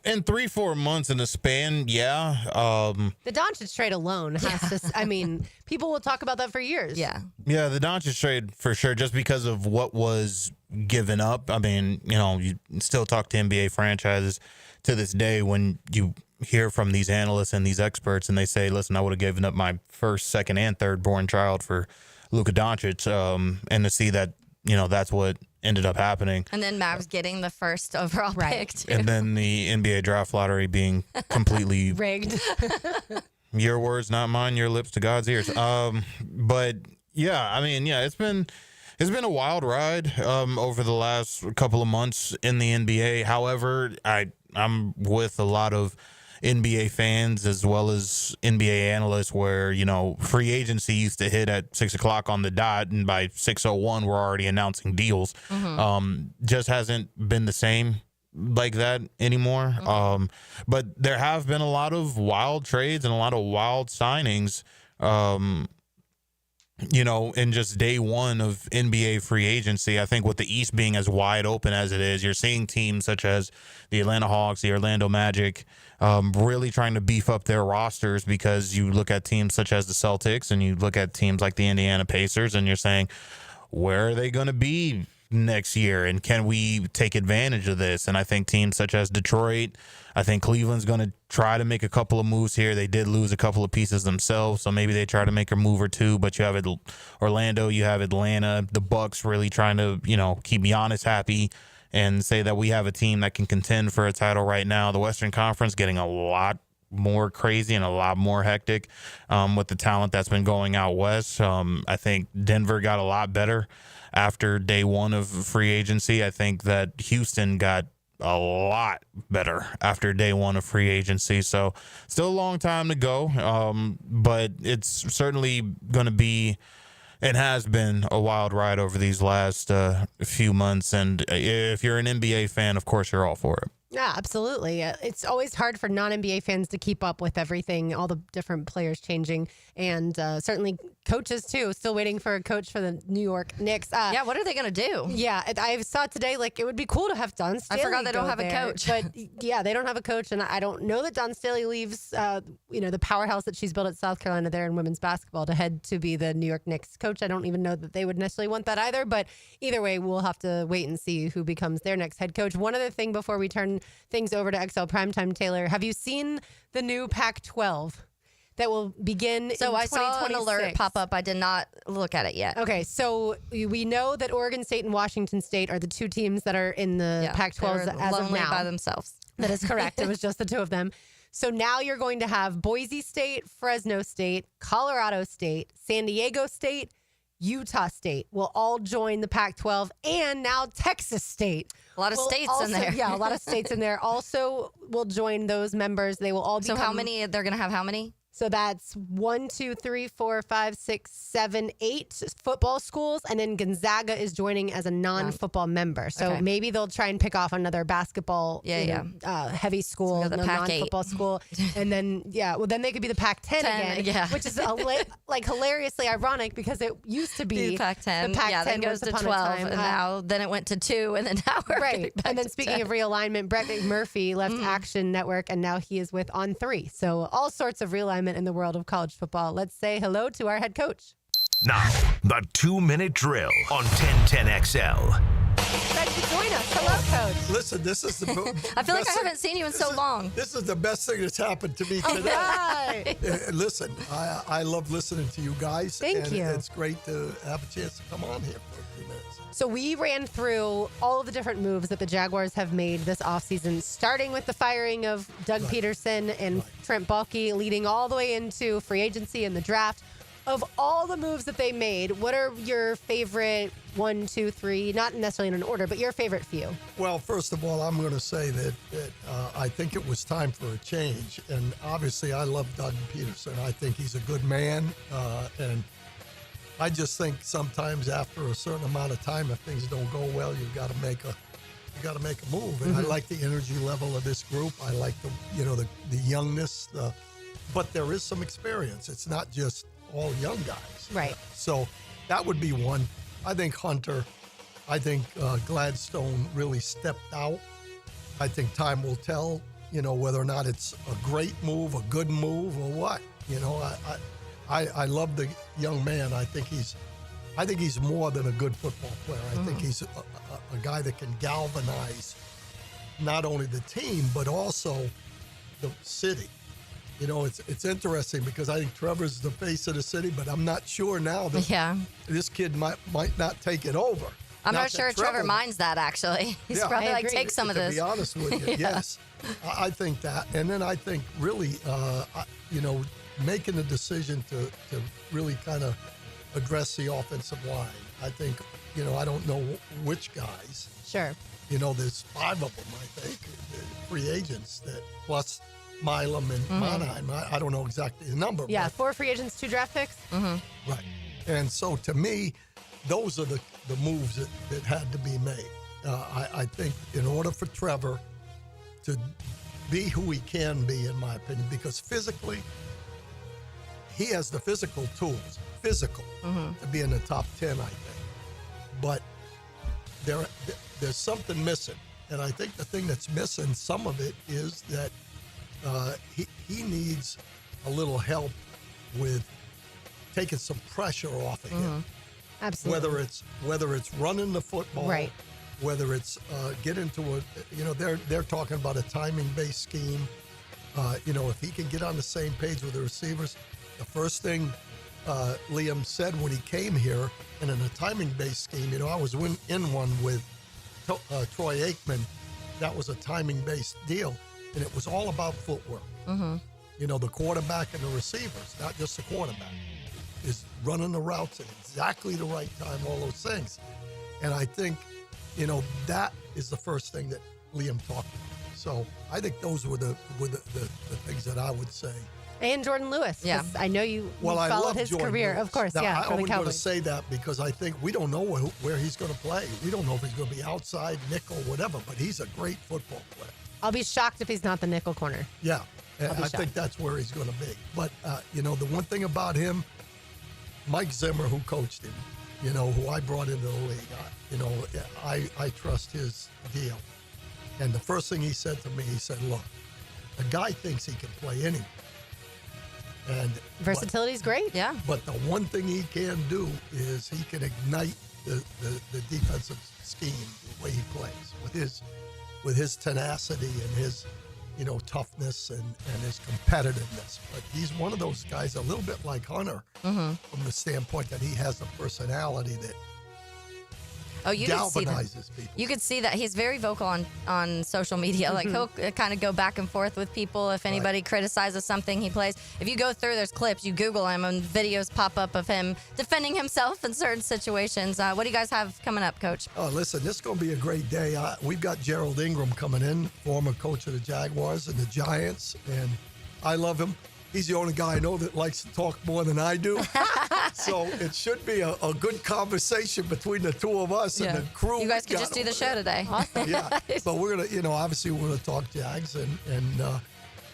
In 3-4 months in a span, The Doncic trade alone has to. I mean, people will talk about that for years. Yeah, the Doncic trade for sure, just because of what was given up. I mean, you still talk to NBA franchises to this day when you hear from these analysts and these experts, and they say, "Listen, I would have given up my first, second, and third born child for Luka Doncic," and to see that, that's what ended up happening. And then Mavs getting the first overall pick, too. And then the NBA draft lottery being completely rigged. Your words, not mine, your lips to God's ears. But it's been a wild ride over the last couple of months in the NBA. However, I'm with a lot of NBA fans as well as NBA analysts where, free agency used to hit at 6:00 on the dot, and by 6:01 we're already announcing deals. Just hasn't been the same like that anymore. But there have been a lot of wild trades and a lot of wild signings. in just day one of NBA free agency, I think with the East being as wide open as it is, you're seeing teams such as the Atlanta Hawks, the Orlando Magic, really trying to beef up their rosters, because you look at teams such as the Celtics and you look at teams like the Indiana Pacers and you're saying, where are they going to be next year, and can we take advantage of this? And I think teams such as Detroit, I think Cleveland's going to try to make a couple of moves here. They did lose a couple of pieces themselves, so maybe they try to make a move or two. But you have Orlando, you have Atlanta, the Bucks really trying to keep Giannis happy and say that we have a team that can contend for a title right now. The Western Conference getting a lot more crazy and a lot more hectic with the talent that's been going out west. I think Denver got a lot better after day one of free agency. I think that Houston got a lot better after day one of free agency. So still a long time to go, but it's certainly going to be and has been a wild ride over these last few months. And if you're an NBA fan, of course, you're all for it. Yeah, absolutely. It's always hard for non-NBA fans to keep up with everything, all the different players changing, and certainly coaches too. Still waiting for a coach for the New York Knicks. Yeah, what are they going to do? Yeah, I saw today, it would be cool to have Don Staley. I forgot they don't have there, a coach. But yeah, they don't have a coach, and I don't know that Don Staley leaves, the powerhouse that she's built at South Carolina there in women's basketball to head to be the New York Knicks coach. I don't even know that they would necessarily want that either, but either way, we'll have to wait and see who becomes their next head coach. One other thing before we turn things over to XL Primetime, Taylor, have you seen the new Pac-12 that will begin in 2026? So I saw an alert pop up. I did not look at it yet. Okay, so we know that Oregon State and Washington State are the two teams that are in the Pac-12 as of now. By themselves. That is correct. It was just the two of them. So now you're going to have Boise State, Fresno State, Colorado State, San Diego State, Utah State will all join the Pac-12, and now Texas State. A lot of states in there. Yeah, a lot of states in there also will join those members. They will all become... So how many? They're going to have how many? So that's 1, 2, 3, 4, 5, 6, 7, 8 football schools. And then Gonzaga is joining as a non-football member. So maybe they'll try and pick off another basketball heavy school, so non-football school. And then, then they could be the Pac-10 again, which is hilariously ironic because it used to be the Pac-10. The Pac-10 then goes to 12, and now then it went to 2, and then now we're right. And then speaking of realignment, Brett McMurphy left Action Network, and now he is with On3. So all sorts of realignment in the world of college football. Let's say hello to our head coach. Now, the 2-minute drill on 1010XL. Glad you join us. Hello, Coach. Listen, this is the I feel like I haven't seen you in so long. This is the best thing that's happened to me today. Right. Listen, I love listening to you guys. Thank you. It's great to have a chance to come on here for a few minutes. So we ran through all of the different moves that the Jaguars have made this offseason, starting with the firing of Doug Peterson and Trent Baalke, leading all the way into free agency and the draft. Of all the moves that they made, what are your favorite 1, 2, 3, not necessarily in an order, but your favorite few? Well, first of all, I'm going to say that I think it was time for a change. And obviously, I love Doug Peterson. I think he's a good man. And I just think sometimes after a certain amount of time, if things don't go well, you've got to make a move. And I like the energy level of this group. I like the youngness, but there is some experience. It's not just all young guys. Right. So that would be one. I think Hunter, Gladstone really stepped out. I think time will tell, whether or not it's a great move, a good move, or what. I love the young man. I think he's more than a good football player. I think he's a guy that can galvanize not only the team, but also the city. It's interesting because I think Trevor's the face of the city, but I'm not sure now that this kid might not take it over. I'm not sure Trevor minds that, actually. He's probably take some of this. To be honest with you, yes. I think that. And then I think really, making a decision to really kind of address the offensive line. I think, I don't know which guys. Sure. There's 5 of them, I think, free agents that plus Milam and Monheim. I don't know exactly the number. Yeah, 4 free agents, 2 draft picks. Mm-hmm. Right. And so to me, those are the moves that had to be made. I think in order for Trevor to be who he can be, in my opinion, because physically, he has the physical tools. physical to be in the top 10, I think. But there's something missing. And I think the thing that's missing, some of it, is that he needs a little help with taking some pressure off of him. Absolutely. Whether it's running the football, right. Whether it's get into they're talking about a timing-based scheme. If he can get on the same page with the receivers, the first thing Liam said when he came here, and in a timing-based scheme, I was in one with Troy Aikman. That was a timing-based deal, and it was all about footwork. The quarterback and the receivers, not just the quarterback, is running the routes at exactly the right time, all those things. And I think, that is the first thing that Liam talked about. So I think those were the things that I would say. And Jordan Lewis. Yeah. I know you I followed love his Jordan career, Lewis. of course. Now, Yeah, I for the only want to Cowboys. say that because I think we don't know where he's going to play. We don't know if he's going to be outside, nickel, whatever, but he's a great football player. I'll be shocked if he's not the nickel corner. Yeah, and I'll be I think that's where he's going to be. But, the one thing about him, Mike Zimmer, who coached him, who I brought into the league, I trust his deal. And the first thing he said to me, he said, look, the guy thinks he can play anywhere. And Versatility's great. Yeah. But the one thing he can do is he can ignite the defensive scheme, the way he plays, with his tenacity and his toughness and his competitiveness. But he's one of those guys, a little bit like Hunter, from the standpoint that he has a personality that galvanizes people. You could see that he's very vocal on social media. Like he'll kind of go back and forth with people. If anybody criticizes something he plays, if you go through, there's clips, you Google him and videos pop up of him defending himself in certain situations. What do you guys have coming up, Coach? Oh, listen, this is going to be a great day. We've got Gerald Ingram coming in, former coach of the Jaguars and the Giants, and I love him. He's the only guy I know that likes to talk more than I do. So it should be a good conversation between the two of us and the crew. You guys could just do the show today. Awesome. Yeah, but we're going to, obviously we're going to talk Jags and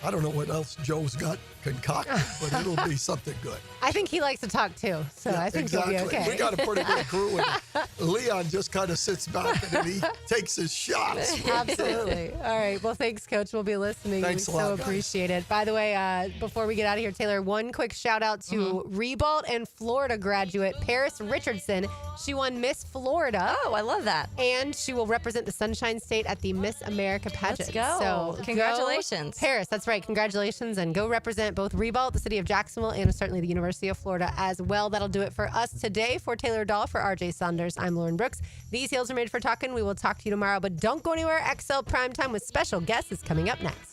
I don't know what else Joe's got concocted, but it'll be something good. I think he likes to talk too, so I think he'll be okay. We got a pretty good crew, and Leon just kind of sits back and then he takes his shots. Absolutely. All right. Well, thanks, Coach. We'll be listening. Thanks a We lot, so guys. appreciate it. By the way, before we get out of here, Taylor, one quick shout out to Ribault and Florida graduate Paris Richardson. She won Miss Florida. Oh, I love that. And she will represent the Sunshine State at the Miss America pageant. Let's go. So Congratulations. go Paris, that's right. Congratulations. And go represent both Ribault, the city of Jacksonville, and certainly the University of Florida as well. That'll do it for us today. For Taylor Dahl, for RJ Saunders, I'm Lauren Brooks. These heels are made for talking. We will talk to you tomorrow, but don't go anywhere. XL Primetime with special guests is coming up next.